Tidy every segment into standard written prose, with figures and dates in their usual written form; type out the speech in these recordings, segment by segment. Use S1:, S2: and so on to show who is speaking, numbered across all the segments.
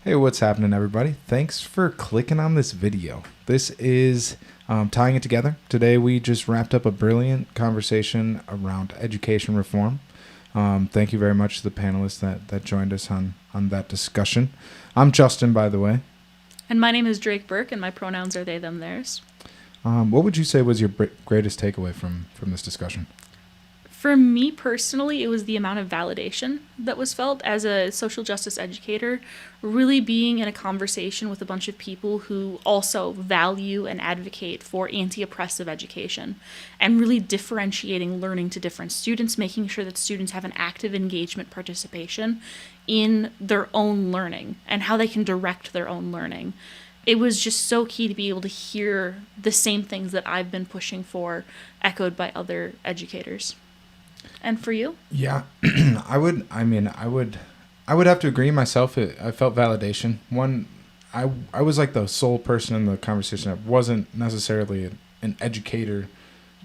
S1: Hey, what's happening, everybody? Thanks for clicking on this video. This is tying it together. Today, we just wrapped up a brilliant conversation around education reform. Thank you very much to the panelists that joined us on that discussion. I'm Justin, by the way.
S2: And my name is Drake Burke, and my pronouns are they, them, theirs.
S1: What would you say was your greatest takeaway from this discussion?
S2: For me personally, it was the amount of validation that was felt as a social justice educator, really being in a conversation with a bunch of people who also value and advocate for anti-oppressive education, and really differentiating learning to different students, making sure that students have an active engagement participation in their own learning and how they can direct their own learning. It was just so key to be able to hear the same things that I've been pushing for echoed by other educators. And for you?
S1: Yeah, I would. I mean, I would have to agree myself. I felt validation. I was like the sole person in the conversation that wasn't necessarily an educator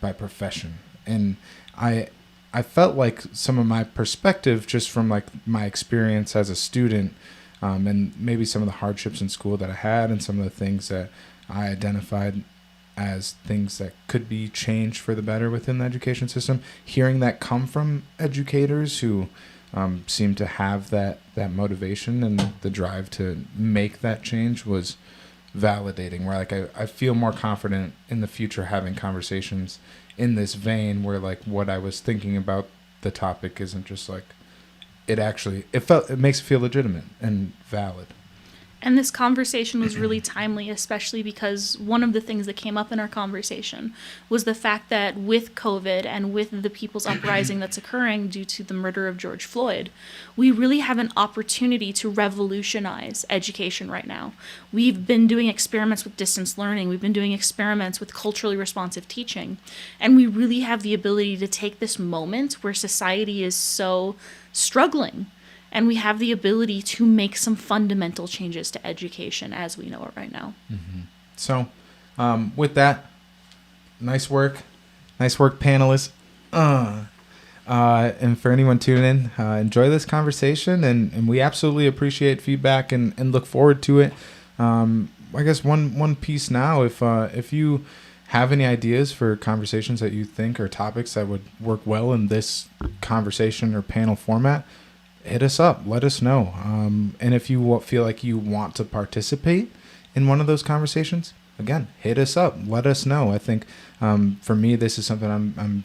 S1: by profession, and I I felt like some of my perspective just from like my experience as a student, and maybe some of the hardships in school that I had, and some of the things that I identified as things that could be changed for the better within the education system. Hearing that come from educators who seem to have that motivation and the drive to make that change was validating. Where like I feel more confident in the future having conversations in this vein where like what I was thinking about the topic isn't just like it makes it feel legitimate and valid.
S2: And this conversation was really timely, especially because one of the things that came up in our conversation was the fact that with COVID and with the people's uprising that's occurring due to the murder of George Floyd, we really have an opportunity to revolutionize education right now. We've been doing experiments with distance learning, we've been doing experiments with culturally responsive teaching, and we really have the ability to take this moment where society is so struggling, and we have the ability to make some fundamental changes to education as we know it right now.
S1: So, with that, nice work, panelists. And for anyone tuning in, enjoy this conversation, and we absolutely appreciate feedback and look forward to it. I guess one piece now, if you have any ideas for conversations that you think are topics that would work well in this conversation or panel format, hit us up. Let us know. And if you feel like you want to participate in one of those conversations, again, hit us up. Let us know. I think for me, this is something I'm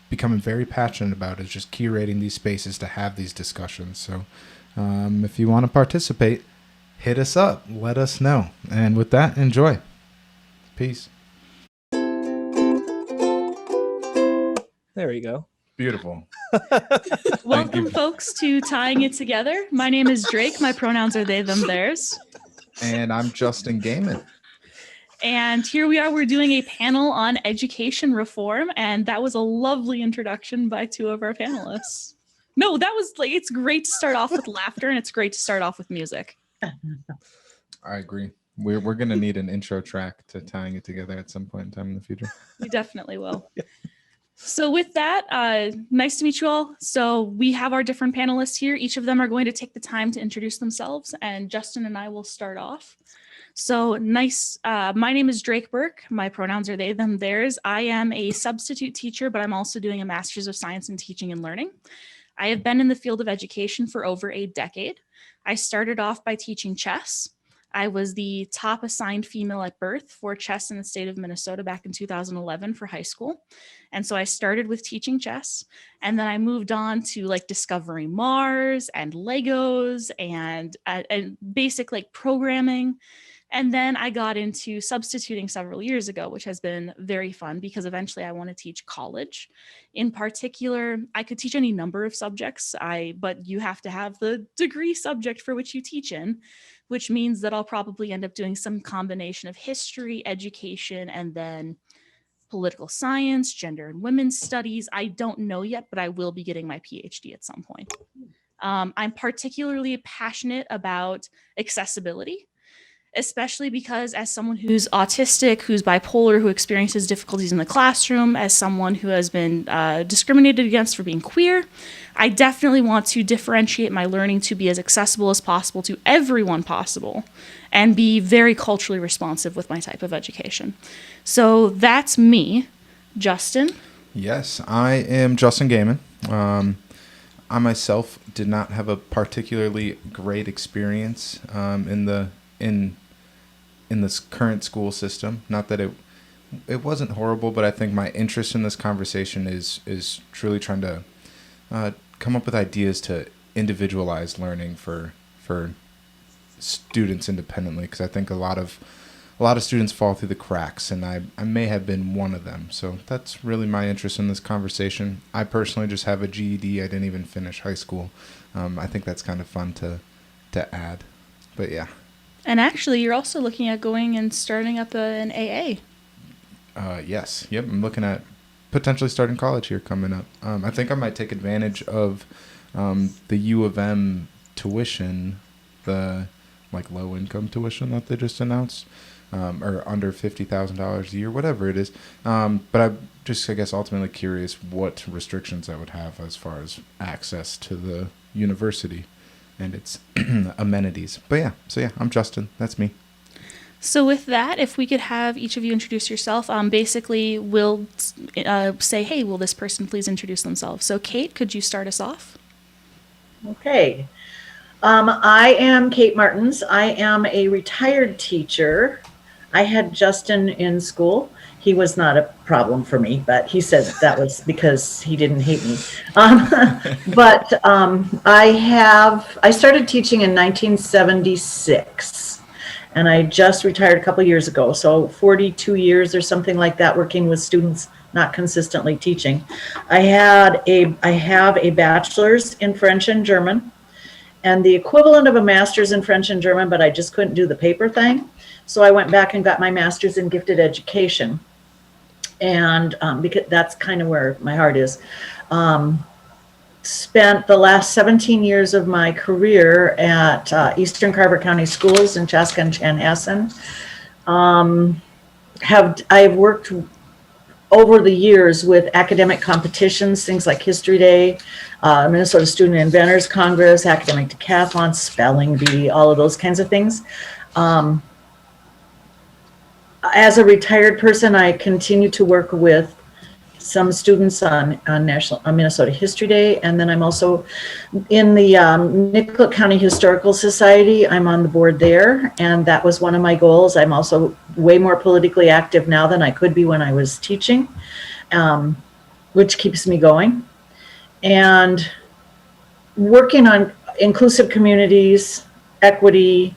S1: becoming very passionate about, is just curating these spaces to have these discussions. So if you want to participate, hit us up. Let us know. And with that, enjoy. Peace.
S3: There we go.
S1: Beautiful.
S2: Welcome, folks, to Tying It Together. My name is Drake. My pronouns are they, them, theirs.
S1: And I'm Justin Gaiman.
S2: And here we are. We're doing a panel on education reform. And that was a lovely introduction by two of our panelists. No, that was like, it's great to start off with laughter, and it's great to start off with music.
S1: I agree. We're going to need an intro track to Tying It Together at some point in time in the future.
S2: We definitely will. So with that, nice to meet you all. So we have our different panelists here. Each of them are going to take the time to introduce themselves, and Justin and I will start off. So nice. My name is Drake Burke. My pronouns are they, them, theirs. I am a substitute teacher, but I'm also doing a Master's of Science in Teaching and Learning. I have been in the field of education for over a decade. I started off by teaching chess. I was the top assigned female at birth for chess in the state of Minnesota back in 2011 for high school. And so I started with teaching chess, and then I moved on to like discovering Mars and Legos and basic like programming. And then I got into substituting several years ago, which has been very fun because eventually I want to teach college. In particular, I could teach any number of subjects, but you have to have the degree subject for which you teach in, which means that I'll probably end up doing some combination of history, education, and then political science, gender and women's studies. I don't know yet, but I will be getting my PhD at some point. I'm particularly passionate about accessibility. especially because as someone who's autistic, who's bipolar, who experiences difficulties in the classroom, as someone who has been discriminated against for being queer, I definitely want to differentiate my learning to be as accessible as possible to everyone possible and be very culturally responsive with my type of education. So that's me. Justin?
S1: Yes, I am Justin Gaiman. I myself did not have a particularly great experience in this current school system. Not that it wasn't horrible, but I think my interest in this conversation is truly trying to come up with ideas to individualize learning for students independently, because I think a lot of students fall through the cracks, and I may have been one of them. So that's really my interest in this conversation. I personally just have a GED. I didn't even finish high school. I think that's kind of fun to add. But yeah.
S2: And actually, you're also looking at going and starting up an AA.
S1: Yes. Yep. I'm looking at potentially starting college here coming up. I think I might take advantage of the U of M tuition, the low income tuition that they just announced. Or under $50,000 a year, whatever it is. But I'm just, I guess, ultimately curious what restrictions I would have as far as access to the university and its amenities. But yeah, I'm Justin. That's me.
S2: So with that, if we could have each of you introduce yourself, basically we'll say, hey, will this person please introduce themselves? So Kate, could you start us off?
S4: Okay. I am Kate Martins. I am a retired teacher. I had Justin in school. He was not a problem for me, but he said that was because he didn't hate me. But I started teaching in 1976, and I just retired a couple years ago. So 42 years or something like that, working with students, not consistently teaching. I have a bachelor's in French and German, and the equivalent of a master's in French and German, but I just couldn't do the paper thing. So I went back and got my master's in gifted education. And because that's kind of where my heart is. Spent the last 17 years of my career at Eastern Carver County Schools in Chaska and Chanhassen. I've worked over the years with academic competitions, things like History Day, Minnesota Student Inventors Congress, Academic Decathlon, Spelling Bee, all of those kinds of things. As a retired person, I continue to work with some students on Minnesota History Day, and then I'm also in the Nicollet County Historical Society. I'm on the board there, and that was one of my goals. I'm also way more politically active now than I could be when I was teaching, which keeps me going. And working on inclusive communities, equity,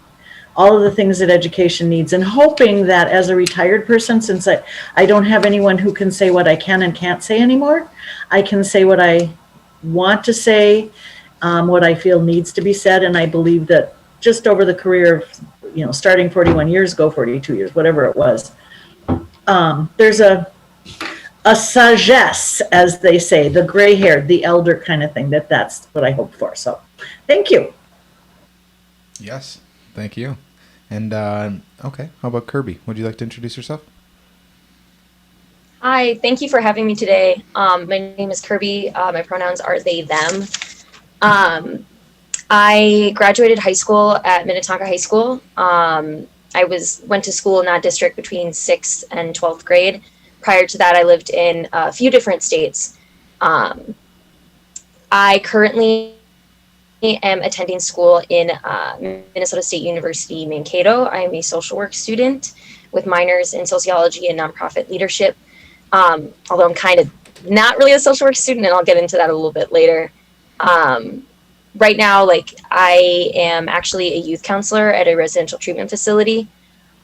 S4: all of the things that education needs, and hoping that as a retired person, since I don't have anyone who can say what I can and can't say anymore, I can say what I want to say, what I feel needs to be said. And I believe that just over the career of, starting 41 years ago, 42 years, whatever it was, there's a sagesse, as they say, the gray haired, the elder kind of thing, that's what I hope for. So thank you.
S1: Yes. Thank you. And okay, how about Kirby? Would you like to introduce yourself?
S5: Hi, thank you for having me today. My name is Kirby. My pronouns are they, them. I graduated high school at Minnetonka High School. I went to school in that district between 6th and 12th grade. Prior to that, I lived in a few different states. I currently am attending school in Minnesota State University, Mankato. I am a social work student with minors in sociology and nonprofit leadership. Although I'm kind of not really a social work student, and I'll get into that a little bit later. Right now, I am actually a youth counselor at a residential treatment facility.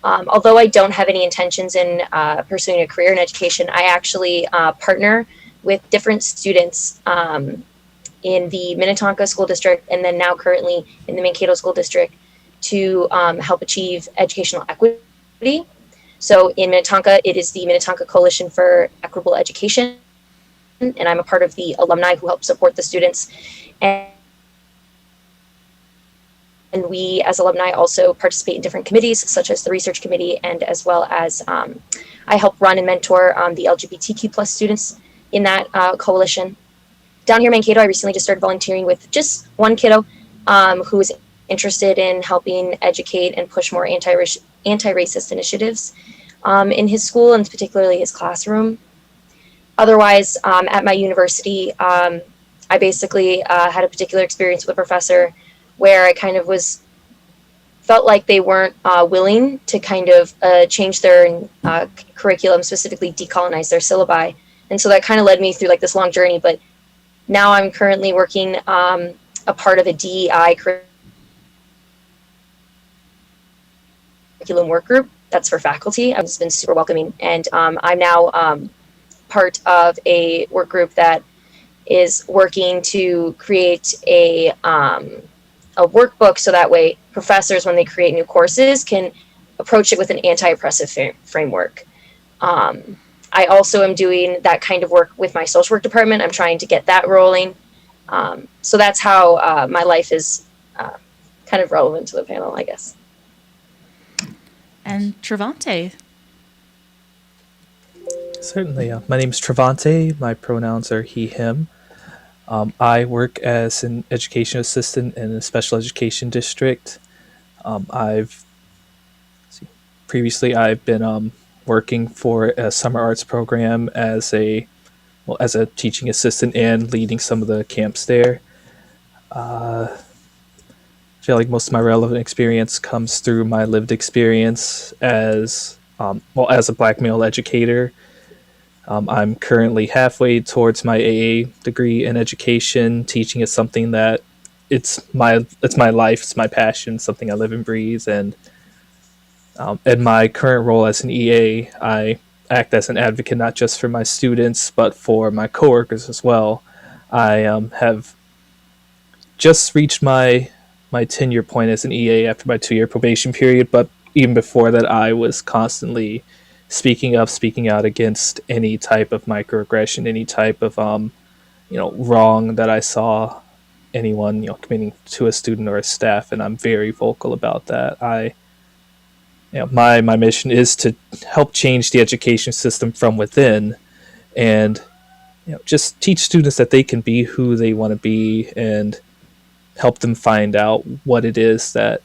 S5: Although I don't have any intentions in pursuing a career in education, I actually partner with different students in the Minnetonka School District, and then now currently in the Mankato School District, to help achieve educational equity. So in Minnetonka, it is the Minnetonka Coalition for Equitable Education, and I'm a part of the alumni who help support the students. And we as alumni also participate in different committees, such as the research committee, and as well as I help run and mentor the LGBTQ plus students in that coalition. Down here in Mankato, I recently just started volunteering with just one kiddo who is interested in helping educate and push more anti-racist initiatives in his school, and particularly his classroom. Otherwise, at my university, I basically had a particular experience with a professor where I kind of felt like they weren't willing to kind of change their curriculum, specifically decolonize their syllabi. And so that kind of led me through like this long journey. But now I'm currently working a part of a DEI curriculum work group that's for faculty. It's been super welcoming. And I'm now part of a work group that is working to create a workbook so that way professors, when they create new courses, can approach it with an anti-oppressive framework. I also am doing that kind of work with my social work department. I'm trying to get that rolling. So that's how my life is kind of relevant to the panel, I guess.
S2: And Trevante.
S3: Certainly. My name is Trevante. My pronouns are he, him. I work as an education assistant in a special education district. Previously I've been working for a summer arts program as a teaching assistant and leading some of the camps there. I feel like most of my relevant experience comes through my lived experience as a Black male educator. I'm currently halfway towards my AA degree in education. Teaching is something that it's my life, it's my passion, something I live and breathe. And in my current role as an EA, I act as an advocate not just for my students but for my coworkers as well. I have just reached my tenure point as an EA after my 2-year probation period, but even before that, I was constantly speaking out against any type of microaggression, any type of wrong that I saw anyone committing to a student or a staff, and I'm very vocal about that. My mission is to help change the education system from within, and just teach students that they can be who they want to be, and help them find out what it is that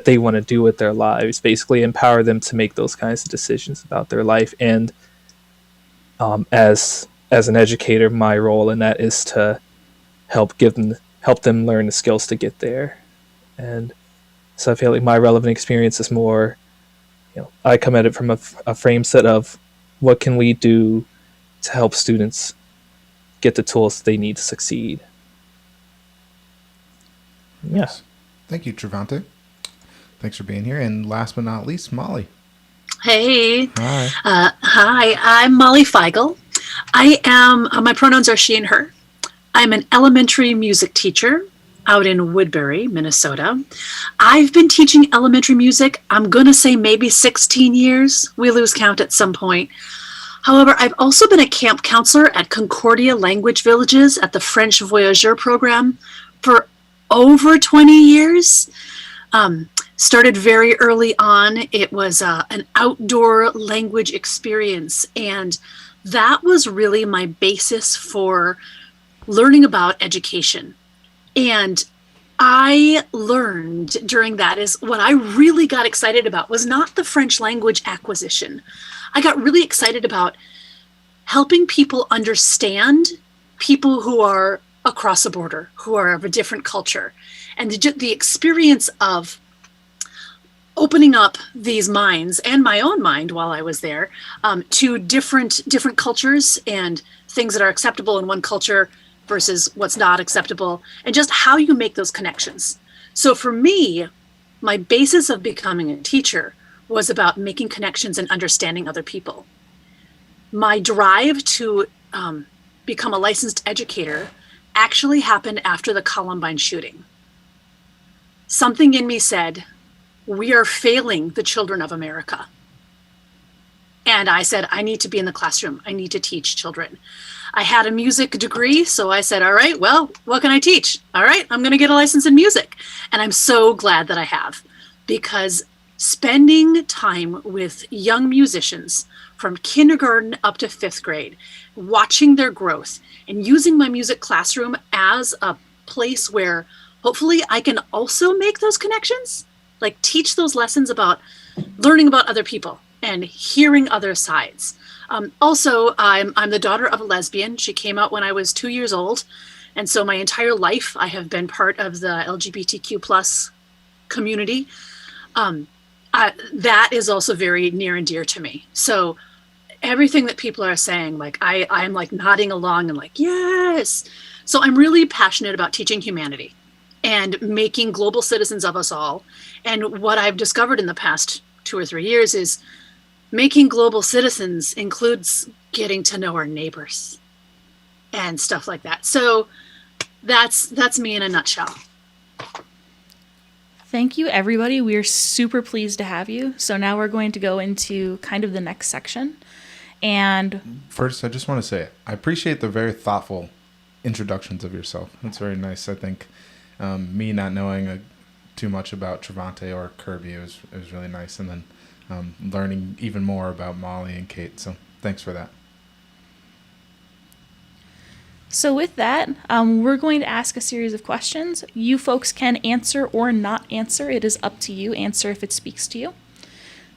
S3: they want to do with their lives. Basically, empower them to make those kinds of decisions about their life. And as an educator, my role in that is to help them learn the skills to get there. And so I feel like my relevant experience is more, I come at it from a frame set of what can we do to help students get the tools they need to succeed. Yeah.
S1: Yes. Thank you, Trevante. Thanks for being here. And last but not least, Molly.
S6: Hey.
S1: Hi.
S6: Hi, I'm Molly Feigl. I am, my pronouns are she and her. I'm an elementary music teacher out in Woodbury, Minnesota. I've been teaching elementary music, I'm going to say maybe 16 years. We lose count at some point. However, I've also been a camp counselor at Concordia Language Villages at the French Voyageur program for over 20 years. Started very early on. It was an outdoor language experience, and that was really my basis for learning about education. And I learned during that is what I really got excited about was not the French language acquisition. I got really excited about helping people understand people who are across a border, who are of a different culture, and the experience of opening up these minds and my own mind while I was there to different cultures and things that are acceptable in one culture versus what's not acceptable, and just how you make those connections. So for me, my basis of becoming a teacher was about making connections and understanding other people. My drive to become a licensed educator actually happened after the Columbine shooting. Something in me said, we are failing the children of America. And I said, I need to be in the classroom. I need to teach children. I had a music degree, so I said, all right, well, what can I teach? All right, I'm going to get a license in music. And I'm so glad that I have, because spending time with young musicians from kindergarten up to 5th grade, watching their growth and using my music classroom as a place where hopefully I can also make those connections, like teach those lessons about learning about other people and hearing other sides. Also, I'm the daughter of a lesbian. She came out when I was 2 years old. And so my entire life, I have been part of the LGBTQ plus community. That is also very near and dear to me. So everything that people are saying, like I'm like nodding along and like, yes. So I'm really passionate about teaching humanity and making global citizens of us all. And what I've discovered in the past 2 or 3 years is making global citizens includes getting to know our neighbors and stuff like that. So that's me in a nutshell.
S2: Thank you, everybody. We are super pleased to have you. So now we're going to go into kind of the next section. And
S1: first, I just want to say I appreciate the very thoughtful introductions of yourself. That's very nice. I think me not knowing too much about Trevante or Kirby, it was really nice. And then learning even more about Molly and Kate. So thanks for that.
S2: So with that, we're going to ask a series of questions. You folks can answer or not answer. It is up to you. Answer if it speaks to you.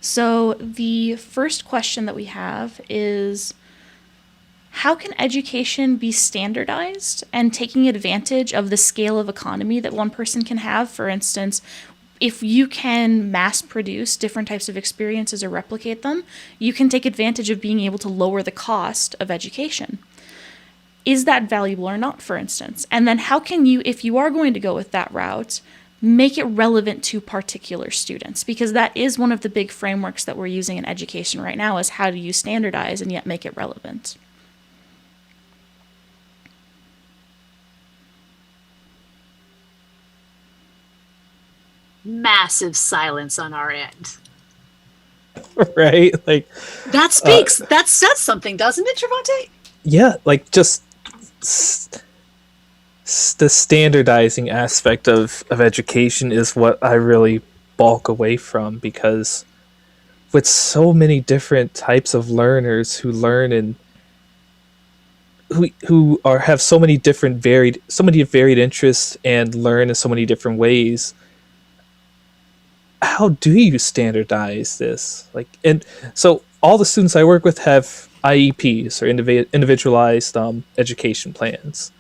S2: So the first question that we have is, how can education be standardized and taking advantage of the scale of economy that one person can have? For instance, if you can mass produce different types of experiences or replicate them, you can take advantage of being able to lower the cost of education. Is that valuable or not, for instance? And then how can you, if you are going to go with that route, make it relevant to particular students? Because that is one of the big frameworks that we're using in education right now, is how do you standardize and yet make it relevant?
S6: Massive silence on our end.
S3: Right? Like
S6: That speaks. That says something, doesn't it, Trevante?
S3: yeah, like just the standardizing aspect of education is what I really balk away from, because with so many different types of learners who learn and who have so many varied interests and learn in so many different ways, how do you standardize this? Like, and so all the students I work with have IEPs, or individualized education plans,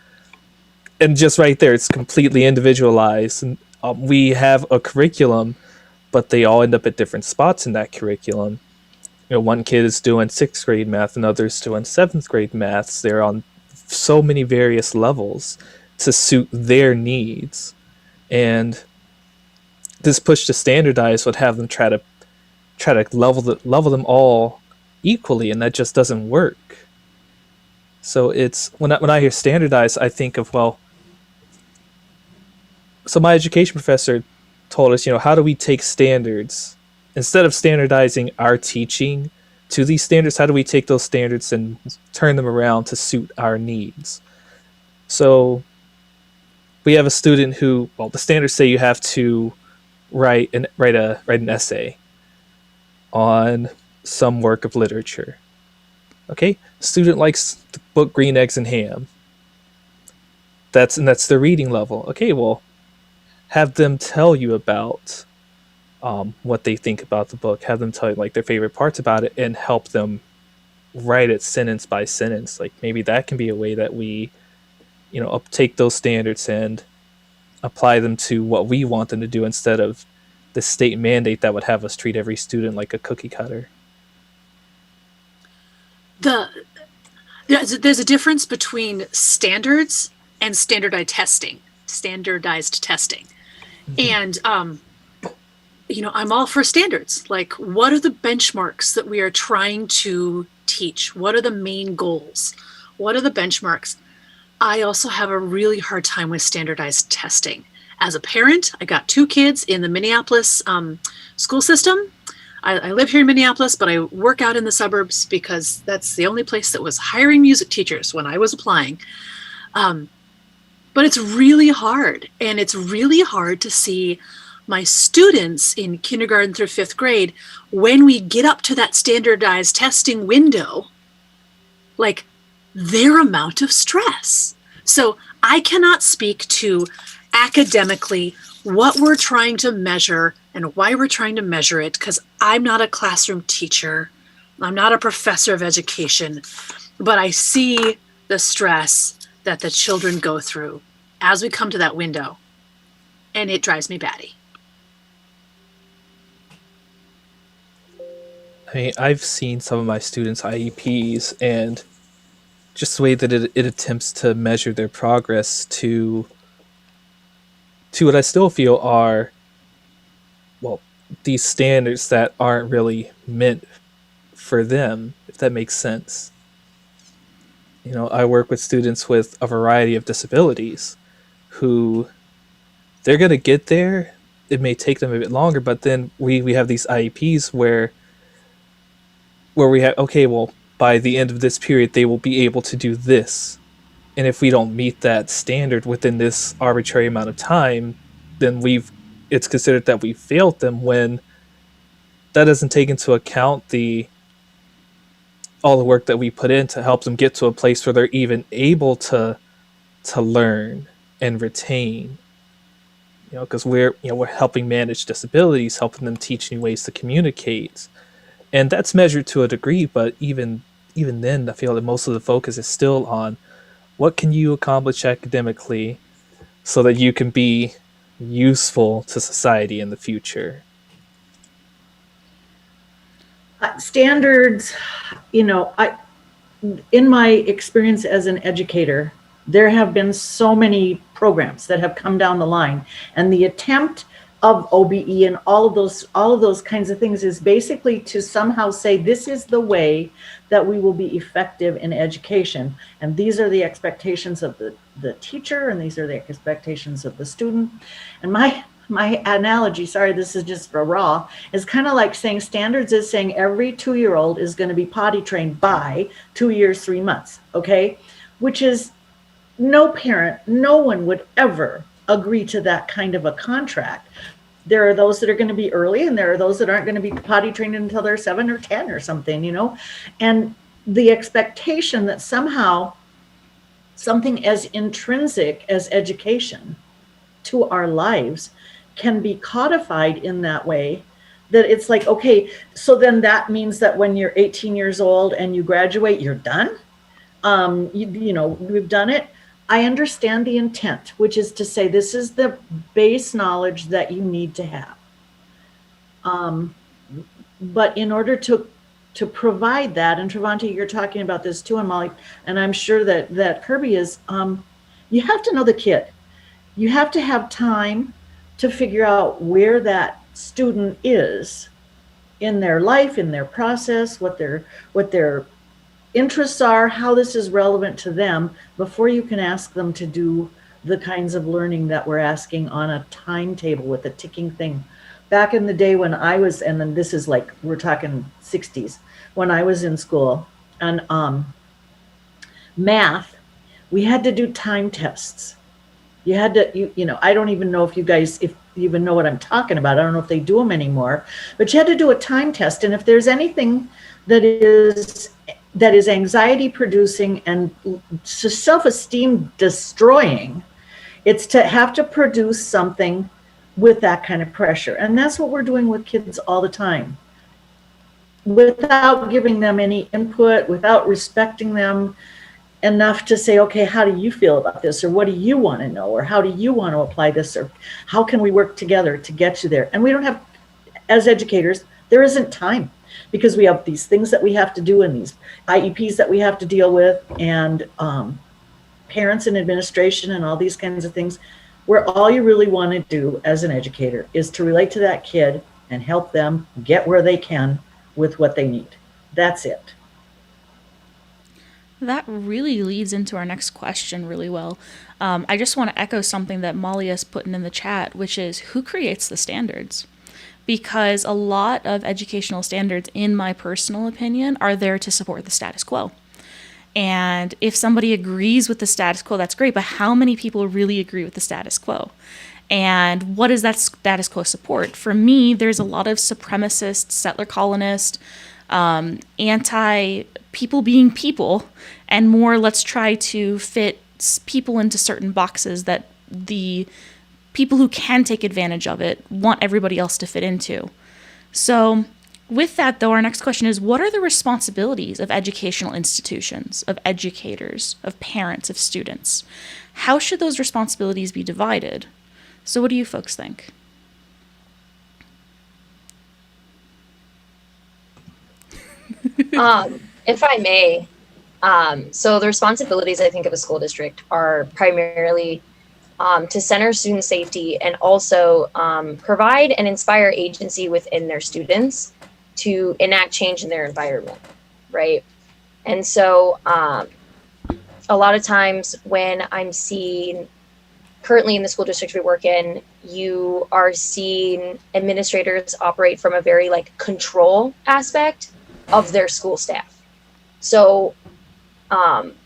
S3: and just right there, it's completely individualized. And we have a curriculum, but they all end up at different spots in that curriculum. You know, one kid is doing 6th grade math, another's doing 7th grade maths. They're on so many various levels to suit their needs, and this push to standardize would have them try to level them all equally, and that just doesn't work. So it's when I hear standardize, I think of, well, so my education professor told us, how do we take standards, instead of standardizing our teaching to these standards, how do we take those standards and turn them around to suit our needs? So we have a student who, well, the standards say you have to write an essay on some work of literature. Okay, student likes the book Green Eggs and Ham. That's their reading level. Okay, well, have them tell you about what they think about the book. Have them tell you like their favorite parts about it, and help them write it sentence by sentence. Like, maybe that can be a way that we, take those standards and apply them to what we want them to do, instead of the state mandate that would have us treat every student like a cookie cutter.
S6: There's a difference between standards and standardized testing. And I'm all for standards. Like, what are the benchmarks that we are trying to teach? What are the main goals? What are the benchmarks? I also have a really hard time with standardized testing. As a parent, I got 2 kids in the Minneapolis school system. I live here in Minneapolis, but I work out in the suburbs because that's the only place that was hiring music teachers when I was applying. But it's really hard. And it's really hard to see my students in kindergarten through 5th grade, when we get up to that standardized testing window, like their amount of stress. So I cannot speak to academically what we're trying to measure and why we're trying to measure it, because I'm not a classroom teacher. I'm not a professor of education, but I see the stress that the children go through as we come to that window, and it drives me batty.
S3: I mean, I've seen some of my students' IEPs, and just the way that it attempts to measure their progress to what I still feel are, well, these standards that aren't really meant for them, if that makes sense. You know, I work with students with a variety of disabilities who they're going to get there. It may take them a bit longer, but then we have these IEPs where we have, okay, well, by the end of this period, they will be able to do this. And if we don't meet that standard within this arbitrary amount of time, then it's considered that we failed them, when that doesn't take into account all the work that we put in to help them get to a place where they're even able to learn and retain. You know, because we're helping manage disabilities, helping them teach new ways to communicate, and that's measured to a degree. But even then, I feel that most of the focus is still on what can you accomplish academically so that you can be useful to society in the future.
S4: Standards, in my experience as an educator, there have been so many programs that have come down the line, and the attempt of OBE and all of those kinds of things is basically to somehow say, this is the way that we will be effective in education, and these are the expectations of the teacher, and these are the expectations of the student. And my analogy, sorry, this is just raw, is kind of like saying standards is saying every 2-year-old is going to be potty trained by 2 years, 3 months, okay? Which is, no parent, no one would ever agree to that kind of a contract. There are those that are going to be early, and there are those that aren't going to be potty trained until they're 7 or 10 or something, and the expectation that somehow something as intrinsic as education to our lives can be codified in that way, that it's like, okay, so then that means that when you're 18 years old and you graduate, you're done. We've done it. I understand the intent, which is to say, this is the base knowledge that you need to have. But in order to provide that, and Travante, you're talking about this too, and Molly, and I'm sure that Kirby is, you have to know the kid. You have to have time to figure out where that student is in their life, in their process, what their interests are, how this is relevant to them, before you can ask them to do the kinds of learning that we're asking on a timetable with a ticking thing. Back in the day when I was, and then this is like, we're talking 60s, when I was in school, and math, we had to do time tests. You had to, I don't even know if you guys, if you even know what I'm talking about. I don't know if they do them anymore, but you had to do a time test. And if there's anything that is anxiety producing and self-esteem destroying, it's to have to produce something with that kind of pressure. And that's what we're doing with kids all the time, without giving them any input, without respecting them enough to say, okay, how do you feel about this? Or what do you want to know? Or how do you want to apply this? Or how can we work together to get you there? And we don't have, as educators, there isn't time, because we have these things that we have to do and these IEPs that we have to deal with, and parents and administration and all these kinds of things, where all you really want to do as an educator is to relate to that kid and help them get where they can with what they need. That's it.
S2: That really leads into our next question really well. I just want to echo something that Molly has put in the chat, which is, who creates the standards? because a lot of educational standards, in my personal opinion, are there to support the status quo. And if somebody agrees with the status quo, that's great, but how many people really agree with the status quo? And what does that status quo support? For me, there's a lot of supremacist, settler colonist, anti people being people, and more let's try to fit people into certain boxes that the people who can take advantage of it want everybody else to fit into. So with that, though, our next question is, what are the responsibilities of educational institutions, of educators, of parents, of students? How should those responsibilities be divided? So what do you folks think?
S5: If I may, so the responsibilities, I think, of a school district are primarily to center student safety and also provide and inspire agency within their students to enact change in their environment, right? And so a lot of times when I'm seeing, currently in the school district we work in, you are seeing administrators operate from a very like control aspect of their school staff. So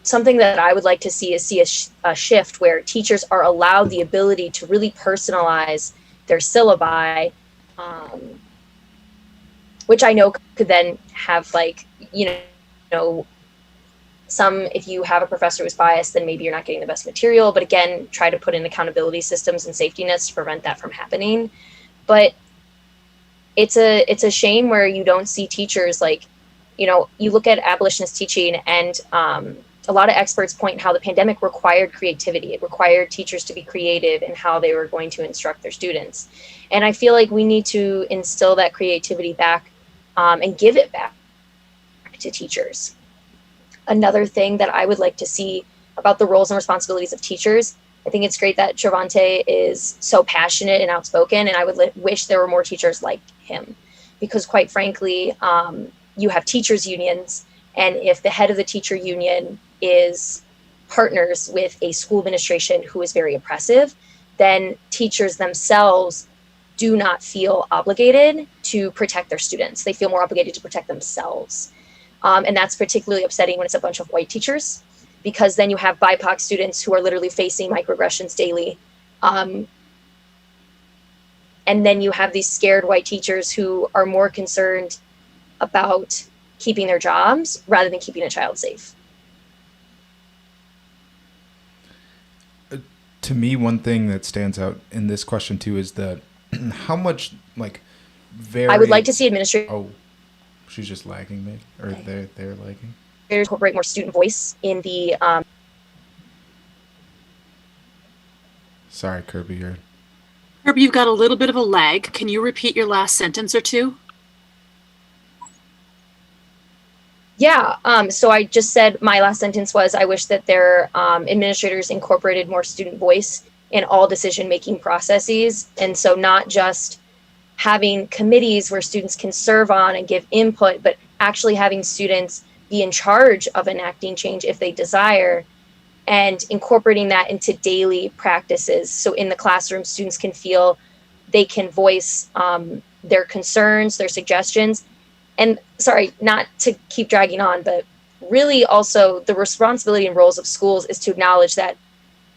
S5: something that I would like to see is a shift where teachers are allowed the ability to really personalize their syllabi, which I know could then have like, you know, some, if you have a professor who's biased, then maybe you're not getting the best material, but again, try to put in accountability systems and safety nets to prevent that from happening. But it's a shame where you don't see teachers like, you know, you look at abolitionist teaching and a lot of experts point how the pandemic required creativity. It required teachers to be creative in how they were going to instruct their students. And I feel like we need to instill that creativity back and give it back to teachers. Another thing that I would like to see about the roles and responsibilities of teachers, I think it's great that Trevante is so passionate and outspoken, and I would wish there were more teachers like him, because quite frankly, you have teachers unions, and if the head of the teacher union is partners with a school administration who is very oppressive, then teachers themselves do not feel obligated to protect their students. They feel more obligated to protect themselves. And that's particularly upsetting when it's a bunch of white teachers, because then you have BIPOC students who are literally facing microaggressions daily. And then you have these scared white teachers who are more concerned about keeping their jobs rather than keeping a child safe.
S1: To me, one thing that stands out in this question too is that how much like
S5: I would like to see administrators
S1: she's just lagging me, or they're lagging.
S5: Incorporate more student voice in the
S1: Sorry, Kirby,
S6: Kirby, you've got a little bit of a lag. Can you repeat your last sentence or two?
S5: Yeah, so I just said my last sentence was, I wish that their administrators incorporated more student voice in all decision-making processes. And so not just having committees where students can serve on and give input, but actually having students be in charge of enacting change if they desire, and incorporating that into daily practices. So in the classroom, students can feel they can voice their concerns, their suggestions. And sorry, not to keep dragging on, but really also the responsibility and roles of schools is to acknowledge that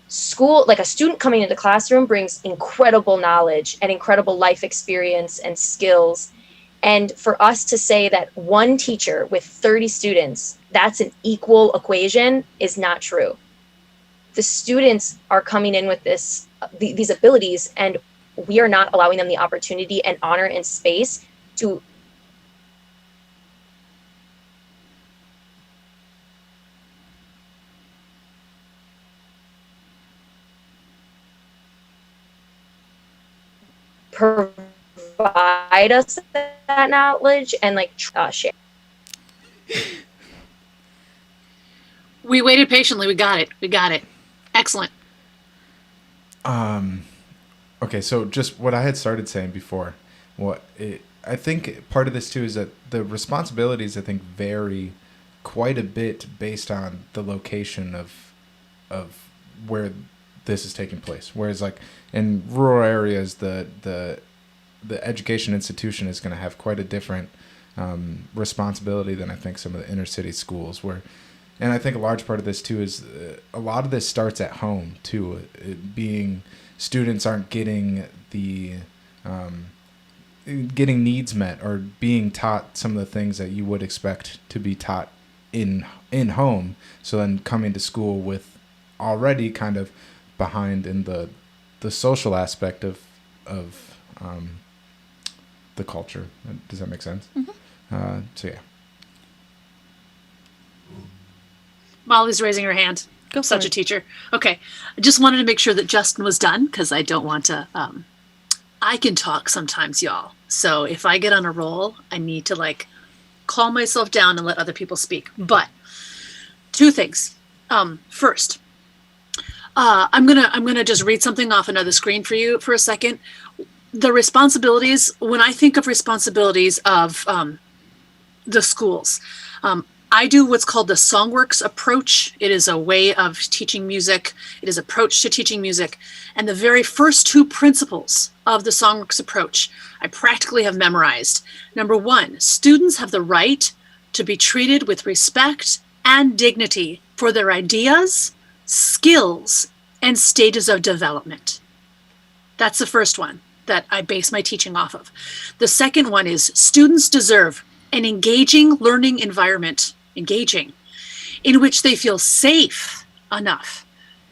S5: school, like a student coming into the classroom, brings incredible knowledge and incredible life experience and skills. And for us to say that one teacher with 30 students, that's an equal equation, is not true. The students are coming in with these abilities, and we are not allowing them the opportunity and honor and space to provide us that knowledge and like share.
S6: We waited patiently. We got it. Excellent.
S1: Okay, so just what I had started saying before, I think part of this too is that the responsibilities, I think, vary quite a bit based on the location of where this is taking place. Whereas like in rural areas, the the education institution is going to have quite a different responsibility than I think some of the inner city schools where. And I think a large part of this too is a lot of this starts at home too. It being students aren't getting the getting needs met or being taught some of the things that you would expect to be taught in home. So then coming to school with already kind of behind in the social aspect of the culture. Does that make sense?
S2: Mm-hmm.
S1: So yeah.
S6: Molly's raising her hand.
S2: Go for
S6: Such a
S2: it.
S6: teacher. Okay. I just wanted to make sure that Justin was done because I don't want to. I can talk sometimes, y'all. So if I get on a roll, I need to like calm myself down and let other people speak. But two things. First, I'm gonna just read something off another screen for you for a second. The responsibilities. When I think of responsibilities of the schools. I do what's called the Songworks approach. It is a way of teaching music. It is approach to teaching music. And the very first two principles of the Songworks approach, I practically have memorized. Number one, students have the right to be treated with respect and dignity for their ideas, skills, and stages of development. That's the first one that I base my teaching off of. The second one is students deserve an engaging learning environment, in which they feel safe enough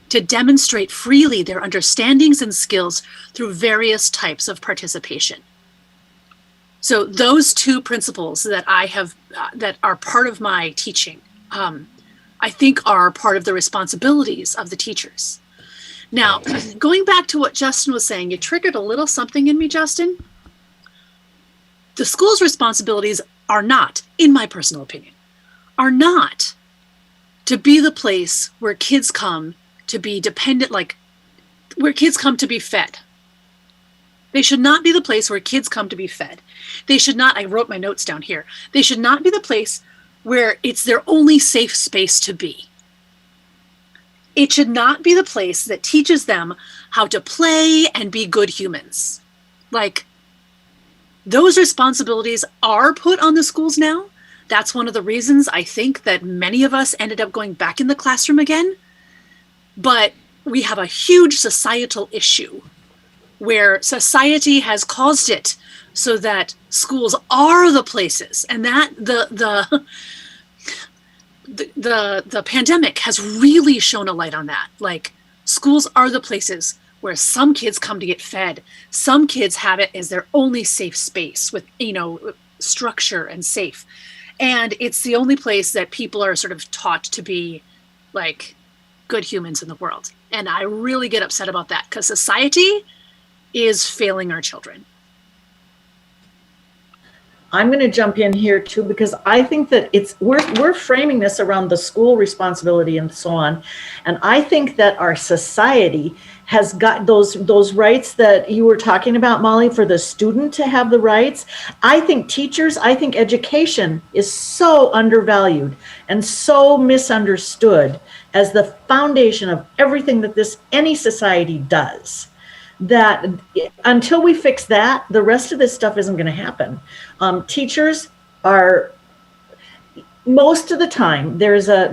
S6: to demonstrate freely their understandings and skills through various types of participation. So those two principles that I have, that are part of my teaching, I think are part of the responsibilities of the teachers. Now, going back to what Justin was saying, you triggered a little something in me, Justin. The school's responsibilities are not, in my personal opinion, are not to be the place where kids come to be dependent, like where kids come to be fed. They should not be the place where kids come to be fed. They should not, I wrote my notes down here, they should not be the place where it's their only safe space to be. It should not be the place that teaches them how to play and be good humans. Like, those responsibilities are put on the schools now. That's one of the reasons I think that many of us ended up going back in the classroom again. But we have a huge societal issue where society has caused it so that schools are the places, and that the pandemic has really shown a light on that. Like, schools are the places where some kids come to get fed. Some kids have it as their only safe space with, structure and safe. And it's the only place that people are sort of taught to be like good humans in the world. And I really get upset about that because society is failing our children.
S4: I'm going to jump in here too, because I think that we're framing this around the school responsibility and so on. And I think that our society has got those rights that you were talking about, Molly, for the student to have the rights. I think education is so undervalued and so misunderstood as the foundation of everything that any society does. That until we fix that, the rest of this stuff isn't going to happen. Teachers are, most of the time, there's an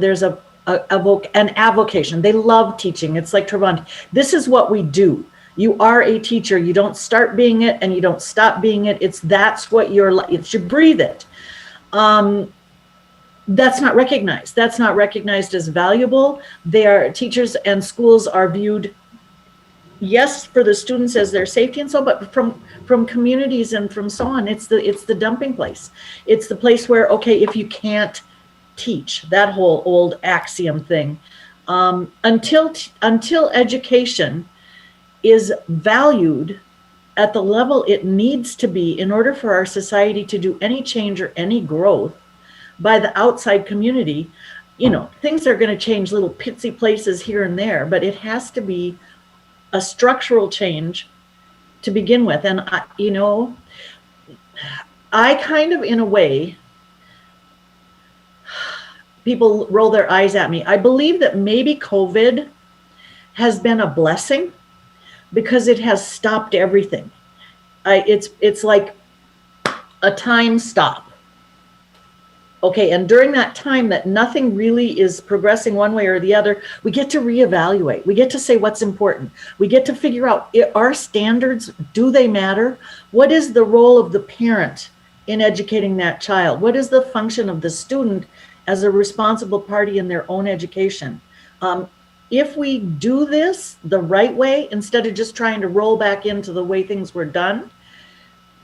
S4: avocation. They love teaching. It's like Trevon. This is what we do. You are a teacher. You don't start being it and you don't stop being it. That's what you're like. You breathe it. That's not recognized. That's not recognized as valuable. Teachers and schools are viewed, yes, for the students as their safety and so, but from communities and from so on, it's the dumping place. It's the place where, okay, if you can't teach, that whole old axiom thing, until education is valued at the level it needs to be in order for our society to do any change or any growth by the outside community, things are going to change little pitsy places here and there, but it has to be a structural change to begin with. And I kind of, in a way, people roll their eyes at me. I believe that maybe COVID has been a blessing because it has stopped everything. It's like a time stop. Okay, and during that time that nothing really is progressing one way or the other, we get to reevaluate. We get to say what's important. We get to figure out, our standards, do they matter? What is the role of the parent in educating that child? What is the function of the student as a responsible party in their own education? If we do this the right way, instead of just trying to roll back into the way things were done,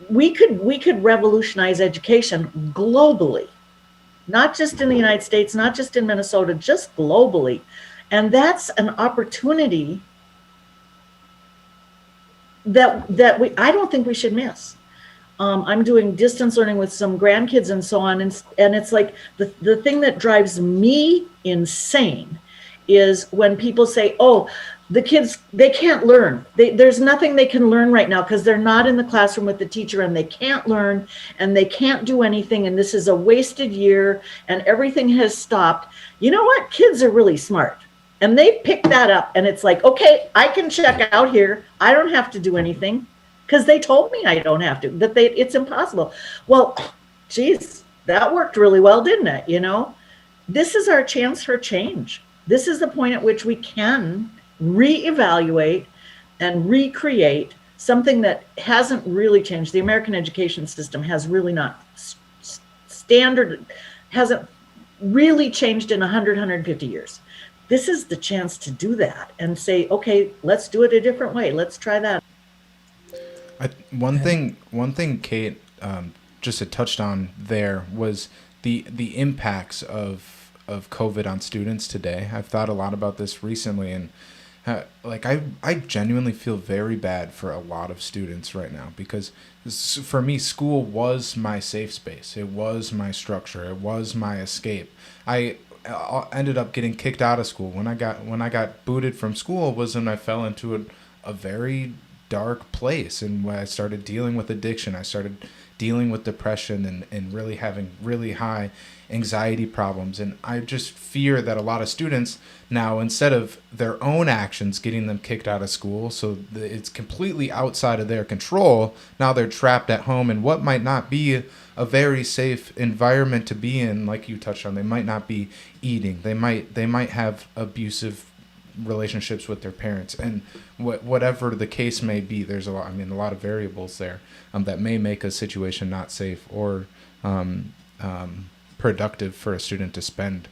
S4: we could revolutionize education globally, not just in the United States, not just in Minnesota, just globally. And that's an opportunity that I don't think we should miss. I'm doing distance learning with some grandkids and so on. And it's like the thing that drives me insane is when people say, oh, the kids, they can't learn. There's nothing they can learn right now because they're not in the classroom with the teacher and they can't learn and they can't do anything. And this is a wasted year and everything has stopped. You know what? Kids are really smart. And they pick that up and it's like, okay, I can check out here. I don't have to do anything because they told me I don't have to, it's impossible. Well, geez, that worked really well, didn't it? You know, this is our chance for change. This is the point at which we can reevaluate and recreate something that hasn't really changed. The American education system has really not hasn't really changed in 150 years. This is the chance to do that and say, okay, let's do it a different way. Let's try that.
S1: One thing Kate just had touched on there was the impacts of COVID on students today. I've thought a lot about this recently, and I genuinely feel very bad for a lot of students right now because for me, school was my safe space. It was my structure. It was my escape. I ended up getting kicked out of school. When I got booted from school was when I fell into a very dark place, and when I started dealing with addiction, I started dealing with depression and really having really high anxiety problems. And I just fear that a lot of students now, instead of their own actions getting them kicked out of school, so it's completely outside of their control, now they're trapped at home in what might not be a very safe environment to be in. Like you touched on, they might not be eating, they might have abusive relationships with their parents, and whatever the case may be, there's a lot of variables there that may make a situation not safe or productive for a student to spend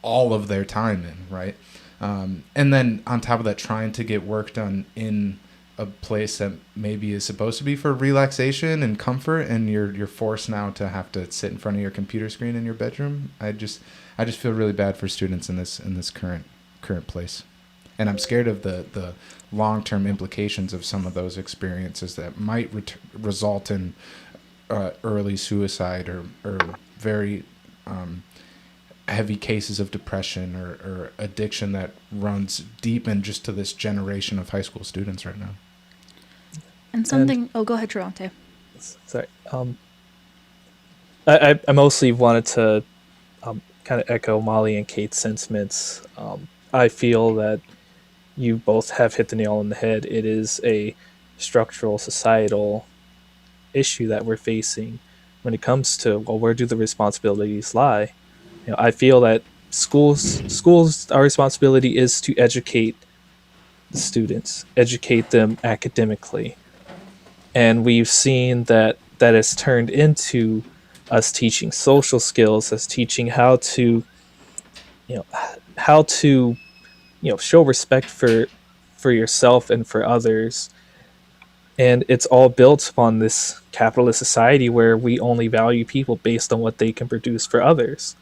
S1: all of their time in, right? And then on top of that, trying to get work done in a place that maybe is supposed to be for relaxation and comfort, and you're forced now to have to sit in front of your computer screen in your bedroom. I just feel really bad for students in this current place, and I'm scared of the long-term implications of some of those experiences that might result in early suicide or very heavy cases of depression or addiction that runs deep in just to this generation of high school students right now.
S2: And something, go ahead, Travante.
S3: Sorry. I mostly wanted to kind of echo Molly and Kate's sentiments. I feel that you both have hit the nail on the head. It is a structural, societal issue that we're facing when it comes to, well, where do the responsibilities lie? I feel that schools, our responsibility is to educate the students, educate them academically. And we've seen that has turned into us teaching social skills, us teaching how to show respect for yourself and for others. And it's all built upon this capitalist society where we only value people based on what they can produce for others.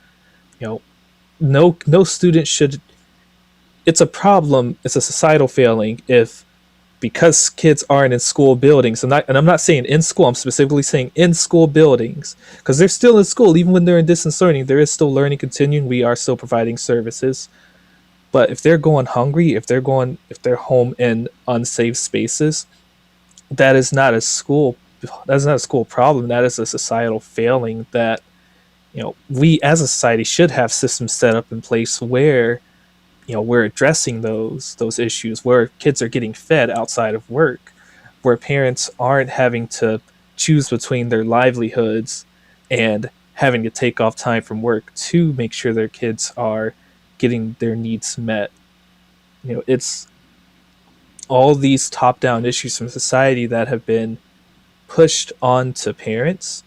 S3: No student should. It's a problem. It's a societal failing if, because kids aren't in school buildings, and I'm not saying in school, I'm specifically saying in school buildings, because they're still in school. Even when they're in distance learning, there is still learning continuing. We are still providing services. But if they're going hungry, if they're home in unsafe spaces, that is not a school problem. That is a societal failing that, we as a society should have systems set up in place where, we're addressing those issues, where kids are getting fed outside of work, where parents aren't having to choose between their livelihoods and having to take off time from work to make sure their kids are getting their needs met. It's all these top down issues from society that have been pushed onto parents,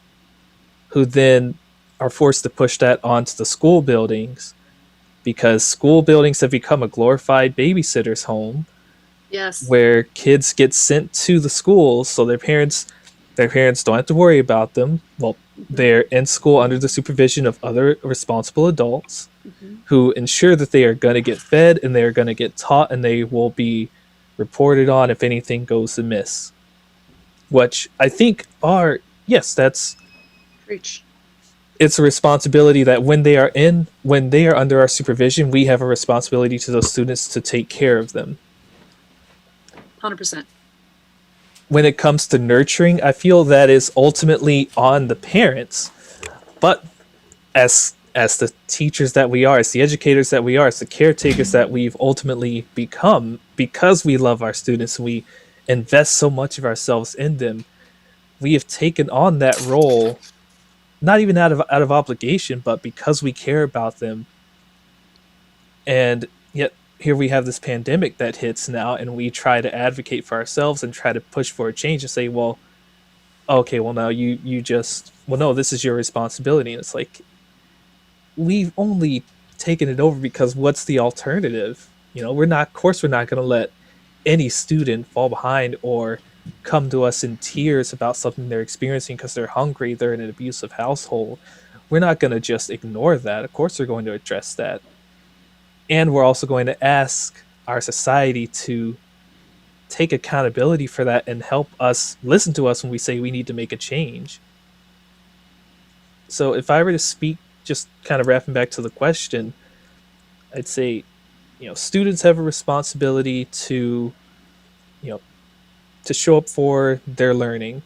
S3: who then are forced to push that onto the school buildings, because school buildings have become a glorified babysitter's home
S6: Yes.
S3: where kids get sent to the schools so their parents don't have to worry about them. Well, they're in school under the supervision of other responsible adults who ensure that they are going to get fed and they are going to get taught, and they will be reported on if anything goes amiss. Which I think are, yes,
S6: Preach.
S3: it's a responsibility that when they are under our supervision, we have a responsibility to those students to take care of them.
S6: 100%.
S3: When it comes to nurturing, I feel that is ultimately on the parents. But as the teachers that we are, as the educators that we are, as the caretakers that we've ultimately become, because we love our students and we invest so much of ourselves in them, we have taken on that role, not even out of obligation, but because we care about them. And yet here we have this pandemic that hits now, and we try to advocate for ourselves and try to push for a change and say, well, okay, well, now you just, well, no, this is your responsibility. And it's like, we've only taken it over because what's the alternative? We're not going to let any student fall behind or come to us in tears about something they're experiencing because they're hungry, they're in an abusive household. We're not going to just ignore that. Of course, we're going to address that. And we're also going to ask our society to take accountability for that and help us, listen to us when we say we need to make a change. So if I were to speak, just kind of wrapping back to the question, I'd say, students have a responsibility to, to show up for their learning.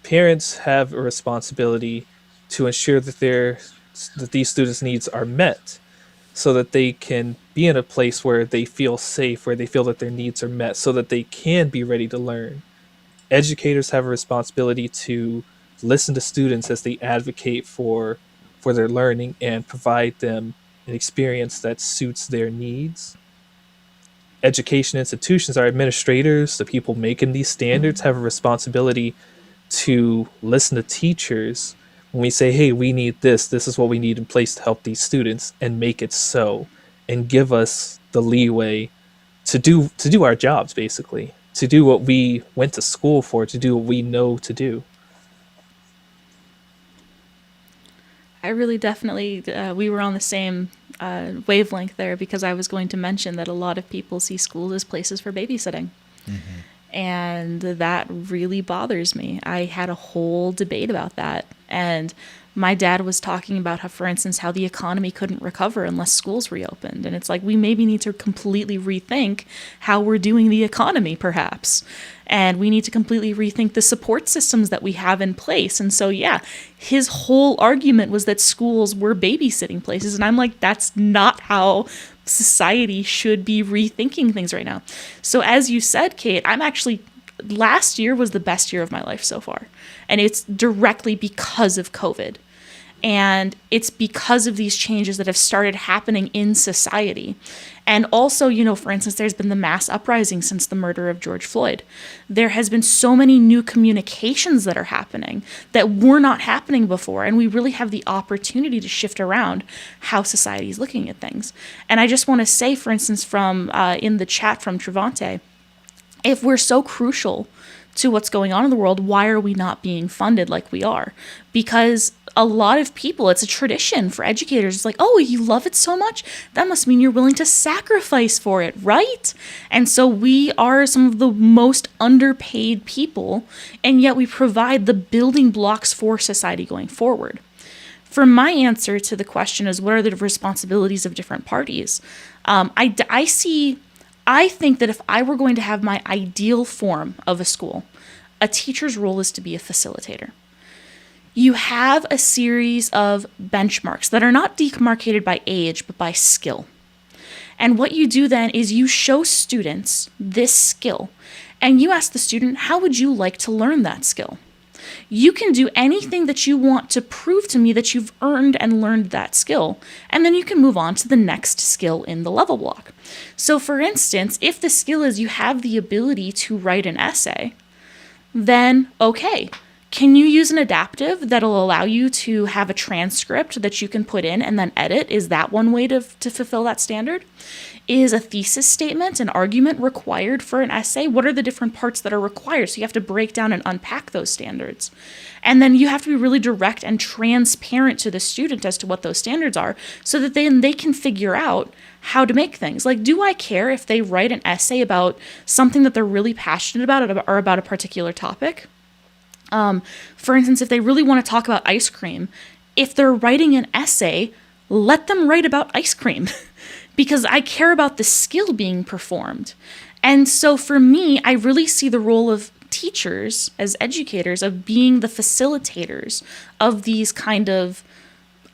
S3: Parents have a responsibility to ensure that these students' needs are met, so that they can be in a place where they feel safe, where they feel that their needs are met, so that they can be ready to learn. Educators have a responsibility to listen to students as they advocate for their learning and provide them an experience that suits their needs. Education institutions, our administrators, the people making these standards, have a responsibility to listen to teachers when we say, hey, we need this is what we need in place to help these students, and make it so, and give us the leeway to do our jobs, basically, to do what we went to school for, to do what we know to do.
S2: I really definitely, we were on the same wavelength there, because I was going to mention that a lot of people see schools as places for babysitting. And that really bothers me. I had a whole debate about that. And my dad was talking about how, for instance, how the economy couldn't recover unless schools reopened. And it's like, we maybe need to completely rethink how we're doing the economy, perhaps. And we need to completely rethink the support systems that we have in place. And so, yeah, his whole argument was that schools were babysitting places. And I'm like, that's not how society should be rethinking things right now. So as you said, Kate, last year was the best year of my life so far. And it's directly because of COVID. And it's because of these changes that have started happening in society. And also, for instance, there's been the mass uprising since the murder of George Floyd. There has been so many new communications that are happening that were not happening before. And we really have the opportunity to shift around how society is looking at things. And I just want to say, for instance, from in the chat from Trevante, if we're so crucial to what's going on in the world, why are we not being funded like we are? Because a lot of people, it's a tradition for educators. It's like, oh, you love it so much? That must mean you're willing to sacrifice for it, right? And so we are some of the most underpaid people, and yet we provide the building blocks for society going forward. For my answer to the question is, what are the responsibilities of different parties? I think that if I were going to have my ideal form of a school, a teacher's role is to be a facilitator. You have a series of benchmarks that are not demarcated by age, but by skill. And what you do then is you show students this skill, and you ask the student, how would you like to learn that skill? You can do anything that you want to prove to me that you've earned and learned that skill, and then you can move on to the next skill in the level block. So for instance, if the skill is you have the ability to write an essay, then okay, can you use an adaptive that'll allow you to have a transcript that you can put in and then edit? Is that one way to fulfill that standard? Is a thesis statement, an argument required for an essay? What are the different parts that are required? So you have to break down and unpack those standards. And then you have to be really direct and transparent to the student as to what those standards are, so that then they can figure out how to make things. Like, do I care if they write an essay about something that they're really passionate about or about a particular topic? For instance, if they really want to talk about ice cream, if they're writing an essay, let them write about ice cream because I care about the skill being performed. And so for me, I really see the role of teachers as educators of being the facilitators of these kind of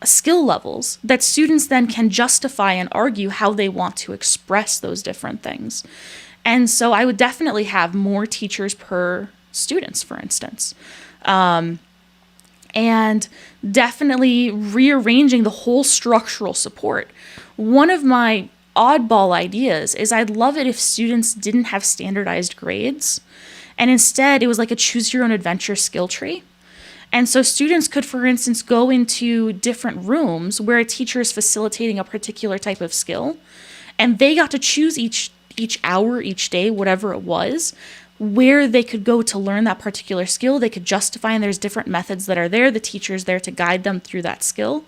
S2: skill levels that students then can justify and argue how they want to express those different things. And so I would definitely have more teachers per students, for instance. And definitely rearranging the whole structural support. One of my oddball ideas is I'd love it if students didn't have standardized grades, and instead it was like a choose your own adventure skill tree. And so students could, for instance, go into different rooms where a teacher is facilitating a particular type of skill, and they got to choose each hour, each day, whatever it was, where they could go to learn that particular skill. They could justify, and there's different methods that are there. The teacher's there to guide them through that skill.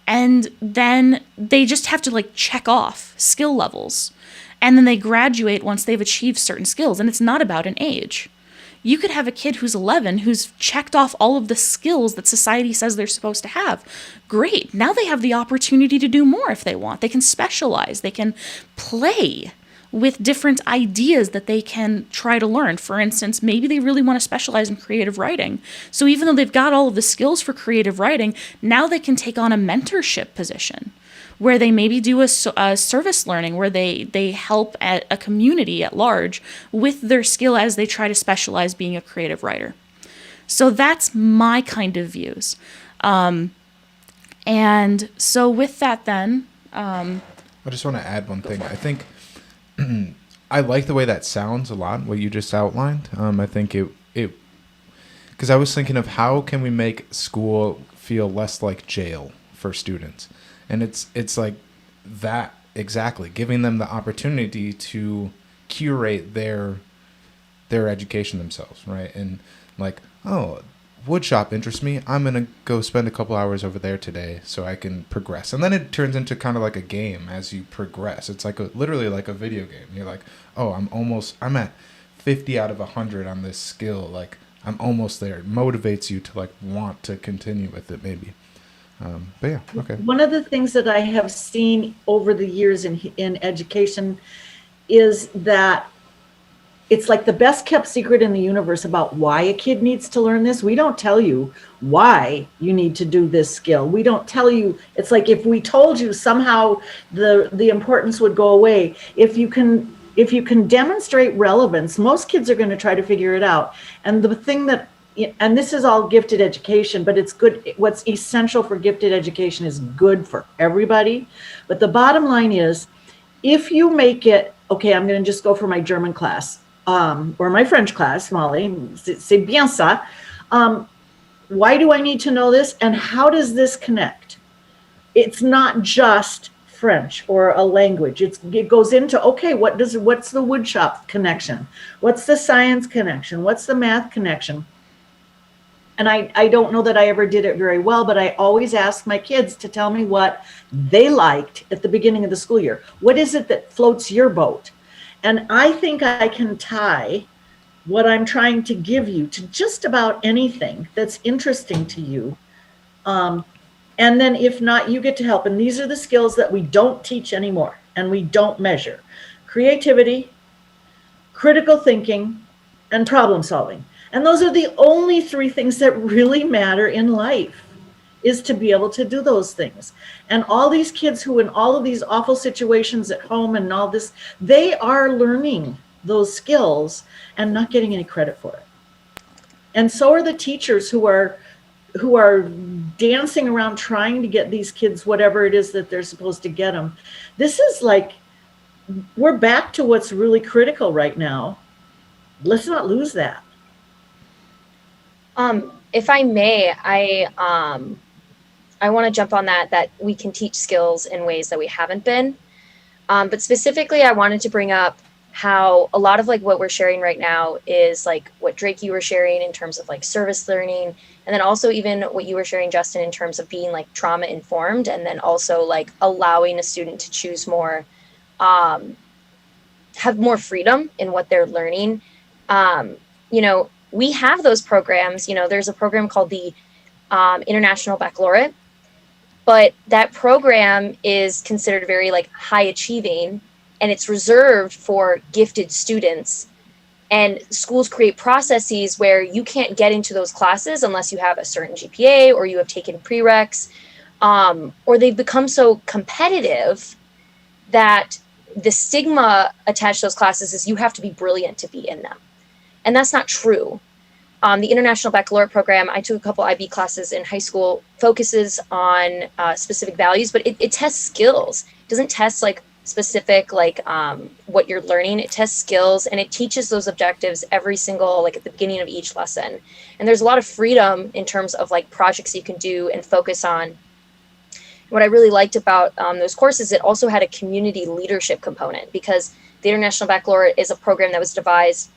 S2: And then they just have to like check off skill levels. And then they graduate once they've achieved certain skills. And it's not about an age. You could have a kid who's 11 who's checked off all of the skills that society says they're supposed to have. Great. Now they have the opportunity to do more if they want. They can specialize. They can play with different ideas that they can try to learn. For instance, maybe they really want to specialize in creative writing. So even though they've got all of the skills for creative writing, now they can take on a mentorship position where they maybe do a service learning, where they help at a community at large with their skill as they try to specialize being a creative writer. So that's my kind of views. And so with that then...
S1: I just want to add one thing. I think I like the way that sounds a lot, what you just outlined. I think it because I was thinking of how can we make school feel less like jail for students, and it's like that exactly, giving them the opportunity to curate their education themselves, right? And like, oh, woodshop interests me. I'm going to go spend a couple hours over there today so I can progress. And then it turns into kind of like a game as you progress. It's like literally like a video game. You're like, oh, I'm at 50 out of 100 on this skill. Like, I'm almost there. It motivates you to like want to continue with it maybe. But yeah, okay.
S4: One of the things that I have seen over the years in education is that it's like the best kept secret in the universe about why a kid needs to learn this. We don't tell you why you need to do this skill. We don't tell you. It's like if we told you, somehow the importance would go away. If you can demonstrate relevance, most kids are going to try to figure it out. And the thing that, and this is all gifted education, but it's good. What's essential for gifted education is good for everybody. But the bottom line is, if you make it, okay, I'm going to just go for my German class. Or my French class, Molly, c'est bien ça. Why do I need to know this? And how does this connect? It's not just French or a language. It goes into, okay, what's the woodshop connection? What's the science connection? What's the math connection? And I don't know that I ever did it very well, but I always ask my kids to tell me what they liked at the beginning of the school year. What is it that floats your boat? And I think I can tie what I'm trying to give you to just about anything that's interesting to you. And then if not, you get to help. And these are the skills that we don't teach anymore and we don't measure: creativity, critical thinking, and problem solving. And those are the only three things that really matter in life, is to be able to do those things. And all these kids who in all of these awful situations at home and all this, they are learning those skills. and not getting any credit for it. And so are the teachers who are dancing around trying to get these kids whatever it is that they're supposed to get them. This is like, we're back to what's really critical right now. Let's not lose that.
S5: If I may, I want to jump on that we can teach skills in ways that we haven't been. But specifically, I wanted to bring up how a lot of like what we're sharing right now is like what Drake, you were sharing in terms of like service learning, and then also even what you were sharing, Justin, in terms of being like trauma informed, and then also like allowing a student to choose more, have more freedom in what they're learning. You know, we have those programs. You know, there's a program called the International Baccalaureate, but that program is considered very like high achieving, and it's reserved for gifted students. And schools create processes where you can't get into those classes unless you have a certain GPA or you have taken prereqs, or they've become so competitive that the stigma attached to those classes is you have to be brilliant to be in them. And that's not true. The International Baccalaureate program, I took a couple IB classes in high school, focuses on specific values, but it tests skills. It doesn't test like specific, like what you're learning. It tests skills, and it teaches those objectives every single, like at the beginning of each lesson. And there's a lot of freedom in terms of like projects you can do and focus on. What I really liked about those courses, it also had a community leadership component, because the International Baccalaureate is a program that was devised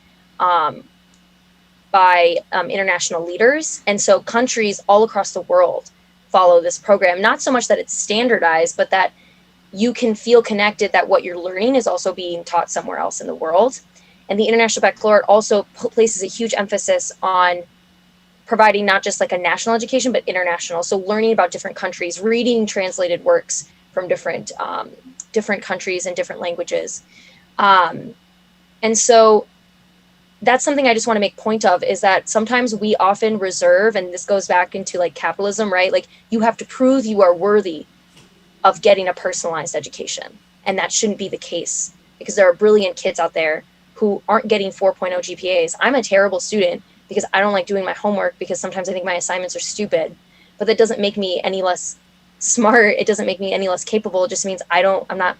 S5: by international leaders. And so countries all across the world follow this program, not so much that it's standardized, but that you can feel connected that what you're learning is also being taught somewhere else in the world. And the International Baccalaureate also places a huge emphasis on providing not just like a national education, but international. So learning about different countries, reading translated works from different countries and different languages. And so that's something I just want to make point of, is that sometimes we often reserve, and this goes back into like capitalism, right? Like you have to prove you are worthy of getting a personalized education. And that shouldn't be the case, because there are brilliant kids out there who aren't getting 4.0 GPAs. I'm a terrible student because I don't like doing my homework, because sometimes I think my assignments are stupid, but that doesn't make me any less smart. It doesn't make me any less capable. It just means I'm not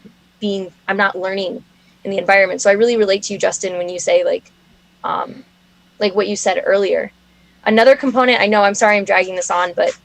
S5: learning in the environment. So I really relate to you, Justin, when you say like what you said earlier. Another component, I know, I'm sorry I'm dragging this on, but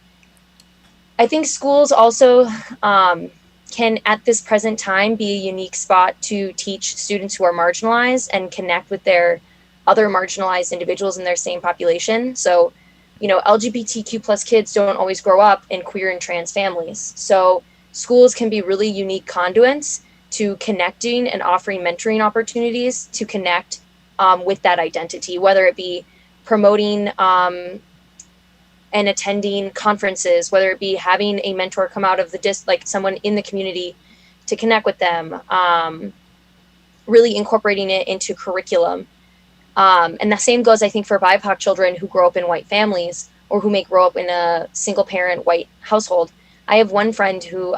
S5: I think schools also can at this present time be a unique spot to teach students who are marginalized and connect with their other marginalized individuals in their same population. So, you know, LGBTQ plus kids don't always grow up in queer and trans families. So schools can be really unique conduits to connecting and offering mentoring opportunities to connect with that identity, whether it be promoting and attending conferences, whether it be having a mentor come out of the like someone in the community to connect with them, really incorporating it into curriculum. And the same goes, I think, for BIPOC children who grow up in white families, or who may grow up in a single parent white household. I have one friend who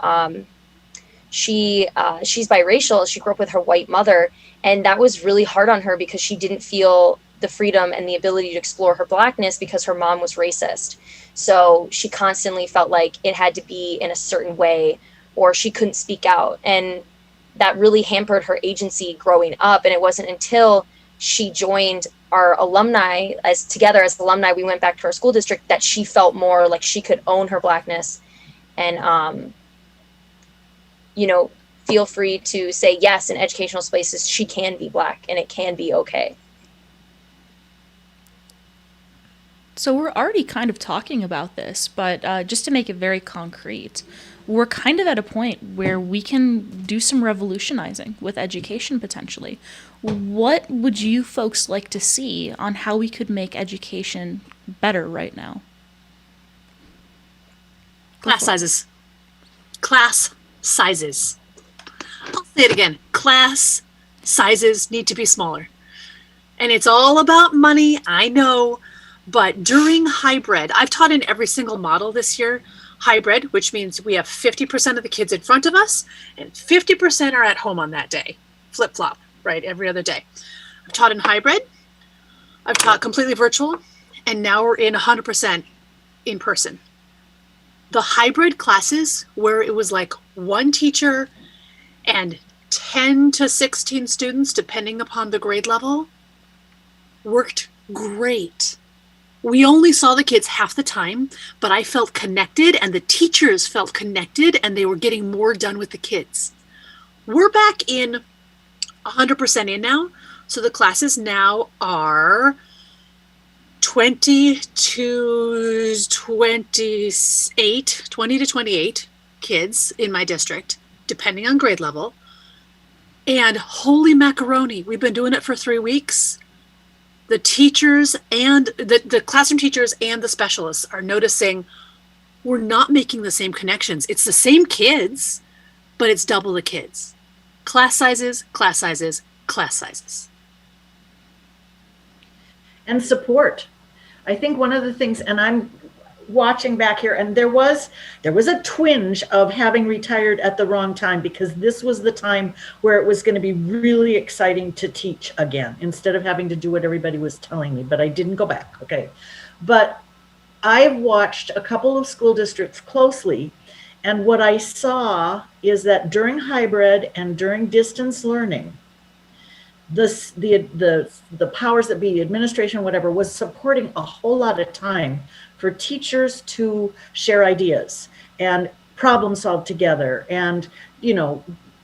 S5: she's biracial. She grew up with her white mother, and that was really hard on her because she didn't feel the freedom and the ability to explore her Blackness because her mom was racist. So she constantly felt like it had to be in a certain way, or she couldn't speak out. And that really hampered her agency growing up. And it wasn't until she joined our alumni, together as alumni, we went back to our school district, that she felt more like she could own her Blackness and, you know, feel free to say yes in educational spaces. She can be Black and it can be okay.
S2: So we're already kind of talking about this, but just to make it very concrete, we're kind of at a point where we can do some revolutionizing with education potentially. What would you folks like to see on how we could make education better right now?
S6: Class sizes. Class sizes. I'll say it again. Class sizes need to be smaller. And it's all about money, I know, but during hybrid, I've taught in every single model this year, hybrid, which means we have 50% of the kids in front of us and 50% are at home on that day. Flip-flop, right, every other day. I've taught in hybrid. I've taught completely virtual, and now we're in 100% in person. The hybrid classes where it was like one teacher and 10 to 16 students, depending upon the grade level, worked great. We only saw the kids half the time, but I felt connected and the teachers felt connected and they were getting more done with the kids. We're back in 100% in now. So the classes now are 20 to 28 kids in my district, depending on grade level. And holy macaroni, we've been doing it for 3 weeks. The teachers and the classroom teachers and the specialists are noticing we're not making the same connections. It's the same kids, but it's double the kids. Class sizes, class sizes, class sizes.
S4: And support. I think one of the things, and I'm watching back here, and there was a twinge of having retired at the wrong time, because this was the time where it was going to be really exciting to teach again instead of having to do what everybody was telling me, but I didn't go back. Okay. But I've watched a couple of school districts closely, and what I saw is that during hybrid and during distance learning, the powers that be, administration, whatever, was supporting a whole lot of time for teachers to share ideas and problem solve together, and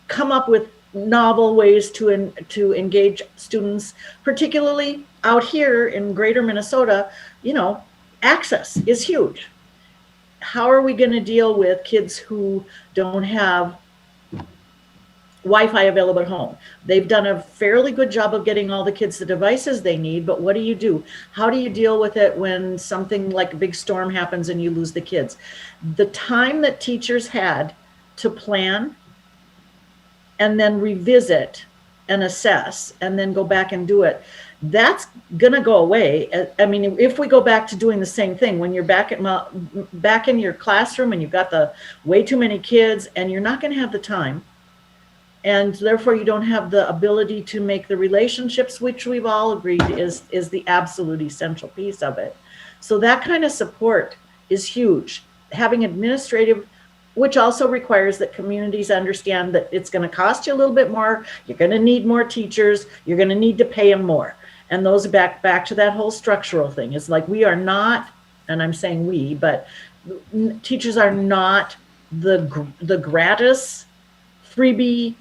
S4: come up with novel ways to engage students, particularly out here in greater Minnesota. Access is huge. How are we going to deal with kids who don't have Wi-Fi available at home? They've done a fairly good job of getting all the kids the devices they need, but what do you do? How do you deal with it when something like a big storm happens and you lose the kids? The time that teachers had to plan and then revisit and assess and then go back and do it, that's going to go away. I mean, if we go back to doing the same thing, when you're back in your classroom and you've got the way too many kids and you're not going to have the time, and therefore you don't have the ability to make the relationships, which we've all agreed is the absolute essential piece of it. So that kind of support is huge. Having administrative, which also requires that communities understand that it's going to cost you a little bit more. You're going to need more teachers. You're going to need to pay them more. And those back to that whole structural thing. It's like we are not, and I'm saying we, but teachers are not the gratis freebie,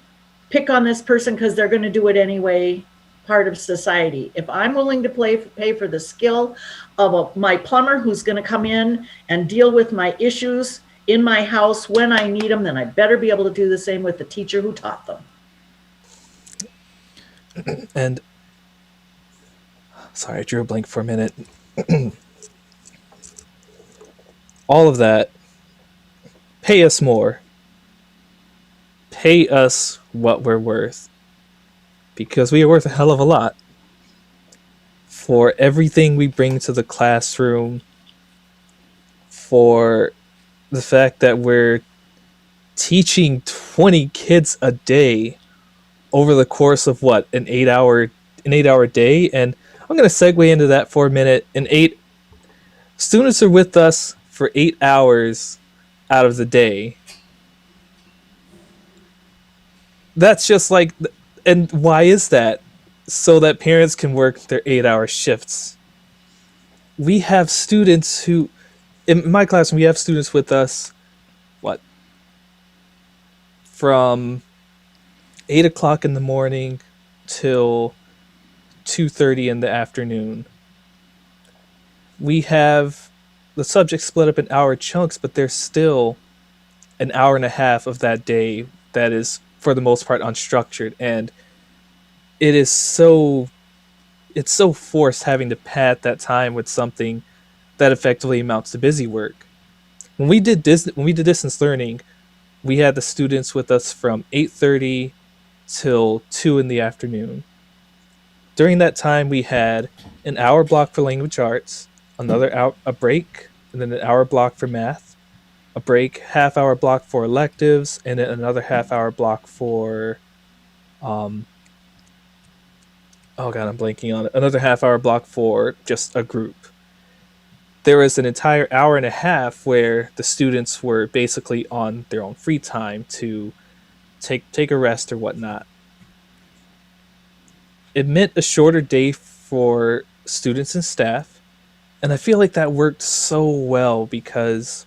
S4: pick on this person because they're going to do it anyway, part of society. If I'm willing to pay for the skill of my plumber who's going to come in and deal with my issues in my house when I need them, then I better be able to do the same with the teacher who taught them.
S3: And sorry, I drew a blank for a minute. All of that, pay us more. Pay us what we're worth, because we are worth a hell of a lot for everything we bring to the classroom, for the fact that we're teaching 20 kids a day over the course of what, an 8-hour day. And I'm going to segue into that for a minute. Students are with us for 8 hours out of the day. That's just like, and why is that? So that parents can work their 8-hour shifts. We have students who, in my classroom, we have students with us, from 8 o'clock in the morning till 2:30 in the afternoon. We have the subjects split up in hour chunks, but there's still an hour and a half of that day that is, for the most part, unstructured, and it's so forced having to pad that time with something that effectively amounts to busy work. When we did distance learning, we had the students with us from 8:30 till 2 in the afternoon. During that time, we had an hour block for language arts, another hour, a break, and then an hour block for math, a break, half-hour block for electives, and then another half-hour block for oh god, I'm blanking on it. Another half-hour block for just a group. There was an entire hour and a half where the students were basically on their own free time to take a rest or whatnot. It meant a shorter day for students and staff, and I feel like that worked so well because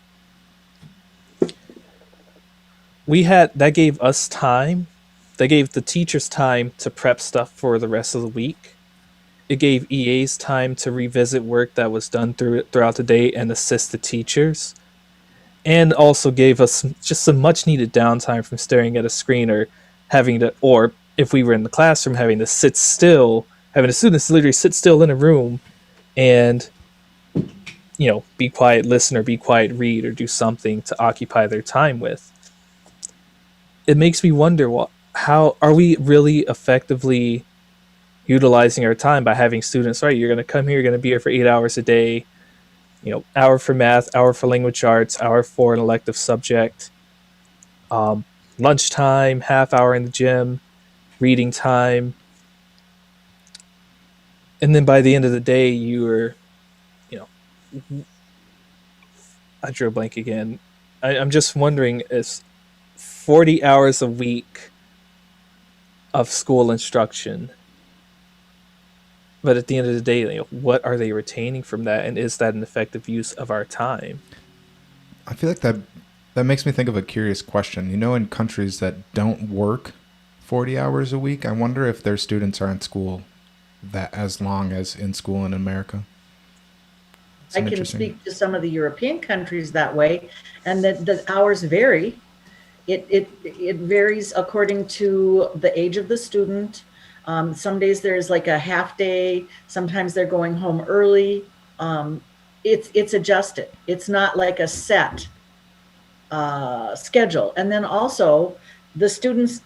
S3: that gave us time. That gave the teachers time to prep stuff for the rest of the week. It gave EAs time to revisit work that was done throughout the day and assist the teachers, and also gave us just some much needed downtime from staring at a screen or or if we were in the classroom, having to sit still, having the students literally sit still in a room and, be quiet, listen, or be quiet, read, or do something to occupy their time with. It makes me wonder, how are we really effectively utilizing our time by having students, right, you're going to come here, you're going to be here for 8 hours a day, hour for math, hour for language arts, hour for an elective subject, lunchtime, half hour in the gym, reading time. And then by the end of the day, I drew a blank again. I'm just wondering, is 40 hours a week of school instruction, but at the end of the day, what are they retaining from that, and is that an effective use of our time?
S1: I feel like that makes me think of a curious question. In countries that don't work 40 hours a week, I wonder if their students are in school that as long as in school in America.
S4: I can speak to some of the European countries that way, and that the hours vary. It varies according to the age of the student. Some days there's like a half day. Sometimes they're going home early. It's adjusted. It's not like a set schedule. And then also the students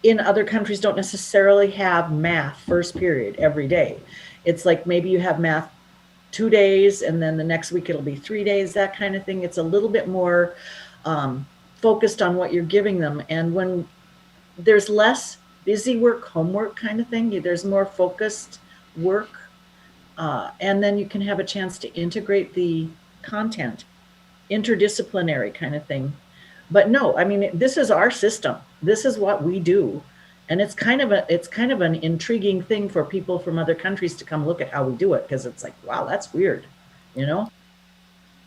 S4: in other countries don't necessarily have math first period every day. It's like maybe you have math 2 days and then the next week it'll be 3 days, that kind of thing. It's a little bit more focused on what you're giving them. And when there's less busy work, homework kind of thing, there's more focused work. And then you can have a chance to integrate the content, interdisciplinary kind of thing. But no, I mean, this is our system. This is what we do. And it's kind of an intriguing thing for people from other countries to come look at how we do it, because it's like, wow, that's weird,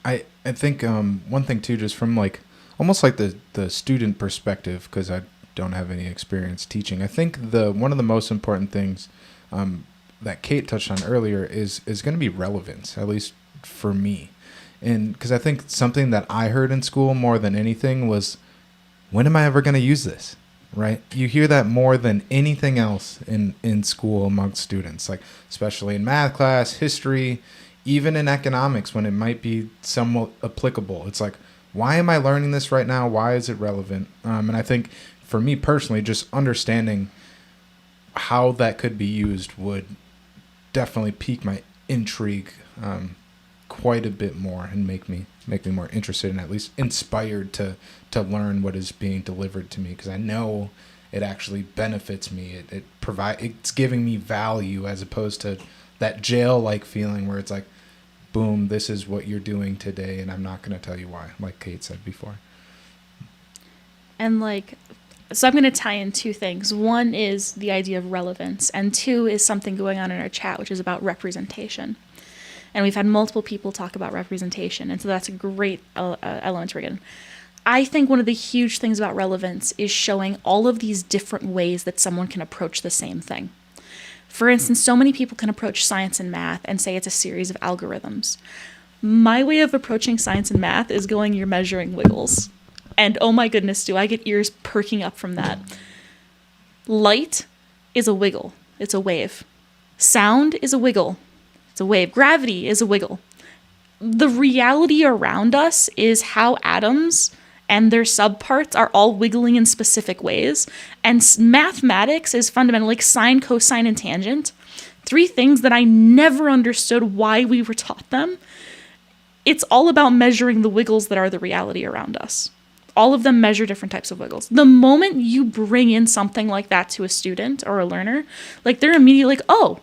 S1: I think one thing too, just from like almost like the student perspective, because I don't have any experience teaching. I think one of the most important things that Kate touched on earlier is going to be relevance, at least for me. And because I think something that I heard in school more than anything was, when am I ever going to use this? Right? You hear that more than anything else in school amongst students, like especially in math class, history, even in economics, when it might be somewhat applicable. It's like, why am I learning this right now? Why is it relevant? And I think for me personally, just understanding how that could be used would definitely pique my intrigue quite a bit more and make me more interested and at least inspired to learn what is being delivered to me, because I know it actually benefits me. It's giving me value, as opposed to that jail-like feeling where it's like, boom, this is what you're doing today, and I'm not going to tell you why, like Kate said before.
S2: And so I'm going to tie in two things. One is the idea of relevance, and two is something going on in our chat, which is about representation. And we've had multiple people talk about representation, and so that's a great element to bring in. I think one of the huge things about relevance is showing all of these different ways that someone can approach the same thing. For instance, so many people can approach science and math and say it's a series of algorithms. My way of approaching science and math is going, you're measuring wiggles. And oh my goodness, do I get ears perking up from that. Light is a wiggle. It's a wave. Sound is a wiggle. It's a wave. Gravity is a wiggle. The reality around us is how atoms and their subparts are all wiggling in specific ways. And mathematics is fundamentally like sine, cosine, and tangent. Three things that I never understood why we were taught them. It's all about measuring the wiggles that are the reality around us. all of them measure different types of wiggles. The moment you bring in something like that to a student or a learner, like they're immediately like, oh,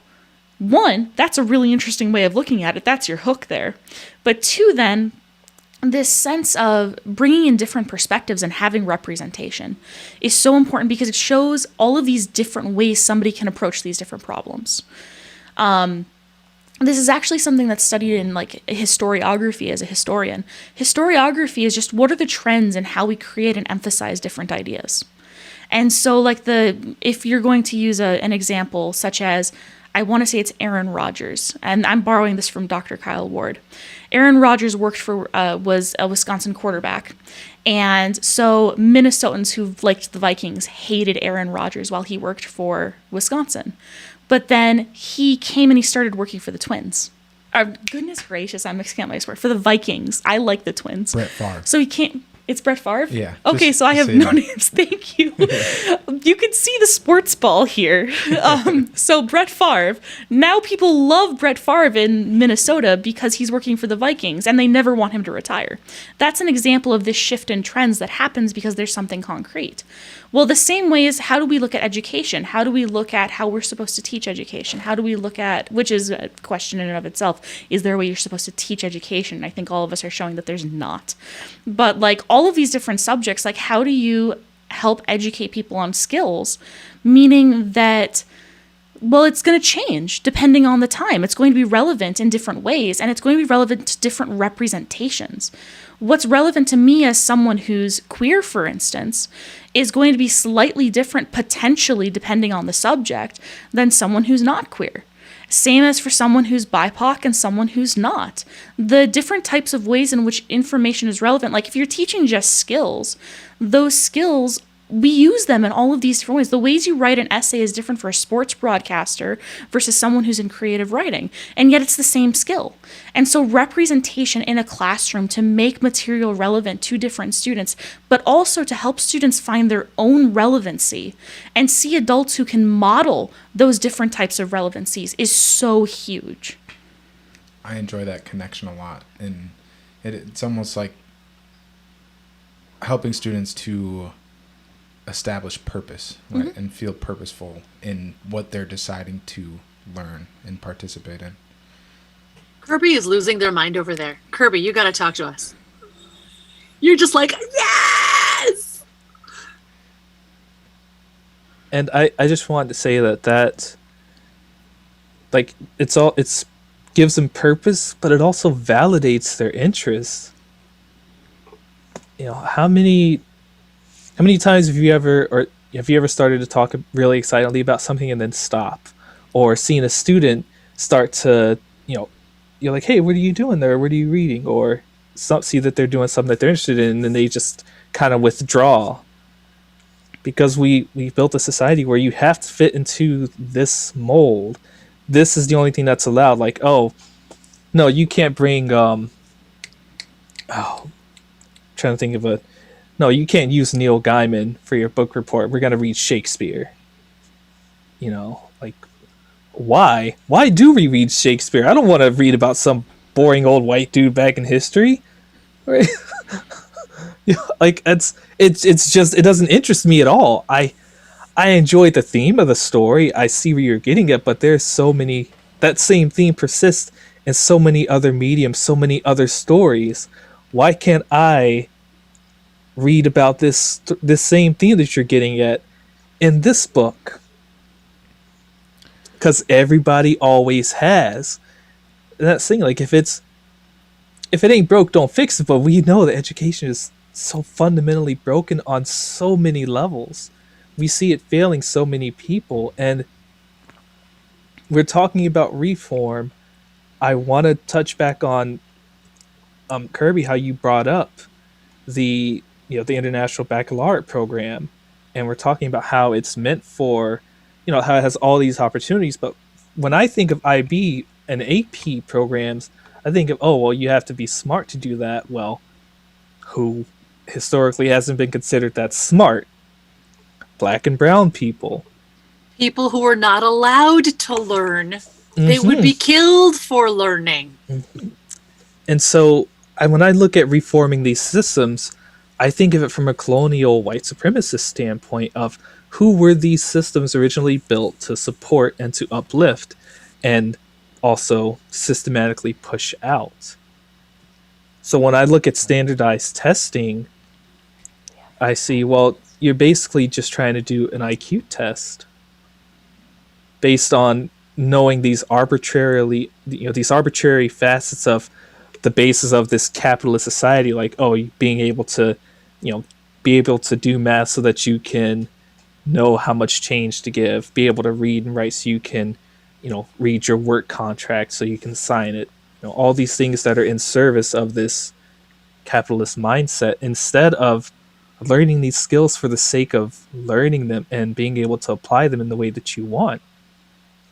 S2: one, that's a really interesting way of looking at it. That's your hook there. But two, then, this sense of bringing in different perspectives and having representation is so important because it shows all of these different ways somebody can approach these different problems. This is actually something that's studied in like historiography as a historian. Historiography is just what are the trends in how we create and emphasize different ideas. And so like if you're going to use an example such as, I want to say it's Aaron Rodgers, and I'm borrowing this from Dr. Kyle Ward. Aaron Rodgers was a Wisconsin quarterback. And so Minnesotans who liked the Vikings hated Aaron Rodgers while he worked for Wisconsin. But then he came and he started working for the Twins. Goodness gracious, I'm mixing up my sport. For the Vikings. I like the Twins.
S1: Brett Favre.
S2: So he can't. It's Brett Favre?
S1: Yeah.
S2: Okay, so I have no names. Thank you. You can see the sports ball here. So Brett Favre. Now people love Brett Favre in Minnesota because he's working for the Vikings and they never want him to retire. That's an example of this shift in trends that happens because there's something concrete. Well, the same way is how do we look at education? How do we look at how we're supposed to teach education? How do we look at, which is a question in and of itself, is there a way you're supposed to teach education? I think all of us are showing that there's not. But like all of these different subjects, like how do you help educate people on skills? Meaning that, well, it's going to change depending on the time. It's going to be relevant in different ways, and it's going to be relevant to different representations. What's relevant to me as someone who's queer, for instance, is going to be slightly different, potentially, depending on the subject, than someone who's not queer. Same as for someone who's BIPOC and someone who's not. The different types of ways in which information is relevant, like if you're teaching just skills, those skills, we use them in all of these different ways. The ways you write an essay is different for a sports broadcaster versus someone who's in creative writing, and yet it's the same skill. And so representation in a classroom to make material relevant to different students, but also to help students find their own relevancy and see adults who can model those different types of relevancies is so huge.
S1: I enjoy that connection a lot, and it's almost like helping students to establish purpose, right? Mm-hmm. And feel purposeful in what they're deciding to learn and participate in.
S6: Kirby is losing their mind over there. Kirby, you got to talk to us. You're just like, yes!
S3: And I just wanted to say that like it's gives them purpose, but it also validates their interests. You know, how many times have you ever started to talk really excitedly about something and then stop, or seen a student start to, you're like, hey, what are you doing there? What are you reading? Or see that they're doing something that they're interested in, and then they just kind of withdraw. Because we built a society where you have to fit into this mold. This is the only thing that's allowed. Like, oh, no, you can't bring, trying to think of no, you can't use Neil Gaiman for your book report. We're going to read Shakespeare. Like, why? Why do we read Shakespeare? I don't want to read about some boring old white dude back in history. Right? Like, it's just, it doesn't interest me at all. I enjoy the theme of the story. I see where you're getting at, but there's so many, that same theme persists in so many other mediums, so many other stories. Why can't I read about this same theme that you're getting at in this book? Because everybody always has. And that's the thing, like, if it ain't broke, don't fix it. But we know that education is so fundamentally broken on so many levels. We see it failing so many people, and we're talking about reform. I want to touch back on Kirby, how you brought up the International Baccalaureate program, and we're talking about how it's meant for, how it has all these opportunities. But when I think of IB and AP programs, I think of, you have to be smart to do that. Well, who historically hasn't been considered that smart? Black and brown people.
S6: People who are not allowed to learn. Mm-hmm. They would be killed for learning.
S3: Mm-hmm. And so when I look at reforming these systems, I think of it from a colonial white supremacist standpoint of who were these systems originally built to support and to uplift and also systematically push out. So when I look at standardized testing, I see, well, you're basically just trying to do an IQ test based on knowing these these arbitrary facets of the basis of this capitalist society, like, oh, being able to, be able to do math so that you can know how much change to give, be able to read and write so you can, read your work contract so you can sign it. All these things that are in service of this capitalist mindset, instead of learning these skills for the sake of learning them and being able to apply them in the way that you want.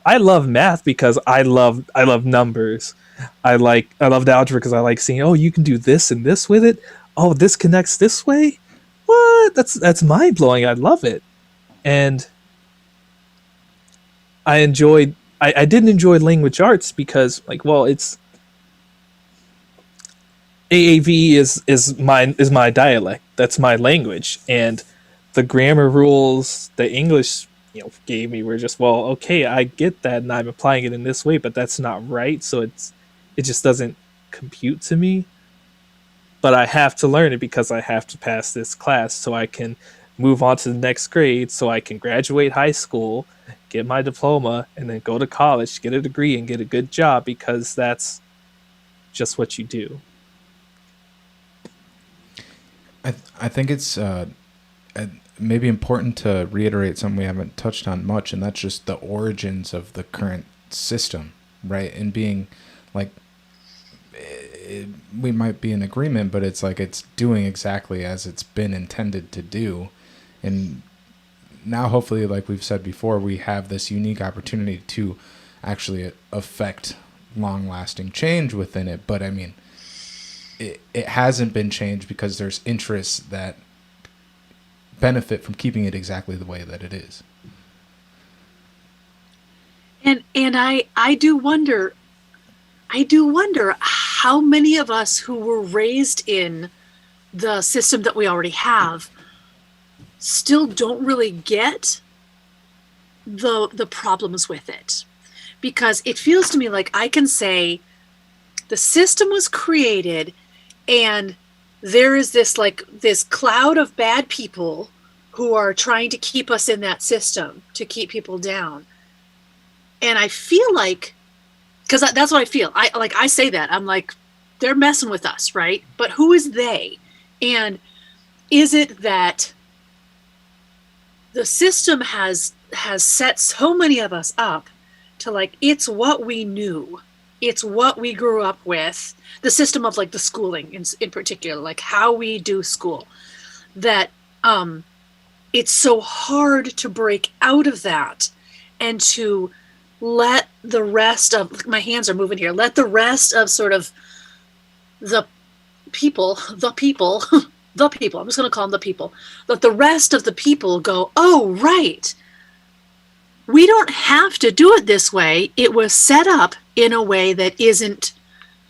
S3: I love math because I love numbers. I love the algebra because I like seeing, oh, you can do this and this with it. Oh, this connects this way. What? That's mind blowing. I love it. And I didn't enjoy language arts because, like, well, it's AAVE is my dialect. That's my language, and the grammar rules the English gave me were just, well, okay, I get that, and I'm applying it in this way, but that's not right. So it just doesn't compute to me. But I have to learn it because I have to pass this class so I can move on to the next grade, so I can graduate high school, get my diploma, and then go to college, get a degree, and get a good job, because that's just what you do.
S1: I think it's maybe important to reiterate something we haven't touched on much, and that's just the origins of the current system, right? And being like, we might be in agreement, but it's like it's doing exactly as it's been intended to do. And now, hopefully, like we've said before, we have this unique opportunity to actually affect long-lasting change within it. But I mean, it hasn't been changed because there's interests that benefit from keeping it exactly the way that it is.
S6: And I do wonder how many of us who were raised in the system that we already have still don't really get the problems with it. Because it feels to me like I can say the system was created and there is this cloud of bad people who are trying to keep us in that system, to keep people down. And I feel like, because that's what I feel. I say that. I'm like, they're messing with us, right? But who is they? And is it that the system has set so many of us up to, like, it's what we knew. It's what we grew up with. The system of, like, the schooling in particular, like how we do school, that it's so hard to break out of that and to let the rest of, my hands are moving here, let the rest of sort of the people, I'm just going to call them the people, let the rest of the people go, oh, right. We don't have to do it this way. It was set up in a way that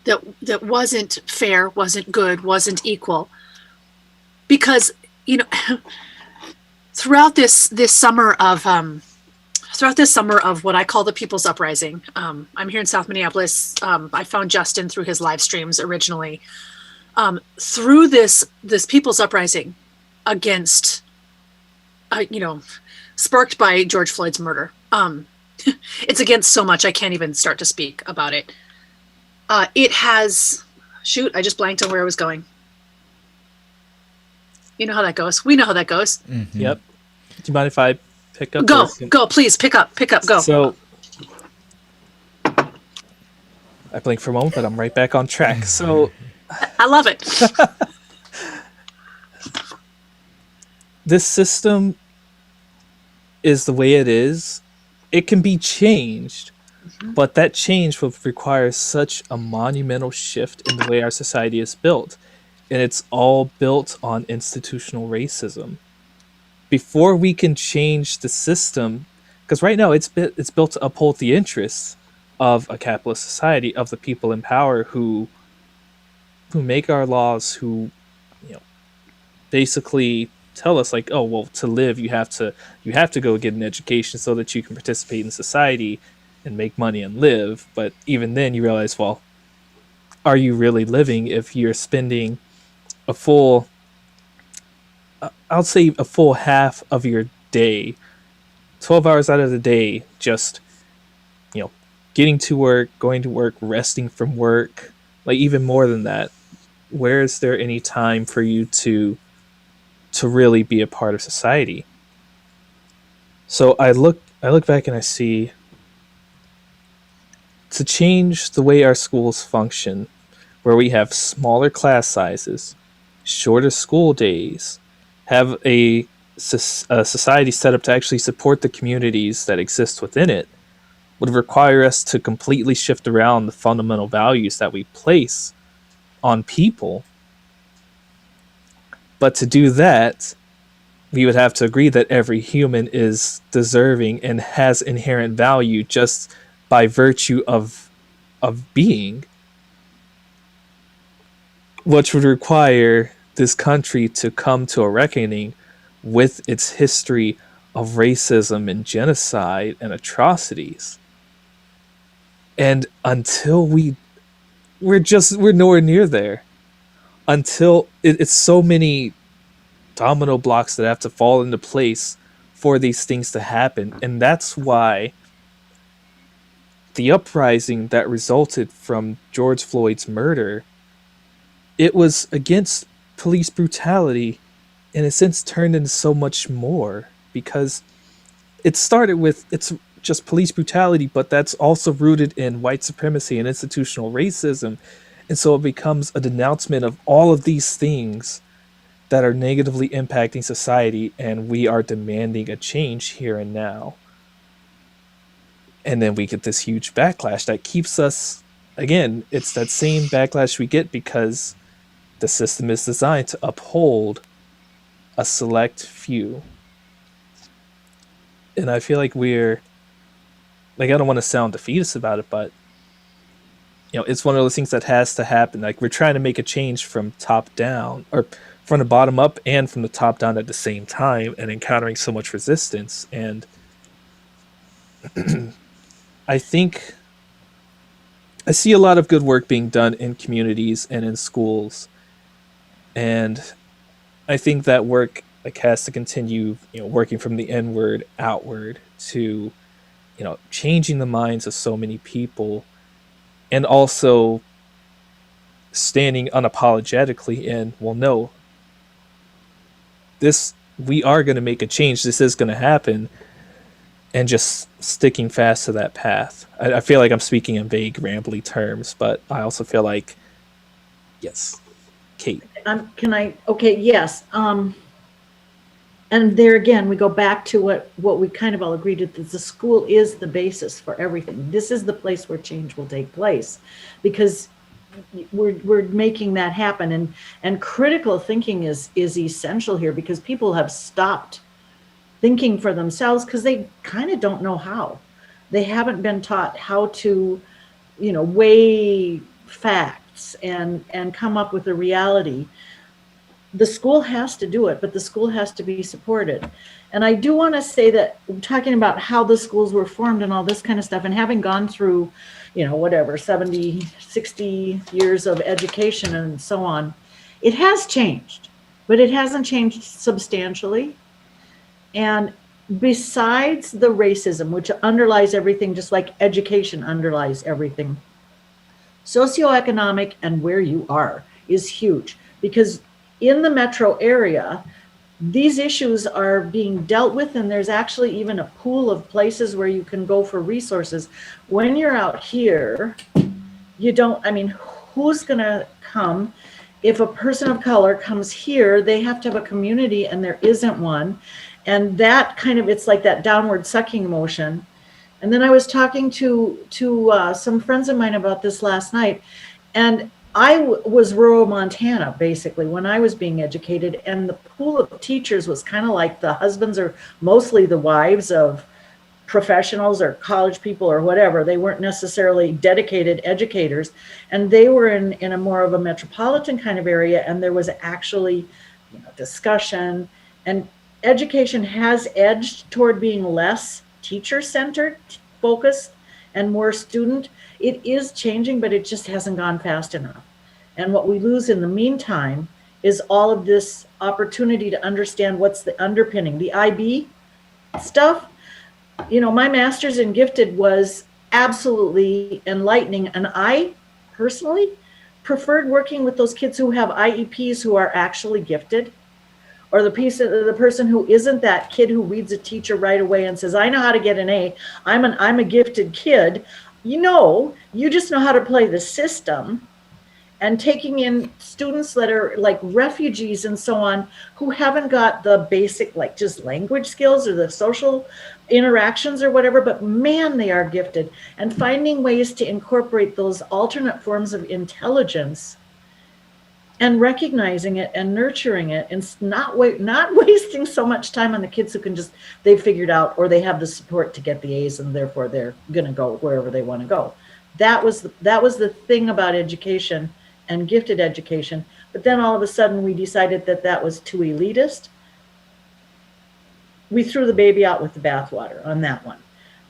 S6: that wasn't fair, wasn't good, wasn't equal. Because, throughout this summer of what I call the People's Uprising, I'm here in South Minneapolis. I found Justin through his live streams originally. Through this People's Uprising against, sparked by George Floyd's murder. It's against so much I can't even start to speak about it. It has, I just blanked on where I was going. You know how that goes. We know how that goes.
S3: Mm-hmm. Yep. Do you mind if I pick up?
S6: Go, please, pick up, go.
S3: So, I blinked for a moment, but I'm right back on track. So,
S6: I love it.
S3: This system is the way it is. It can be changed, but that change will require such a monumental shift in the way our society is built. And it's all built on institutional racism. Before we can change the system, because right now it's built to uphold the interests of a capitalist society, of the people in power who make our laws, who basically tell us like, oh well, to live you have to go get an education so that you can participate in society and make money and live. But even then you realize, well, are you really living if you're spending a full I'll say a full half of your day, 12 hours out of the day, just, you know, getting to work, going to work, resting from work, like even more than that. Where is there any time for you to really be a part of society? So I look back and I see, to change the way our schools function, where we have smaller class sizes, shorter school days, have a society set up to actually support the communities that exist within it, would require us to completely shift around the fundamental values that we place on people. But to do that, we would have to agree that every human is deserving and has inherent value just by virtue of being, which would require this country to come to a reckoning with its history of racism and genocide and atrocities. And until we're nowhere near there. Until it's so many domino blocks that have to fall into place for these things to happen. And that's why the uprising that resulted from George Floyd's murder, it was against police brutality, and it's since turned into so much more, because it started with it's just police brutality, but that's also rooted in white supremacy and institutional racism. And so it becomes a denouncement of all of these things that are negatively impacting society, and we are demanding a change here and now. And then we get this huge backlash that keeps us, again, it's that same backlash we get because the system is designed to uphold a select few. And I feel like we're, like, I don't want to sound defeatist about it, but it's one of those things that has to happen. Like, we're trying to make a change from top down, or from the bottom up and from the top down at the same time, and encountering so much resistance. And I think I see a lot of good work being done in communities and in schools, and I think that work has to continue, working from the inward outward to, changing the minds of so many people, and also standing unapologetically in, well, no, we are going to make a change. This is going to happen, and just sticking fast to that path. I feel like I'm speaking in vague, rambly terms, but I also feel like, yes, Kate.
S4: Yes. And there again, we go back to what we kind of all agreed with, that the school is the basis for everything. This is the place where change will take place, because we're making that happen. And critical thinking is essential here, because people have stopped thinking for themselves because they kind of don't know how. They haven't been taught how to, weigh facts and come up with a reality. The school has to do it, but the school has to be supported. And I do want to say that, talking about how the schools were formed and all this kind of stuff, and having gone through, 70, 60 years of education and so on, it has changed, but it hasn't changed substantially. And besides the racism, which underlies everything, just like education underlies everything, socioeconomic and where you are is huge, because in the metro area, these issues are being dealt with, and there's actually even a pool of places where you can go for resources. When you're out here, who's gonna come? If a person of color comes here, they have to have a community, and there isn't one. And that kind of, it's like that downward sucking motion. And then I was talking to some friends of mine about this last night, and I was rural Montana, basically, when I was being educated, and the pool of teachers was kind of like the husbands, or mostly the wives of professionals or college people or whatever. They weren't necessarily dedicated educators, and they were in a more of a metropolitan kind of area, and there was actually discussion, and education has edged toward being less teacher-centered, focused, and more student. It is changing, but it just hasn't gone fast enough. And what we lose in the meantime is all of this opportunity to understand what's the underpinning, the IB stuff. My master's in gifted was absolutely enlightening. And I personally preferred working with those kids who have IEPs who are actually gifted, or the person who isn't that kid who reads a teacher right away and says, I know how to get an A. I'm a gifted kid. You just know how to play the system. And taking in students that are like refugees and so on, who haven't got the basic, like just language skills or the social interactions or whatever, but man, they are gifted. And finding ways to incorporate those alternate forms of intelligence and recognizing it and nurturing it, and not wasting so much time on the kids who can just, they figured out, or they have the support to get the A's and therefore they're going to go wherever they want to go. That was the thing about education and gifted education. But then all of a sudden we decided that was too elitist. We threw the baby out with the bathwater on that one,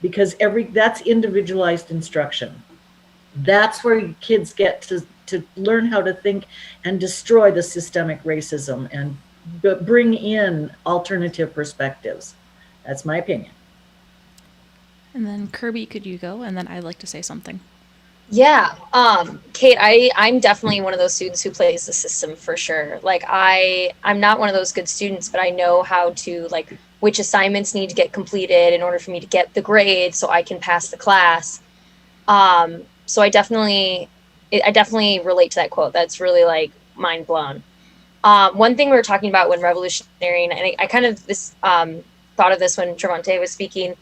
S4: because that's individualized instruction. That's where kids get to learn how to think and destroy the systemic racism and bring in alternative perspectives. That's my opinion.
S2: And then Kirby, could you go? And then I'd like to say something.
S5: Yeah, Kate, I'm definitely one of those students who plays the system for sure. Like I'm not one of those good students, but I know how to, like, which assignments need to get completed in order for me to get the grade so I can pass the class. So I definitely relate to that quote. That's really like mind blown. One thing we were talking about when revolutionary, and I kind of thought of this when Trevante was speaking.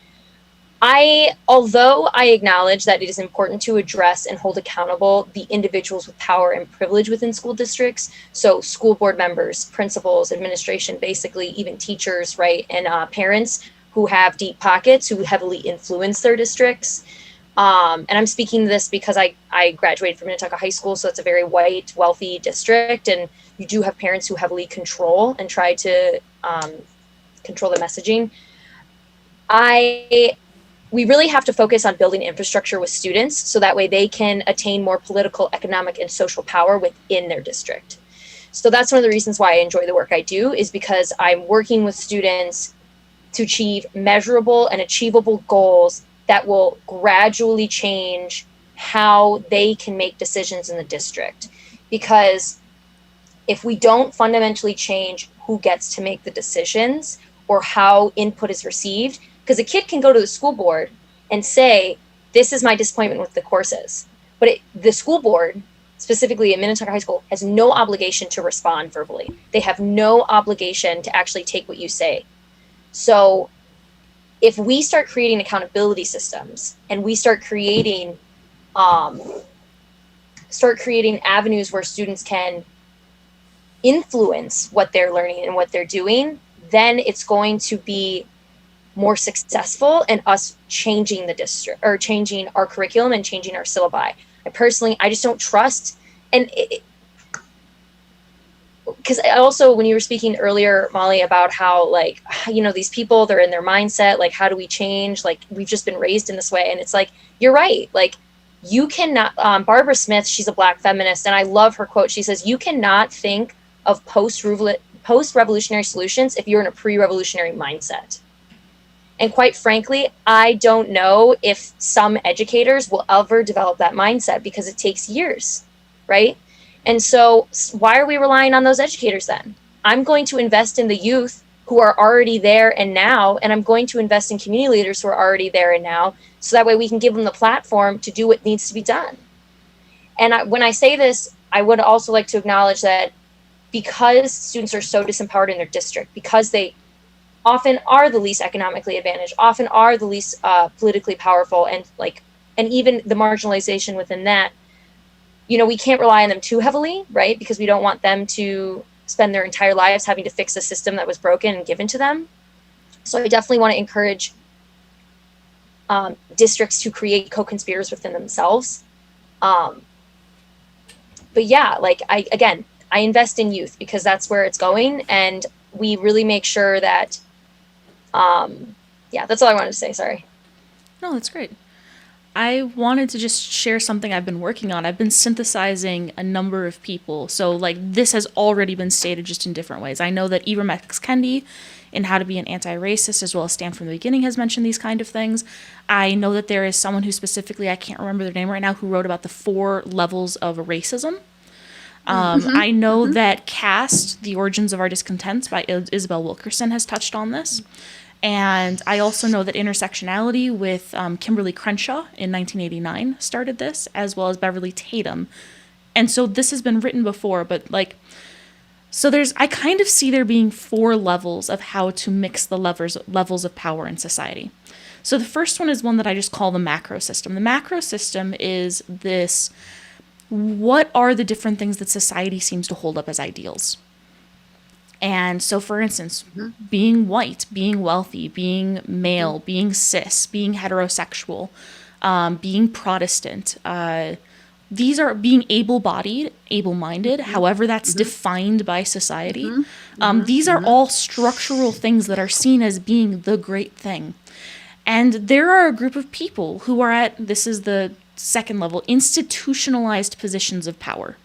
S5: Although I acknowledge that it is important to address and hold accountable the individuals with power and privilege within school districts, so school board members, principals, administration, basically even teachers, right, and parents who have deep pockets, who heavily influence their districts. And I'm speaking this because I graduated from Minnetonka High School, so it's a very white, wealthy district, and you do have parents who heavily control and try to control the messaging. We really have to focus on building infrastructure with students so that way they can attain more political, economic, and social power within their district. So that's one of the reasons why I enjoy the work I do, is because I'm working with students to achieve measurable and achievable goals that will gradually change how they can make decisions in the district. Because if we don't fundamentally change who gets to make the decisions or how input is received, because a kid can go to the school board and say, this is my disappointment with the courses. But the school board, specifically at Minnetonka High School, has no obligation to respond verbally. They have no obligation to actually take what you say. So if we start creating accountability systems and we start creating avenues where students can influence what they're learning and what they're doing, then it's going to be more successful in us changing the district, or changing our curriculum and changing our syllabi. I just don't trust. And because also when you were speaking earlier, Molly, about how, like, these people, they're in their mindset, like, how do we change? Like, we've just been raised in this way. And it's like, you're right. Like, you cannot, Barbara Smith, she's a Black feminist, and I love her quote. She says, you cannot think of post-revolutionary solutions if you're in a pre-revolutionary mindset. And quite frankly, I don't know if some educators will ever develop that mindset, because it takes years, right? And so why are we relying on those educators then? I'm going to invest in the youth who are already there and now, and I'm going to invest in community leaders who are already there and now, so that way we can give them the platform to do what needs to be done. And when I say this, I would also like to acknowledge that because students are so disempowered in their district, because they often are the least economically advantaged, often are the least politically powerful, and even the marginalization within that, we can't rely on them too heavily, right? Because we don't want them to spend their entire lives having to fix a system that was broken and given to them. So I definitely want to encourage districts to create co-conspirators within themselves. But yeah, again, I invest in youth because that's where it's going, and we really make sure that, yeah, that's all I wanted to say. Sorry.
S2: No, that's great. I wanted to just share something I've been working on. I've been synthesizing a number of people. So, like, this has already been stated just in different ways. I know that Ibram X. Kendi in How to Be an Anti-Racist, as well as Stand from the Beginning, has mentioned these kind of things. I know that there is someone who specifically, I can't remember their name right now, who wrote about the 4 levels of racism. I know that Caste, The Origins of Our Discontents by Isabel Wilkerson has touched on this. And I also know that Intersectionality with Kimberly Crenshaw in 1989 started this, as well as Beverly Tatum. And so this has been written before, but like, so I kind of see there being 4 levels of how to mix the levels of power in society. So the first one is one that I just call the macro system. The macro system is this: what are the different things that society seems to hold up as ideals? And so, for instance, being white, being wealthy, being male, being cis, being heterosexual, being Protestant, these are being able-bodied, able-minded, however that's defined by society. These are all structural things that are seen as being the great thing. And there are a group of people who are at, this is the second level, institutionalized positions of power.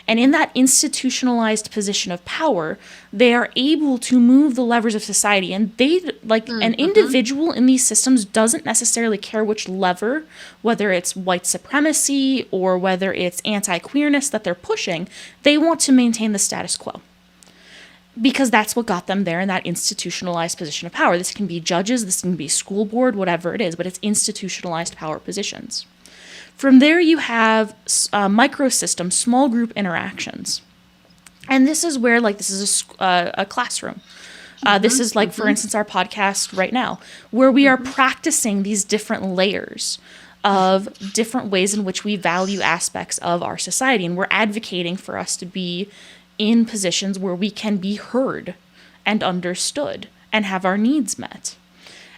S2: And in that institutionalized position of power, they are able to move the levers of society. And they, like, an individual in these systems doesn't necessarily care which lever, whether it's white supremacy or whether it's anti-queerness that they're pushing. They want to maintain the status quo, because that's what got them there in that institutionalized position of power. This can be judges, this can be school board, whatever it is, but it's institutionalized power positions. From there, you have microsystem, small group interactions. And this is where, like, this is a classroom. This is like, for instance, our podcast right now, where we are practicing these different layers of different ways in which we value aspects of our society. And we're advocating for us to be in positions where we can be heard and understood and have our needs met.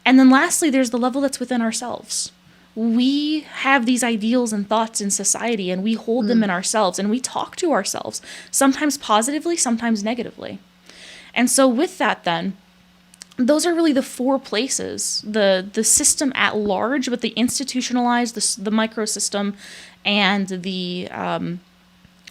S2: And then lastly, there's the level that's within ourselves. We have these ideals and thoughts in society, and we hold them in ourselves, and we talk to ourselves, sometimes positively, sometimes negatively. And so with that, then, those are really the 4 places, the system at large, but the institutionalized, the microsystem, and the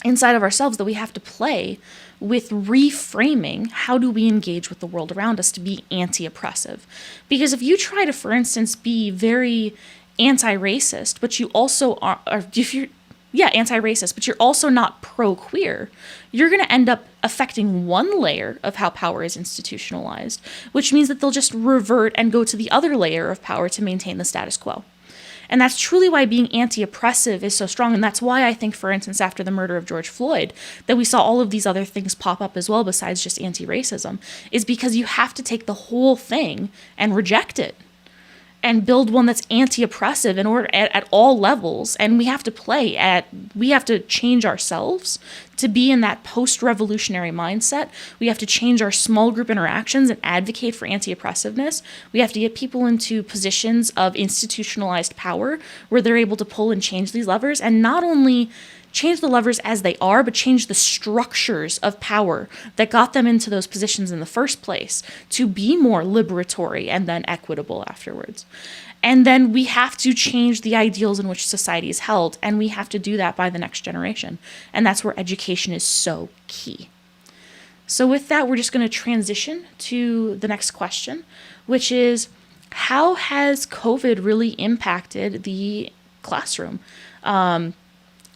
S2: inside of ourselves that we have to play with reframing how do we engage with the world around us to be anti-oppressive. Because if you try to, for instance, be very anti-racist, but you also are, anti-racist, but you're also not pro-queer, you're going to end up affecting one layer of how power is institutionalized, which means that they'll just revert and go to the other layer of power to maintain the status quo. And that's truly why being anti-oppressive is so strong. And that's why I think, for instance, after the murder of George Floyd, that we saw all of these other things pop up as well besides just anti-racism, is because you have to take the whole thing and reject it and build one that's anti-oppressive in order at all levels. And we have to change ourselves to be in that post-revolutionary mindset. We have to change our small group interactions and advocate for anti-oppressiveness. We have to get people into positions of institutionalized power where they're able to pull and change these levers, and not only change the levers as they are, but change the structures of power that got them into those positions in the first place to be more liberatory and then equitable afterwards. And then we have to change the ideals in which society is held, and we have to do that by the next generation. And that's where education is so key. So with that, we're just going to transition to the next question, which is, how has COVID really impacted the classroom?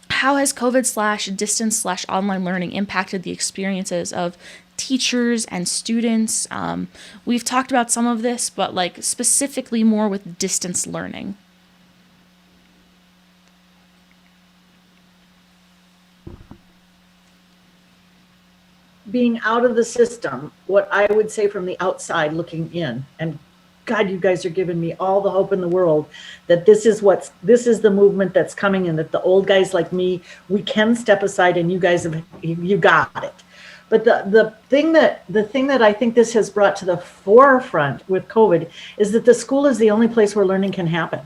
S2: How has COVID/distance/online learning impacted the experiences of teachers and students? We've talked about some of this, but like specifically more with distance learning.
S4: Being out of the system, what I would say from the outside looking in, and God, you guys are giving me all the hope in the world that this is the movement that's coming, and that the old guys like me, we can step aside, and you guys you got it. But the thing that I think this has brought to the forefront with COVID is that the school is the only place where learning can happen,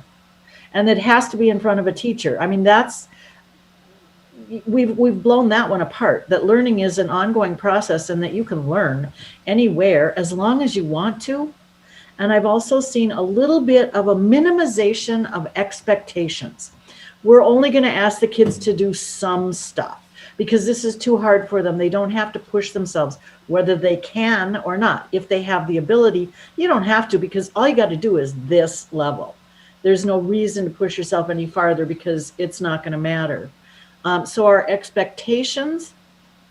S4: and it has to be in front of a teacher. I mean, we've blown that one apart, that learning is an ongoing process and that you can learn anywhere as long as you want to. And I've also seen a little bit of a minimization of expectations. We're only going to ask the kids to do some stuff because this is too hard for them. They don't have to push themselves, whether they can or not. If they have the ability, you don't have to, because all you got to do is this level. There's no reason to push yourself any farther because it's not going to matter. So our expectations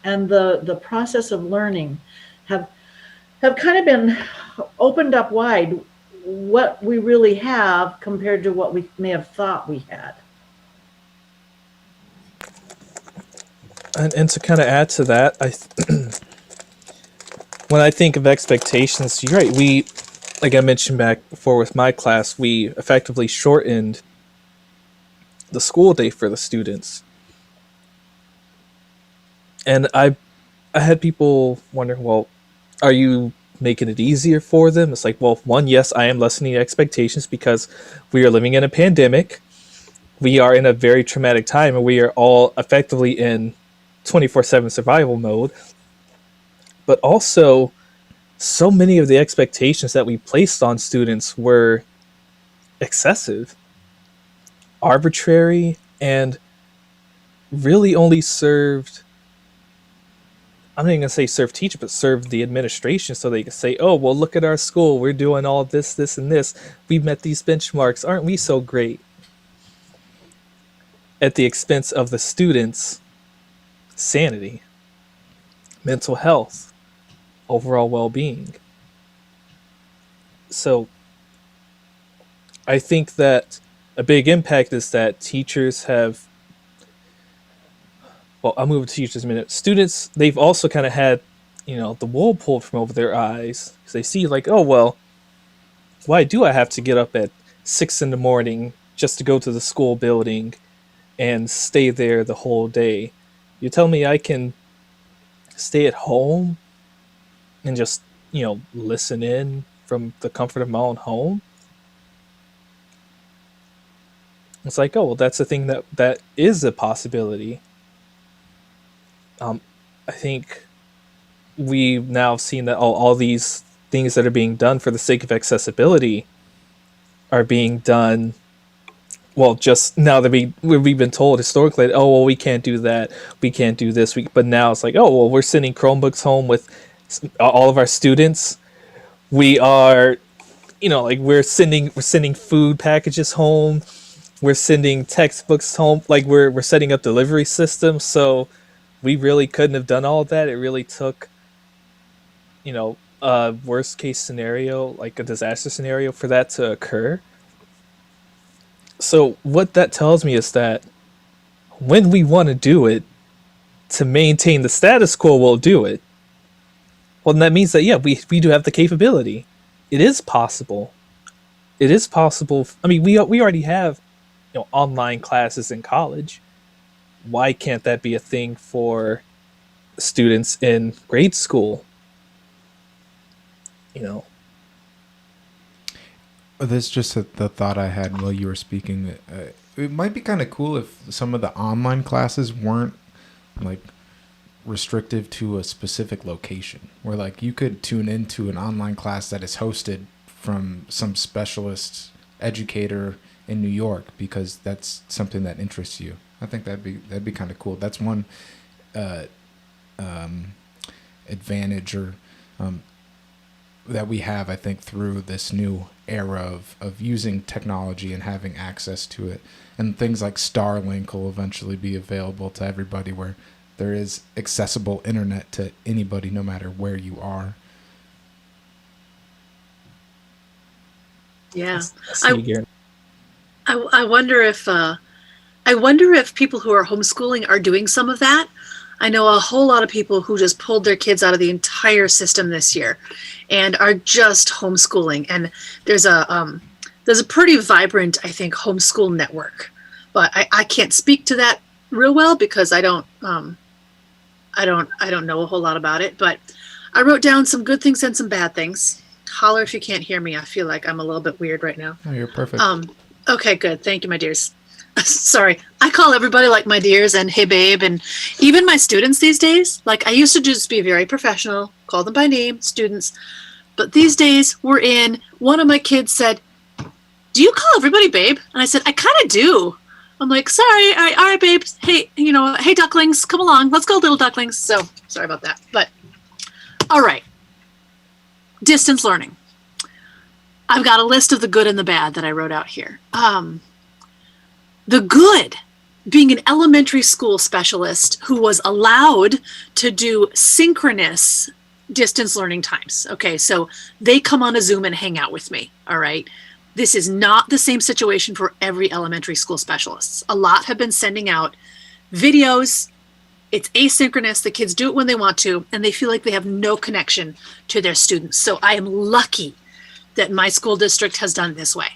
S4: and the process of learning have kind of been opened up wide, what we really have compared to what we may have thought we had.
S3: And to kind of add to that, when I think of expectations, you're right. We, like I mentioned back before with my class, we effectively shortened the school day for the students. And I had people wonder, well, are you making it easier for them? It's like, well, one, yes, I am lessening expectations because we are living in a pandemic. We are in a very traumatic time, and we are all effectively in 24/7 survival mode. But also, so many of the expectations that we placed on students were excessive, arbitrary, and really only served, I'm not even going to say serve teacher, but serve the administration so they can say, oh, well, look at our school. We're doing all this, this, and this. We've met these benchmarks. Aren't we so great? At the expense of the students' sanity, mental health, overall well-being. So I think that a big impact is that teachers have, well, I'll move to teachers in a minute. Students, they've also kind of had, the wool pulled from over their eyes because they see like, oh, well, why do I have to get up at 6 a.m. just to go to the school building and stay there the whole day? You tell me I can stay at home and just, listen in from the comfort of my own home? It's like, oh, well, that's a thing that is a possibility. I think we've now seen that all these things that are being done for the sake of accessibility are being done, well, just now that we've been told historically that, oh, well, we can't do that, we can't do this, but now it's like, oh, well, we're sending Chromebooks home with all of our students. We are, we're sending food packages home. We're sending textbooks home. Like we're setting up delivery systems. So we really couldn't have done all of that. It really took, a worst case scenario, like a disaster scenario, for that to occur. So what that tells me is that when we want to do it to maintain the status quo, we'll do it. Well, then that means that, yeah, we do have the capability. It is possible. It is possible. I mean, we already have, online classes in college. Why can't that be a thing for students in grade school?
S1: This is just the thought I had while you were speaking. It might be kind of cool if some of the online classes weren't like restrictive to a specific location, where like you could tune into an online class that is hosted from some specialist educator in New York because that's something that interests you. I think that'd be kind of cool. That's one advantage or that we have, I think, through this new era of using technology and having access to it. And things like Starlink will eventually be available to everybody, where there is accessible internet to anybody, no matter where you are.
S6: Yeah.
S3: I
S6: I wonder if people who are homeschooling are doing some of that. I know a whole lot of people who just pulled their kids out of the entire system this year and are just homeschooling. And there's a pretty vibrant, I think, homeschool network. But I can't speak to that real well because I don't know a whole lot about it. But I wrote down some good things and some bad things. Holler if you can't hear me. I feel like I'm a little bit weird right now.
S1: Oh, you're perfect.
S6: Okay, good. Thank you, my dears. sorry, I call everybody like my dears and hey babe, and even my students these days. Like I used to just be very professional, call them by name, students. But these days one of my kids said, do you call everybody babe? And I said, I kind of do. I'm like, sorry, all right, babe. Hey, hey, ducklings, come along. Let's go, little ducklings. So sorry about that. But all right, distance learning. I've got a list of the good and the bad that I wrote out here. The good, being an elementary school specialist who was allowed to do synchronous distance learning times. Okay, so they come on a Zoom and hang out with me. All right. This is not the same situation for every elementary school specialists. A lot have been sending out videos. It's asynchronous. The kids do it when they want to, and they feel like they have no connection to their students. So I am lucky that my school district has done this way.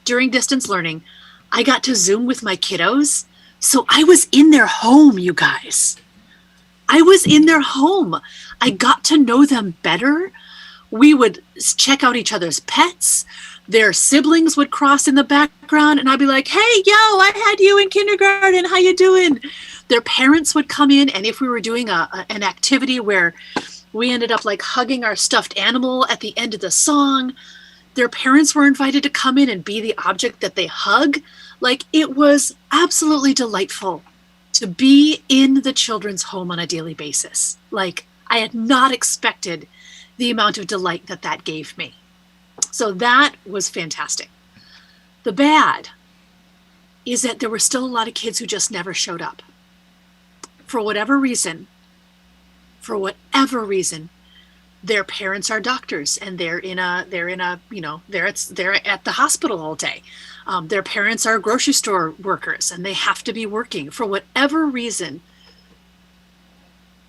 S6: During distance learning, I got to Zoom with my kiddos. So I was in their home, you guys. I was in their home. I got to know them better. We would check out each other's pets. Their siblings would cross in the background and I'd be like, hey, yo, I had you in kindergarten. How you doing? Their parents would come in, and if we were doing an activity where we ended up like hugging our stuffed animal at the end of the song, their parents were invited to come in and be the object that they hug. Like, it was absolutely delightful to be in the children's home on a daily basis. Like, I had not expected the amount of delight that that gave me. So that was fantastic. The bad is that there were still a lot of kids who just never showed up. For whatever reason, their parents are doctors and they're at the hospital all day. Their parents are grocery store workers and they have to be working. For whatever reason,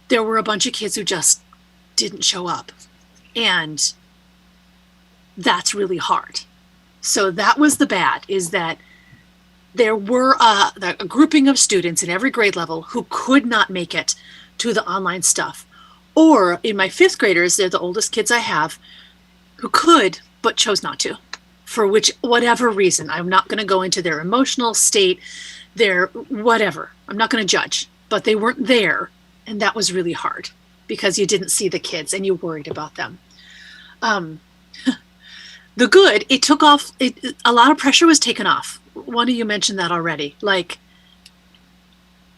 S6: there were a bunch of kids who just didn't show up. And that's really hard. So that was the bad, is that there were a grouping of students in every grade level who could not make it to the online stuff. Or in my fifth graders, they're the oldest kids I have, who could, but chose not to, for whatever reason. I'm not going to go into their emotional state, their whatever. I'm not going to judge, but they weren't there. And that was really hard because you didn't see the kids and you worried about them. The good, it took off, a lot of pressure was taken off. One of you mentioned that already. Like,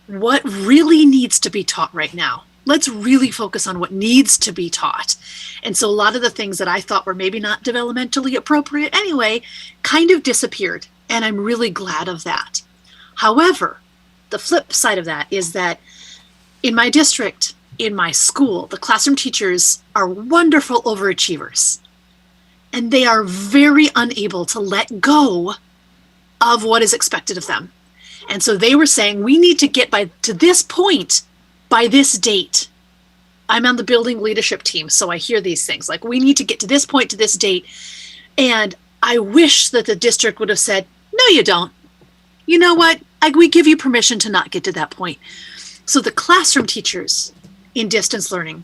S6: what really needs to be taught right now? Let's really focus on what needs to be taught. And so a lot of the things that I thought were maybe not developmentally appropriate anyway, kind of disappeared. And I'm really glad of that. However, the flip side of that is that in my district, in my school, the classroom teachers are wonderful overachievers. And they are very unable to let go of what is expected of them. And so they were saying, we need to get to this point by this date. I'm on the building leadership team, so I hear these things. Like, we need to get to this point to this date. And I wish that the district would have said, no, you don't. You know what? We give you permission to not get to that point. So the classroom teachers in distance learning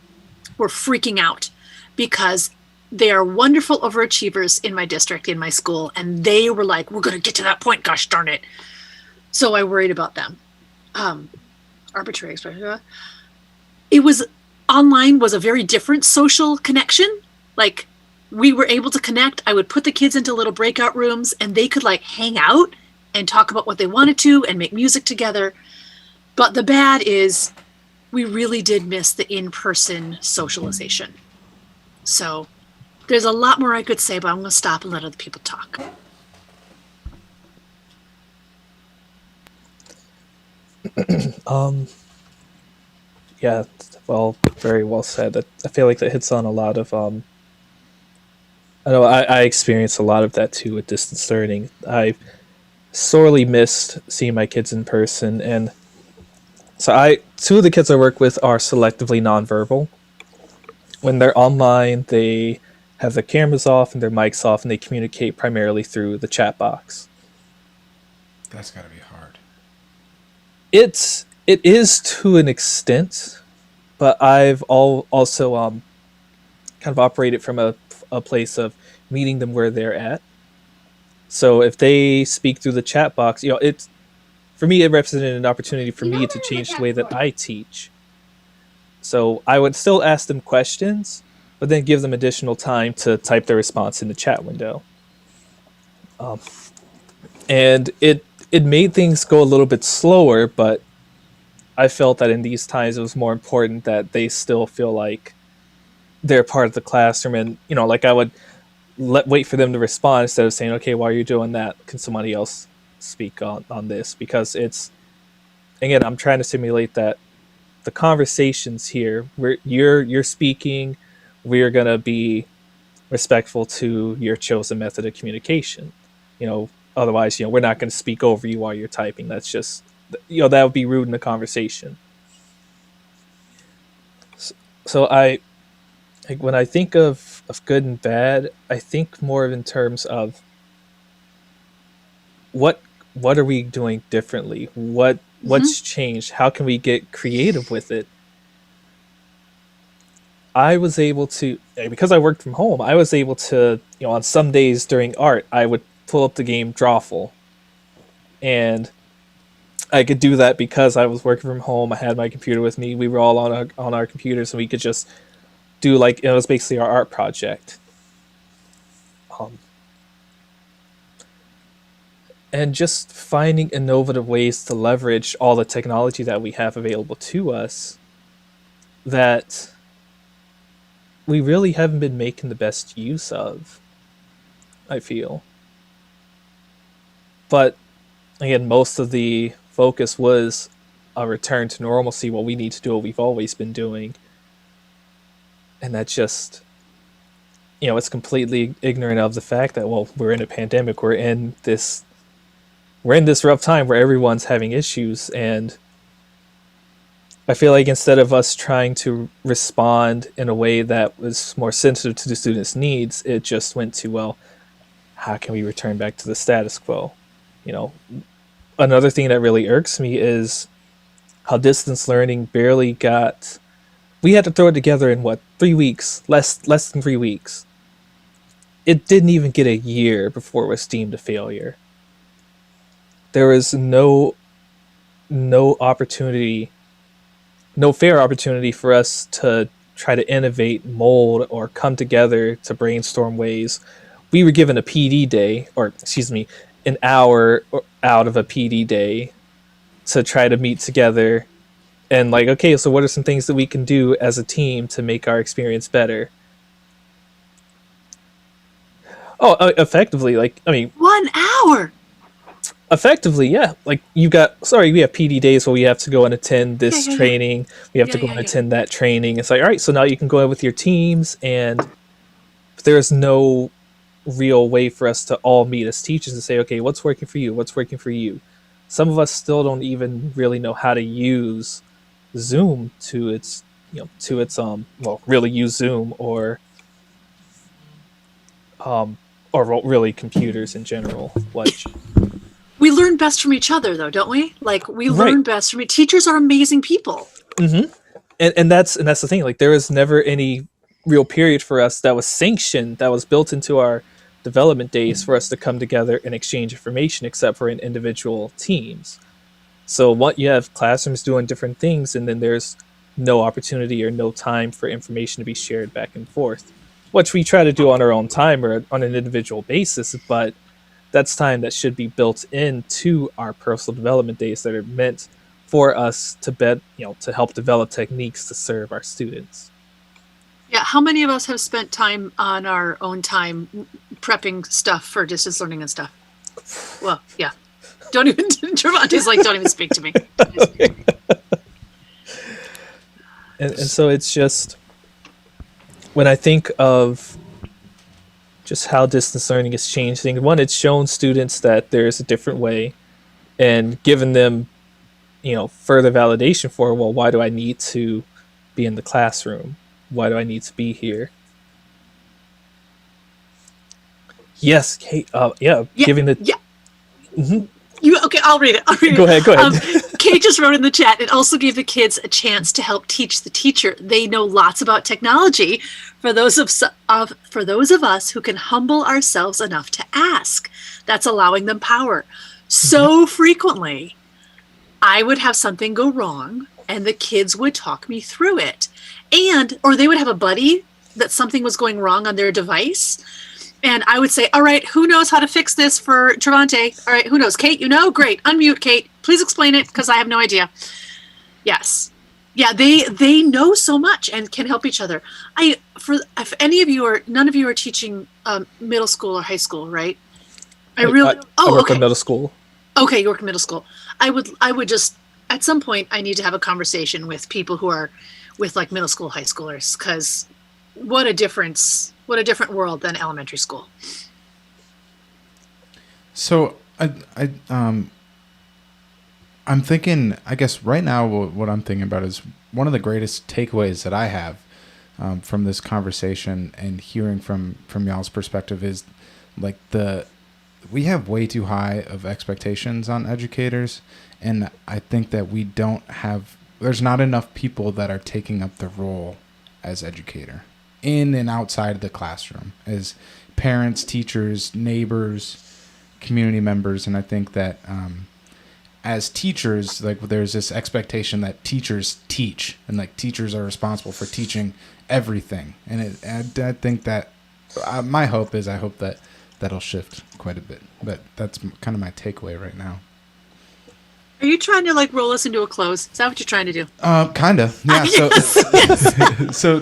S6: were freaking out because they are wonderful overachievers in my district, in my school, and they were like, we're going to get to that point, gosh darn it. So I worried about them. Arbitrary expression. Online was a very different social connection. Like, we were able to connect. I would put the kids into little breakout rooms and they could like hang out and talk about what they wanted to and make music together. But the bad is we really did miss the in-person socialization. So there's a lot more I could say, but I'm going to stop and let other people talk.
S3: Yeah, well, very well said. I feel like that hits on a lot of I know I experienced a lot of that too with distance learning. I sorely missed seeing my kids in person, and so two of the kids I work with are selectively nonverbal. When they're online, they have their cameras off and their mics off, and they communicate primarily through the chat box.
S1: That's got to be hard.
S3: It is to an extent, but I've also kind of operated from a place of meeting them where they're at. So if they speak through the chat box, for me, it represented an opportunity for me to change the way that I teach. So I would still ask them questions, but then give them additional time to type their response in the chat window. And it made things go a little bit slower, but I felt that in these times it was more important that they still feel like they're part of the classroom, and like I would wait for them to respond instead of saying, okay, while you're doing that, can somebody else speak on this? Because it's, again, I'm trying to simulate that the conversations here where you're speaking, we're gonna be respectful to your chosen method of communication. Otherwise, we're not going to speak over you while you're typing. That's just, that would be rude in the conversation. So when I think of good and bad, I think more of in terms of what are we doing differently? What's changed? How can we get creative with it? I was able to, because I worked from home, I was able to, on some days during art, I would pull up the game Drawful. And I could do that because I was working from home. I had my computer with me. We were all on our computers, and we could just do, like, it was basically our art project. And just finding innovative ways to leverage all the technology that we have available to us that we really haven't been making the best use of, I feel. But again, most of the focus was a return to normalcy, what we need to do, what we've always been doing. And that's just, it's completely ignorant of the fact that, well, we're in a pandemic, we're in this rough time where everyone's having issues. And I feel like instead of us trying to respond in a way that was more sensitive to the students' needs, it just went to, well, how can we return back to the status quo? Another thing that really irks me is how distance learning barely got. We had to throw it together in 3 weeks, less than 3 weeks. It didn't even get a year before it was deemed a failure. There was no opportunity, no fair opportunity for us to try to innovate, mold, or come together to brainstorm ways. We were given a PD day, or excuse me, an hour out of a PD day to try to meet together and, like, okay, so what are some things that we can do as a team to make our experience better? Oh, effectively, like,
S6: 1 hour.
S3: Effectively, yeah. Like, we have PD days where we have to go and attend this training. We have to go and attend that training. It's like, all right, so now you can go in with your teams, and there's no real way for us to all meet as teachers and say, okay, what's working for you? What's working for you? Some of us still don't even really know how to use Zoom to its really use Zoom or really computers in general. Like,
S6: we learn best from each other, though, don't we? Like, we learn best from teachers are amazing people.
S3: Mm-hmm. And that's the thing. Like, there was never any real period for us that was sanctioned, that was built into our development days for us to come together and exchange information, except for in individual teams. So what you have classrooms doing different things, and then there's no opportunity or no time for information to be shared back and forth, which we try to do on our own time or on an individual basis, but that's time that should be built into our personal development days that are meant for us to help develop techniques to serve our students.
S6: Yeah, how many of us have spent time on our own time prepping stuff for distance learning and stuff? Well, yeah. Don't even, Travante's like, don't even speak to me.
S3: And so it's just, when I think of just how distance learning has changed things, one, it's shown students that there's a different way and given them, further validation for, well, why do I need to be in the classroom? Why do I need to be here? Yes, Kate. Giving the.
S6: Yeah.
S3: Mm-hmm.
S6: Okay, I'll read it.
S3: Go ahead.
S6: Kate just wrote in the chat, it also gave the kids a chance to help teach the teacher. They know lots about technology for those of us who can humble ourselves enough to ask. That's allowing them power. So frequently, I would have something go wrong and the kids would talk me through it. Or they would have a buddy that something was going wrong on their device. And I would say, all right, who knows how to fix this for Travante? All right, who knows? Kate, you know? Great. Unmute, Kate. Please explain it because I have no idea. Yes. Yeah, they know so much and can help each other. If any of you none of you are teaching middle school or high school, right?
S3: I work
S6: okay.
S3: in middle school.
S6: Okay, York Middle School. I would just, at some point, I need to have a conversation with people who are with like middle school, high schoolers, because what a different world than elementary school.
S1: So I'm thinking, I guess right now what I'm thinking about is one of the greatest takeaways that I have from this conversation and hearing from y'all's perspective is like we have way too high of expectations on educators, and I think that there's not enough people that are taking up the role as educator in and outside of the classroom as parents, teachers, neighbors, community members. And I think that as teachers, like there's this expectation that teachers teach and like teachers are responsible for teaching everything. And I think that my hope is that that'll shift quite a bit, but that's kind of my takeaway right now.
S6: Are you trying to like roll us into a close? Is that what you're trying to do?
S1: Kind of. Yeah. So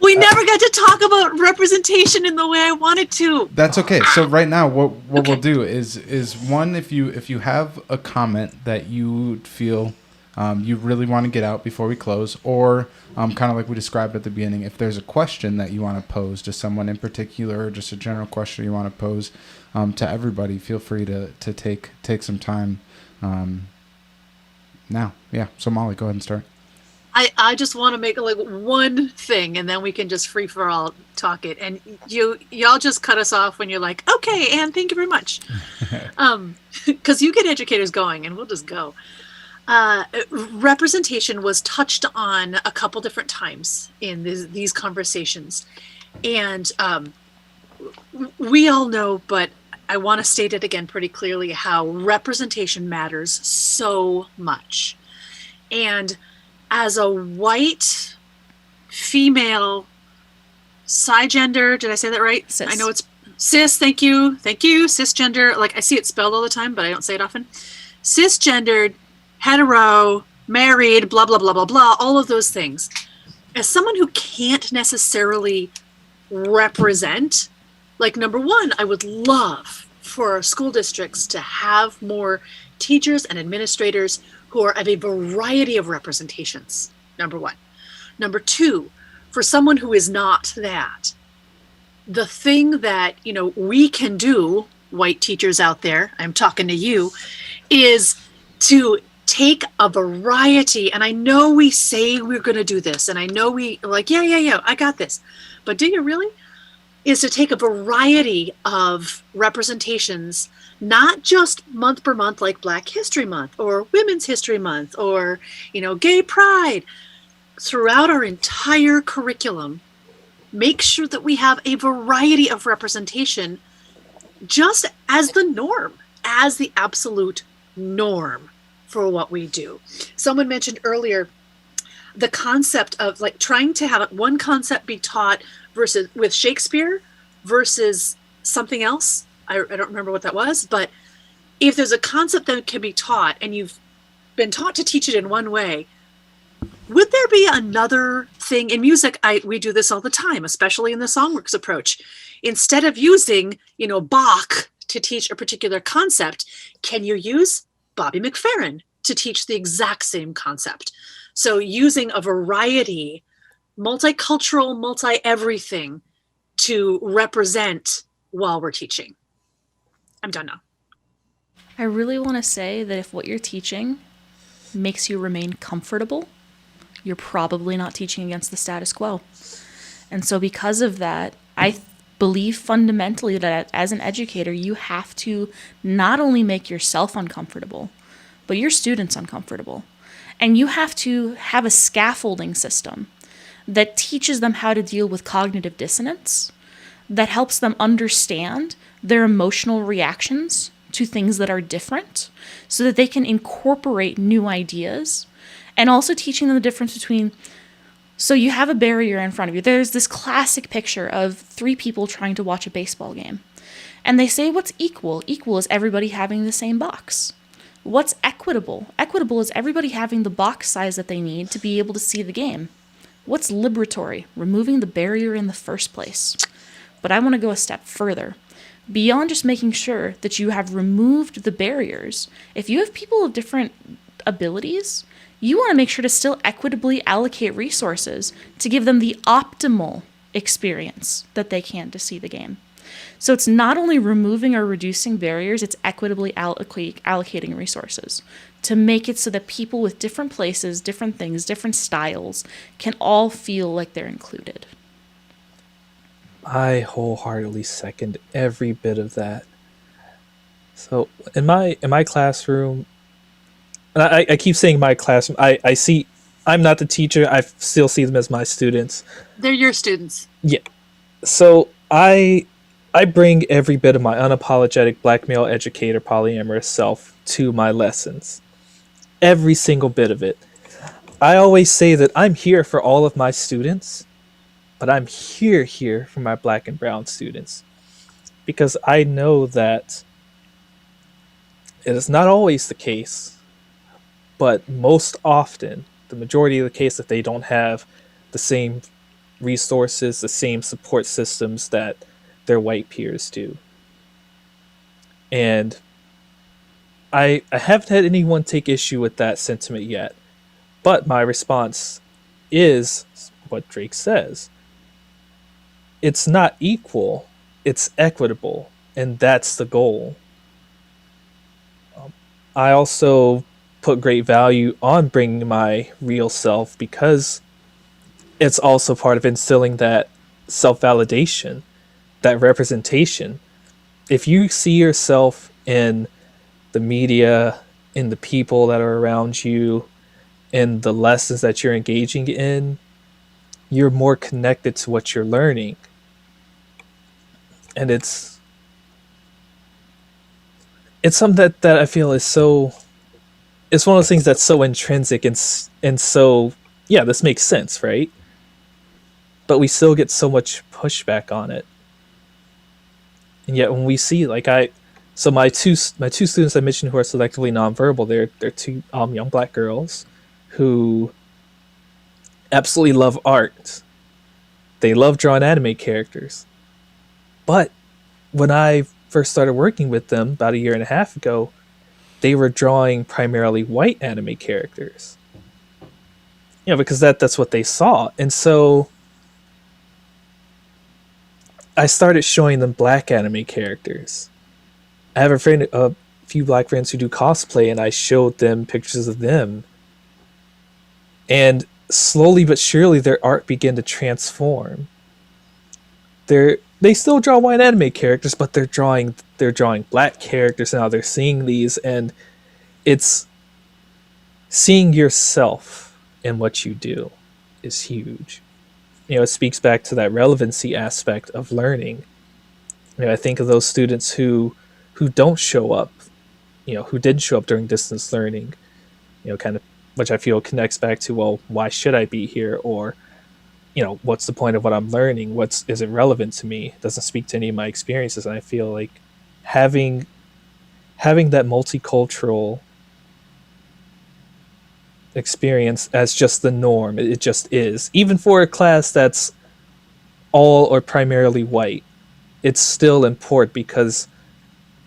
S6: we never got to talk about representation in the way I wanted to.
S1: That's okay. So right now, what we'll do is one, if you have a comment that you feel you really want to get out before we close, or kind of like we described at the beginning, if there's a question that you want to pose to someone in particular, or just a general question you want to pose to everybody, feel free to take some time now. Yeah. So Molly, go ahead and start.
S6: I just want to make like one thing, and then we can just free for all talk it. And y'all just cut us off when you're like, okay, and thank you very much, because you get educators going, and we'll just go. Representation was touched on a couple different times in these conversations, and we all know, but I want to state it again pretty clearly, how representation matters so much. And as a white female cisgender, did I say that right?
S2: Cis.
S6: I know it's cis. Thank you, cisgender. Like I see it spelled all the time, but I don't say it often. Cisgendered, hetero, married, blah blah blah blah blah. All of those things. As someone who can't necessarily represent, like number one, I would love for school districts to have more teachers and administrators who are of a variety of representations, number one. Number two, for someone who is not that, the thing that, we can do, white teachers out there, I'm talking to you, is to take a variety, and I know we say we're going to do this, and I know we like, yeah, I got this, but do you really? Is to take a variety of representations, not just month per month like Black History Month or Women's History Month or, Gay Pride. Throughout our entire curriculum, make sure that we have a variety of representation just as the norm, as the absolute norm for what we do. Someone mentioned earlier the concept of like trying to have one concept be taught versus with Shakespeare versus something else. I don't remember what that was, but if there's a concept that can be taught and you've been taught to teach it in one way, would there be another thing in music? We do this all the time, especially in the Songworks approach. Instead of using, Bach to teach a particular concept, can you use Bobby McFerrin to teach the exact same concept? So using a variety, multicultural, multi-everything to represent while we're teaching. I'm done now.
S2: I really want to say that if what you're teaching makes you remain comfortable, you're probably not teaching against the status quo. And so because of that, I believe fundamentally that as an educator, you have to not only make yourself uncomfortable, but your students uncomfortable. And you have to have a scaffolding system that teaches them how to deal with cognitive dissonance, that helps them understand their emotional reactions to things that are different so that they can incorporate new ideas, and also teaching them the difference between, so you have a barrier in front of you. There's this classic picture of three people trying to watch a baseball game. And they say, what's equal? Equal is everybody having the same box. What's equitable? Equitable is everybody having the box size that they need to be able to see the game. What's liberatory? Removing the barrier in the first place. But I want to go a step further. Beyond just making sure that you have removed the barriers, if you have people of different abilities, you want to make sure to still equitably allocate resources to give them the optimal experience that they can to see the game. So it's not only removing or reducing barriers, it's equitably allocating resources to make it so that people with different places, different things, different styles can all feel like they're included.
S3: I wholeheartedly second every bit of that. So in my classroom, and I keep saying my classroom, I see, I'm not the teacher, I still see them as my students.
S6: They're your students.
S3: Yeah. So I bring every bit of my unapologetic black male educator polyamorous self to my lessons. Every single bit of it. I always say that I'm here for all of my students, but I'm here for my black and brown students. Because I know that it is not always the case, but most often, the majority of the case, that they don't have the same resources, the same support systems that their white peers do. And I haven't had anyone take issue with that sentiment yet, but my response is what Drake says. It's not equal, it's equitable, and that's the goal. I also put great value on bringing my real self because it's also part of instilling that self-validation, that representation. If you see yourself in the media, in the people that are around you, in the lessons that you're engaging in, you're more connected to what you're learning. And it's something that I feel is so, it's one of those things that's so intrinsic and so, yeah, this makes sense, right? But we still get so much pushback on it. And yet when we see, like, so my two students I mentioned who are selectively nonverbal, they're two young black girls who absolutely love art. They love drawing anime characters. But when I first started working with them about 1.5 years ago, they were drawing primarily white anime characters. You know, because that's what they saw. And so I started showing them black anime characters. I have a few black friends who do cosplay, and I showed them pictures of them. And slowly but surely, their art began to transform. They still draw white anime characters, but they're drawing black characters now. They're seeing these, and it's seeing yourself in what you do is huge. You know, it speaks back to that relevancy aspect of learning. You know, I think of those students who don't show up, you know, who didn't show up during distance learning, you know, kind of, which I feel connects back to, well, why should I be here? Or, you know, what's the point of what I'm learning? Is it relevant to me? It doesn't speak to any of my experiences. And I feel like having that multicultural experience as just the norm, it just is. Even for a class that's all or primarily white, it's still important because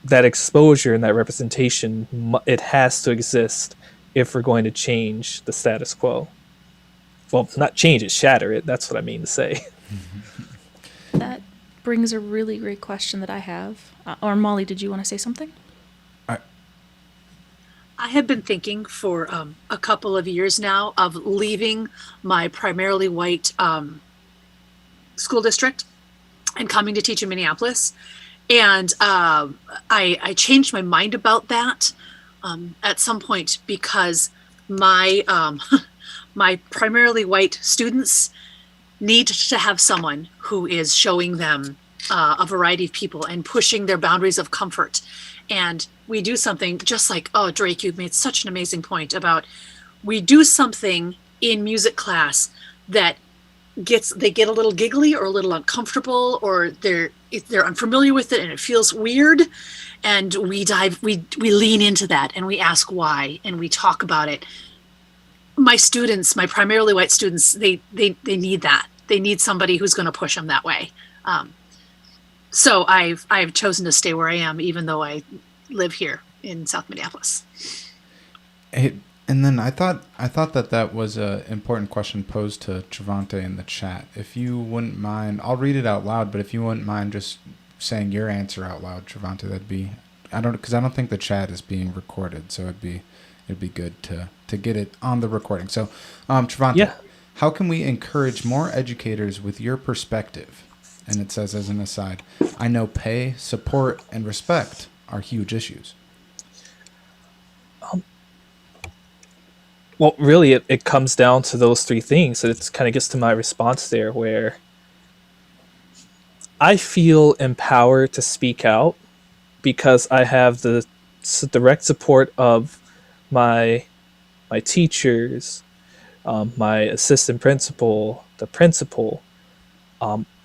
S3: that exposure and that representation, it has to exist if we're going to change the status quo. Well, not change it, shatter it. That's what I mean to say.
S2: That brings a really great question that I have. Or Molly, did you want to say something?
S6: I have been thinking for a couple of years now of leaving my primarily white school district and coming to teach in Minneapolis. And I changed my mind about that at some point because my my primarily white students need to have someone who is showing them a variety of people and pushing their boundaries of comfort. And we do something just like, oh, Drake, you've made such an amazing point about, we do something in music class that they get a little giggly or a little uncomfortable, or they're unfamiliar with it and it feels weird. And we lean into that and we ask why and we talk about it. My students, my primarily white students, they need that. They need somebody who's going to push them that way. So I've chosen to stay where I am, even though I live here in South Minneapolis.
S1: Hey, and then I thought that was an important question posed to Trevante in the chat. If you wouldn't mind, I'll read it out loud, but if you wouldn't mind just saying your answer out loud, Trevante, that'd be, because I don't think the chat is being recorded, so it'd be good to get it on the recording. So, Trevante,
S3: Yeah.
S1: How can we encourage more educators with your perspective? And it says, as an aside, I know pay, support, and respect are huge issues.
S3: Well, really, it comes down to those three things. It kind of gets to my response there, where I feel empowered to speak out because I have the direct support of my teachers, my assistant principal, the principal.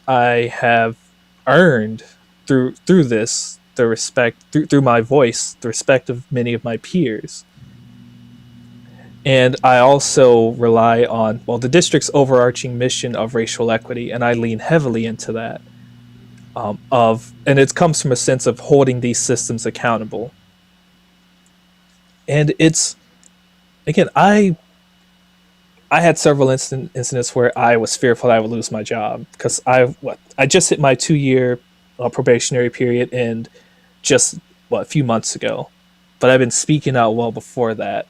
S3: I have earned through this the respect through my voice, the respect of many of my peers. And I also rely on, the district's overarching mission of racial equity, and I lean heavily into that. And it comes from a sense of holding these systems accountable. And it's, again, I had several incidents where I was fearful I would lose my job because I just hit my 2-year probationary period and just a few months ago, but I've been speaking out well before that.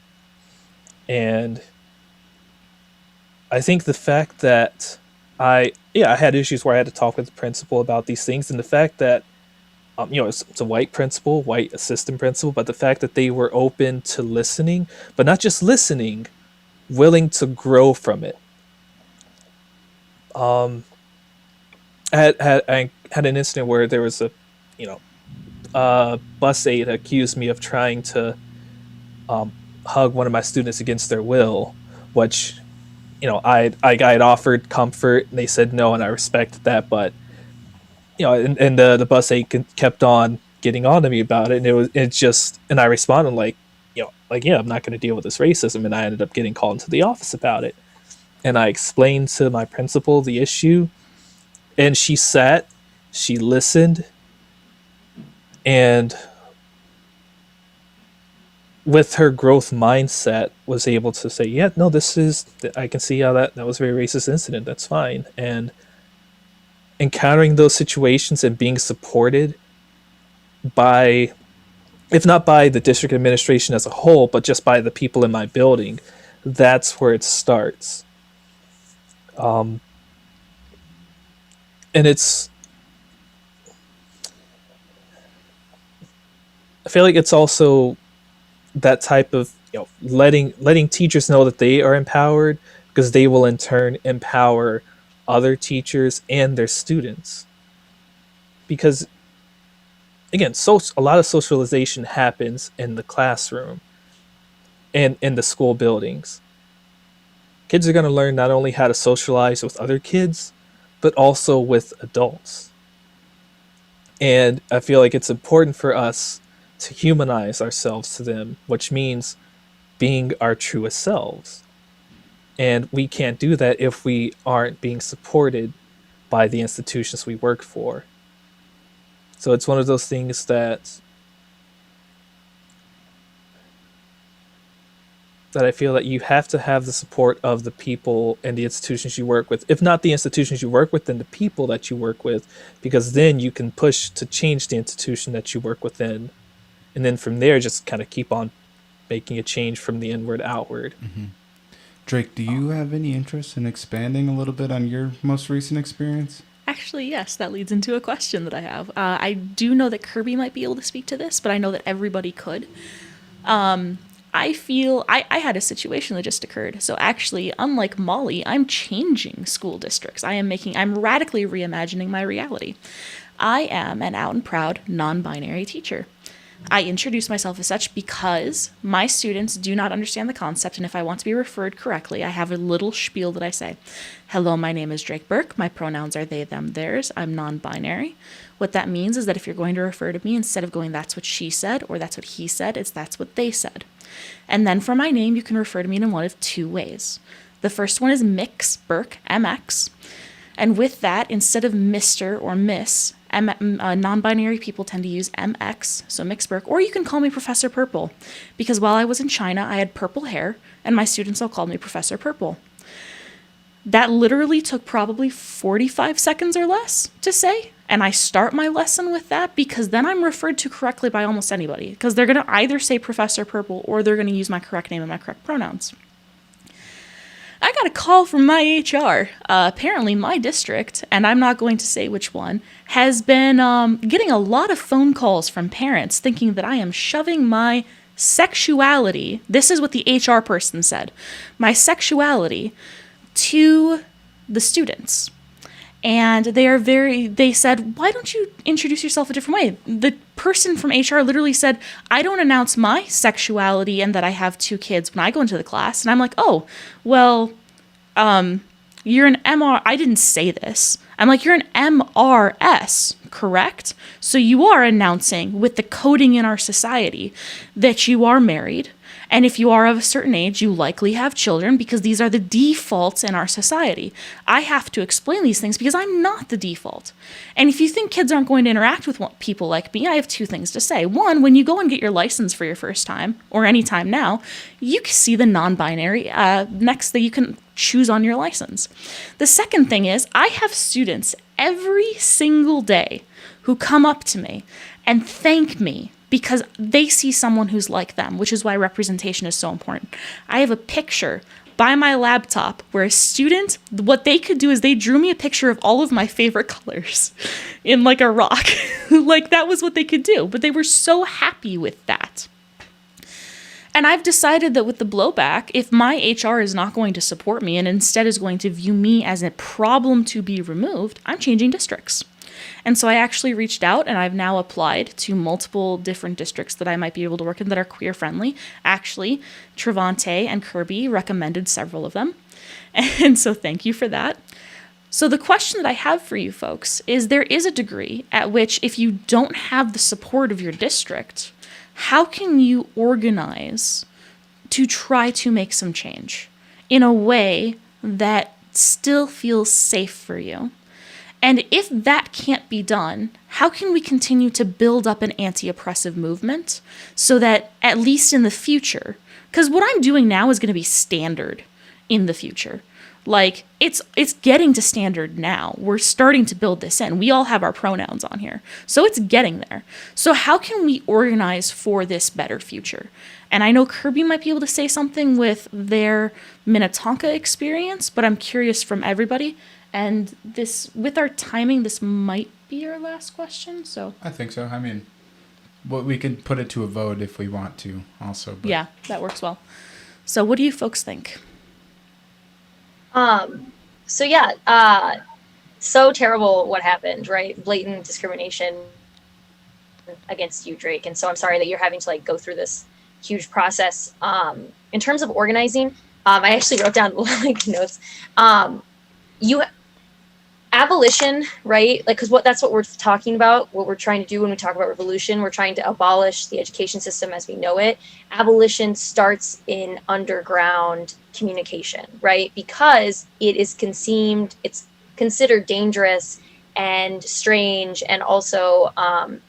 S3: And I think the fact that I had issues where I had to talk with the principal about these things, and the fact that it's a white principal, white assistant principal, but the fact that they were open to listening, but not just listening, willing to grow from it. I had an incident where there was a bus aide accused me of trying to hug one of my students against their will, which I got offered comfort and they said no, and I respected that, but and the bus aide kept on getting on to me about it, and and I responded yeah, I'm not going to deal with this racism, and I ended up getting called into the office about it, and I explained to my principal the issue, and she listened, and with her growth mindset was able to say, yeah, no, I can see how that was a very racist incident, that's fine. And encountering those situations and being supported by, if not by the district administration as a whole, but just by the people in my building, that's where it starts. And I feel like it's also that type of letting teachers know that they are empowered, because they will in turn empower other teachers and their students. Because again, a lot of socialization happens in the classroom and in the school buildings. Kids are going to learn not only how to socialize with other kids, but also with adults. And I feel like it's important for us to humanize ourselves to them, which means being our truest selves. And we can't do that if we aren't being supported by the institutions we work for. So it's one of those things that I feel that you have to have the support of the people and the institutions you work with. If not the institutions you work with, then the people that you work with, because then you can push to change the institution that you work within. And then from there, just kind of keep on making a change from the inward outward.
S1: Mm-hmm. Drake, do you have any interest in expanding a little bit on your most recent experience?
S2: Actually, yes, that leads into a question that I have. I do know that Kirby might be able to speak to this, but I know that everybody could. I feel I had a situation that just occurred. So actually, unlike Molly, I'm changing school districts. I'm radically reimagining my reality. I am an out and proud non-binary teacher. I introduce myself as such because my students do not understand the concept, and if I want to be referred correctly, I have a little spiel that I say. Hello, my name is Drake Burke. My pronouns are they, them, theirs. I'm non-binary. What that means is that if you're going to refer to me, instead of going that's what she said or that's what he said, it's that's what they said. And then for my name, you can refer to me in one of two ways. The first one is Mix Burke, MX. And with that, instead of Mr. or Miss, non-binary people tend to use MX, so Mix Burke, or you can call me Professor Purple, because while I was in China, I had purple hair, and my students all called me Professor Purple. That literally took probably 45 seconds or less to say, and I start my lesson with that because then I'm referred to correctly by almost anybody, because they're going to either say Professor Purple or they're going to use my correct name and my correct pronouns. I got a call from my HR. Apparently my district, and I'm not going to say which one, has been getting a lot of phone calls from parents thinking that I am shoving my sexuality, this is what the HR person said, my sexuality to the students. And they said, why don't you introduce yourself a different way? The person from HR literally said, I don't announce my sexuality and that I have 2 kids when I go into the class. And I'm like, oh, well, you're an MR. I didn't say this. I'm like, you're an MRS, correct? So you are announcing with the coding in our society that you are married. And if you are of a certain age, you likely have children because these are the defaults in our society. I have to explain these things because I'm not the default. And if you think kids aren't going to interact with people like me, I have 2 things to say. One, when you go and get your license for your first time, or any time now, you can see the non-binary next that you can choose on your license. The second thing is, I have students every single day who come up to me and thank me because they see someone who's like them, which is why representation is so important. I have a picture by my laptop where a student, what they could do is they drew me a picture of all of my favorite colors in like a rock. Like that was what they could do, but they were so happy with that. And I've decided that with the blowback, if my HR is not going to support me and instead is going to view me as a problem to be removed, I'm changing districts. And so I actually reached out and I've now applied to multiple different districts that I might be able to work in that are queer friendly. Actually, Trevante and Kirby recommended several of them. And so thank you for that. So the question that I have for you folks is there is a degree at which if you don't have the support of your district, how can you organize to try to make some change in a way that still feels safe for you? And if that can't be done, how can we continue to build up an anti-oppressive movement so that at least in the future, because what I'm doing now is going to be standard in the future. Like it's getting to standard now. We're starting to build this in. We all have our pronouns on here. So it's getting there. So how can we organize for this better future? And I know Kirby might be able to say something with their Minnetonka experience, but I'm curious from everybody. And this, with our timing, this might be our last question. So
S1: I think so. I mean, we can put it to a vote if we want to also. But.
S2: Yeah, that works well. So what do you folks think?
S5: So terrible what happened, right? Blatant discrimination against you, Drake. And so I'm sorry that you're having to like go through this huge process. In terms of organizing, I actually wrote down like notes. Abolition, right? Like, because that's what we're talking about, what we're trying to do when we talk about revolution. We're trying to abolish the education system as we know it. Abolition starts in underground communication, right? Because it's considered dangerous and strange and also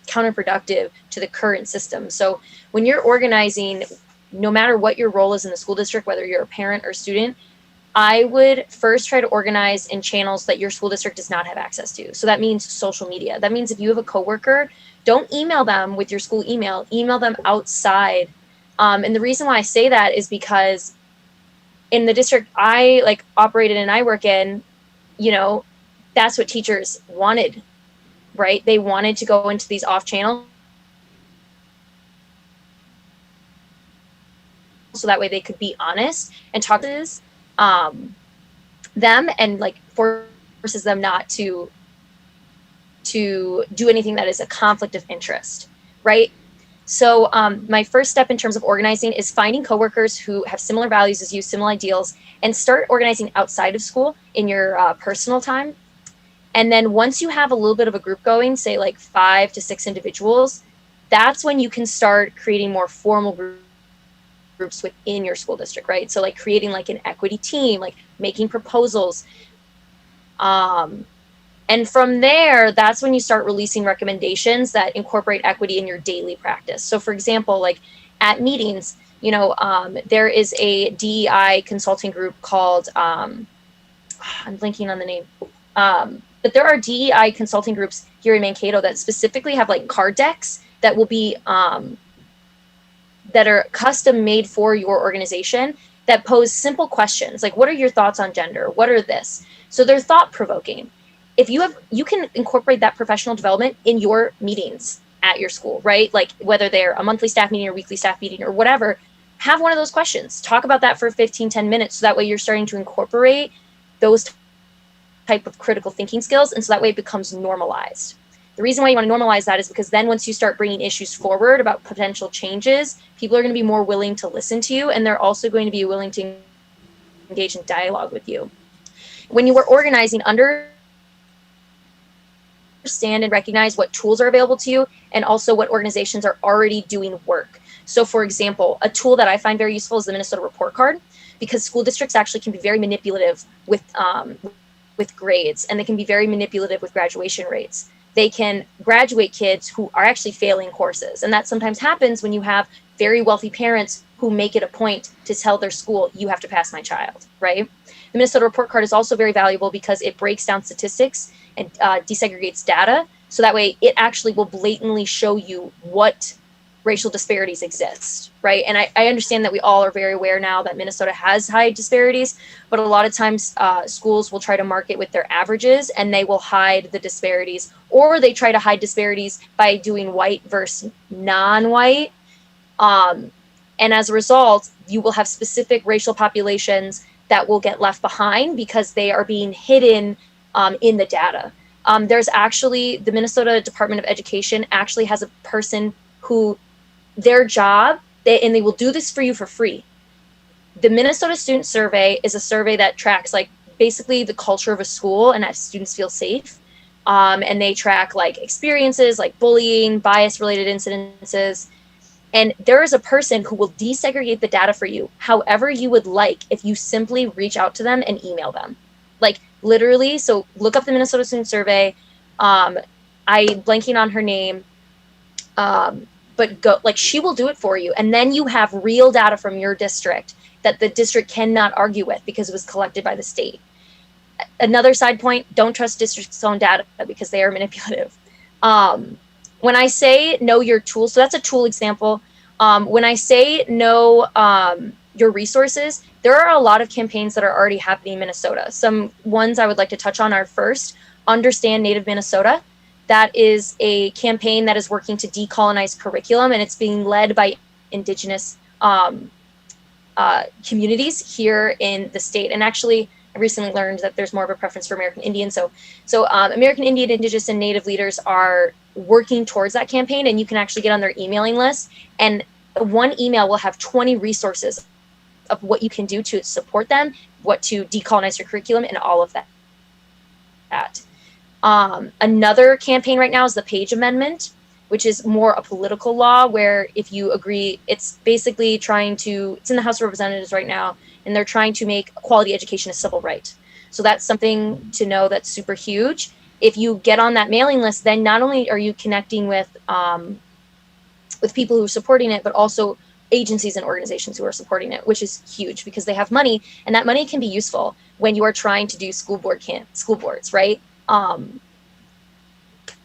S5: counterproductive to the current system. So when you're organizing, no matter what your role is in the school district, whether you're a parent or student, I would first try to organize in channels that your school district does not have access to. So that means social media. That means if you have a coworker, don't email them with your school email them outside. And the reason why I say that is because in the district I like operated and I work in, that's what teachers wanted, right? They wanted to go into these off channels so that way they could be honest and talk to them and like forces them not to to do anything that is a conflict of interest, right? So my first step in terms of organizing is finding coworkers who have similar values as you, similar ideals, and start organizing outside of school in your personal time. And then once you have a little bit of a group going, say like 5 to 6 individuals, that's when you can start creating more formal groups within your school district, right? So like creating like an equity team, like making proposals. And from there, that's when you start releasing recommendations that incorporate equity in your daily practice. So for example, like at meetings, there is a DEI consulting group called, I'm blanking on the name, but there are DEI consulting groups here in Mankato that specifically have like card decks that will be, that are custom made for your organization that pose simple questions. Like, what are your thoughts on gender? What are this? So they're thought provoking. If you can incorporate that professional development in your meetings at your school, right? Like whether they're a monthly staff meeting or weekly staff meeting or whatever, have one of those questions. Talk about that for 10 minutes. So that way you're starting to incorporate those type of critical thinking skills. And so that way it becomes normalized. The reason why you want to normalize that is because then once you start bringing issues forward about potential changes, people are going to be more willing to listen to you. And they're also going to be willing to engage in dialogue with you. When you were organizing, understand and recognize what tools are available to you and also what organizations are already doing work. So for example, a tool that I find very useful is the Minnesota report card, because school districts actually can be very manipulative with grades, and they can be very manipulative with graduation rates. They can graduate kids who are actually failing courses. And that sometimes happens when you have very wealthy parents who make it a point to tell their school, you have to pass my child, right? The Minnesota report card is also very valuable because it breaks down statistics and desegregates data. So that way it actually will blatantly show you what racial disparities exist, right? And I understand that we all are very aware now that Minnesota has high disparities, but a lot of times schools will try to market with their averages and they will hide the disparities, or they try to hide disparities by doing white versus non-white. And as a result, you will have specific racial populations that will get left behind because they are being hidden in the data. There's actually, the Minnesota Department of Education actually has a person who, their job, and they will do this for you for free. The Minnesota Student Survey is a survey that tracks like basically the culture of a school and that students feel safe. And they track like experiences like bullying, bias related incidences. And there is a person who will desegregate the data for you however you would like if you simply reach out to them and email them. Like literally, so look up the Minnesota Student Survey. I'm blanking on her name. But go, like, she will do it for you. And then you have real data from your district that the district cannot argue with because it was collected by the state. Another side point, don't trust district's own data because they are manipulative. When I say know your tools, so that's a tool example. When I say know your resources, there are a lot of campaigns that are already happening in Minnesota. Some ones I would like to touch on are first, Understand Native Minnesota. That is a campaign that is working to decolonize curriculum, and it's being led by Indigenous communities here in the state. And actually, I recently learned that there's more of a preference for American Indian. So American Indian, Indigenous, and Native leaders are working towards that campaign, and you can actually get on their emailing list. And one email will have 20 resources of what you can do to support them, what to decolonize your curriculum, and all of that. Another campaign right now is the Page Amendment, which is more a political law where if you agree, it's basically it's in the House of Representatives right now, and they're trying to make quality education a civil right. So that's something to know that's super huge. If you get on that mailing list, then not only are you connecting with people who are supporting it, but also agencies and organizations who are supporting it, which is huge because they have money, and that money can be useful when you are trying to do school boards, right?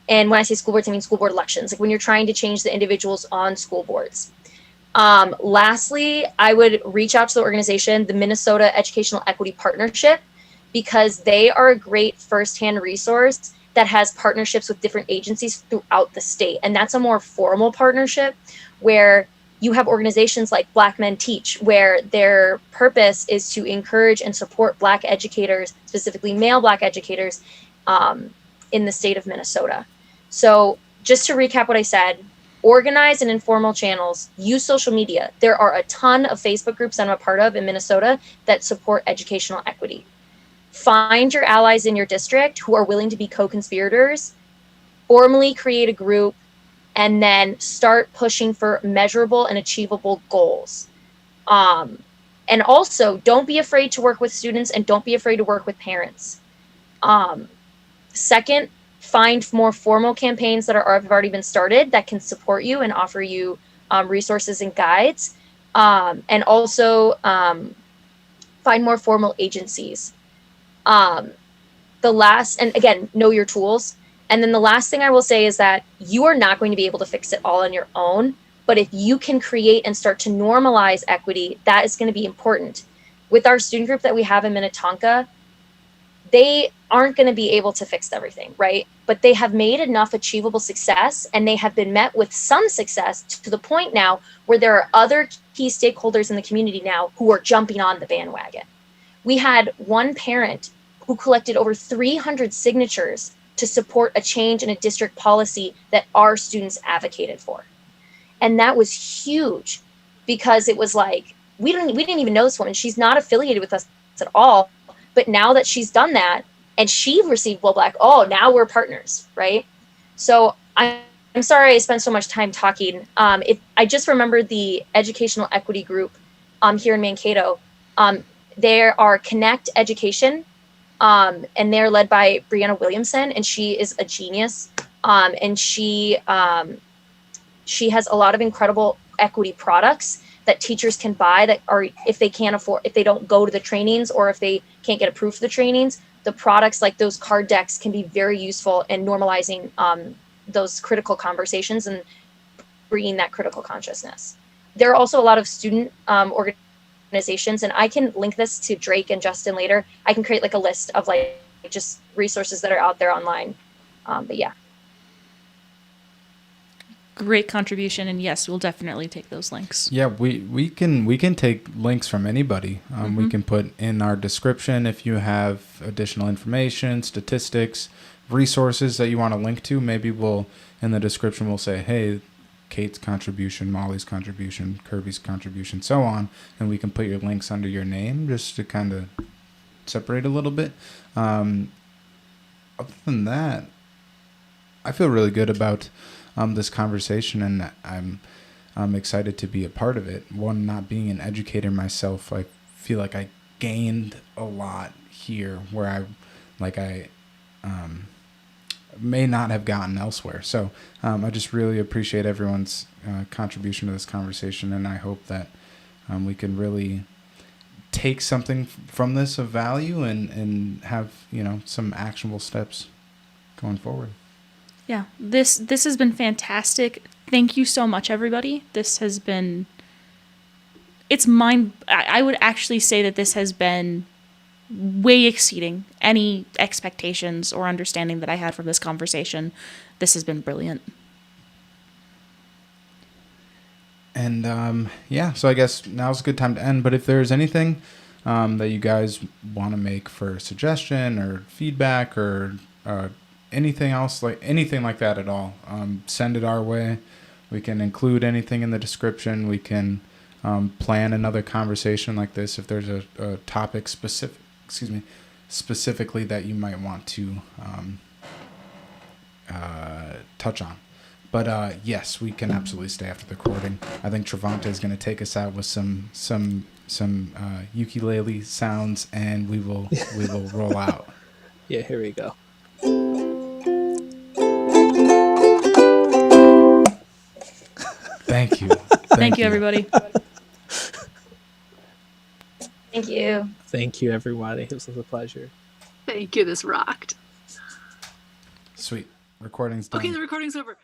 S5: And when I say school boards, I mean school board elections, like when you're trying to change the individuals on school boards. Lastly, I would reach out to the organization, the Minnesota Educational Equity Partnership, because they are a great firsthand resource that has partnerships with different agencies throughout the state. And that's a more formal partnership where you have organizations like Black Men Teach, where their purpose is to encourage and support Black educators, specifically male Black educators, in the state of Minnesota. So just to recap what I said, organize in informal channels, use social media. There are a ton of Facebook groups I'm a part of in Minnesota that support educational equity. Find your allies in your district who are willing to be co-conspirators, formally create a group, and then start pushing for measurable and achievable goals. And also, don't be afraid to work with students and don't be afraid to work with parents. Second, find more formal campaigns that have already been started that can support you and offer you resources and guides. And also find more formal agencies. And again, know your tools. And then the last thing I will say is that you are not going to be able to fix it all on your own. But if you can create and start to normalize equity, that is going to be important. With our student group that we have in Minnetonka, they aren't going to be able to fix everything, right? But they have made enough achievable success, and they have been met with some success to the point now where there are other key stakeholders in the community now who are jumping on the bandwagon. We had one parent who collected over 300 signatures to support a change in a district policy that our students advocated for. And that was huge because it was like, we didn't even know this woman. She's not affiliated with us at all. But now that she's done that and she received Well Black, oh, now we're partners, right? So I'm sorry I spent so much time talking. I just remembered the educational equity group here in Mankato. There are Connect Education, and they're led by Brianna Williamson, and she is a genius. And she has a lot of incredible equity products that teachers can buy that are, if they can't afford, if they don't go to the trainings or if they can't get approved for the trainings, the products like those card decks can be very useful in normalizing those critical conversations and bringing that critical consciousness. There are also a lot of student organizations, and I can link this to Drake and Justin later. I can create like a list of like just resources that are out there online. But yeah.
S2: Great contribution, and yes, we'll definitely take those links.
S1: Yeah, we can take links from anybody. We can put in our description if you have additional information, statistics, resources that you want to link to. Maybe we'll in the description we'll say, hey, Kate's contribution, Molly's contribution, Kirby's contribution, so on, and we can put your links under your name just to kind of separate a little bit. Other than that, I feel really good about this conversation, and I'm excited to be a part of it. One, not being an educator myself, I feel like I gained a lot here where I may not have gotten elsewhere. So I just really appreciate everyone's contribution to this conversation, and I hope that we can really take something from this of value and have some actionable steps going forward.
S2: Yeah, this has been fantastic. Thank you so much, everybody. This has been, I would actually say that this has been way exceeding any expectations or understanding that I had from this conversation. This has been brilliant.
S1: And so I guess now's a good time to end. But if there's anything that you guys want to make for suggestion or feedback or anything else, anything like that at all, send it our way. We can include anything in the description. We can plan another conversation like this if there's a topic specifically that you might want to touch on. But yes, we can absolutely stay after the recording. I think Travante is going to take us out with some ukulele sounds, and we will roll out.
S3: Yeah, here we go.
S1: Thank you.
S2: Thank you, everybody.
S5: Thank you.
S3: Thank you, everybody. This was a pleasure.
S6: Thank you. This rocked.
S1: Sweet. Recording's done.
S6: Okay, the recording's over.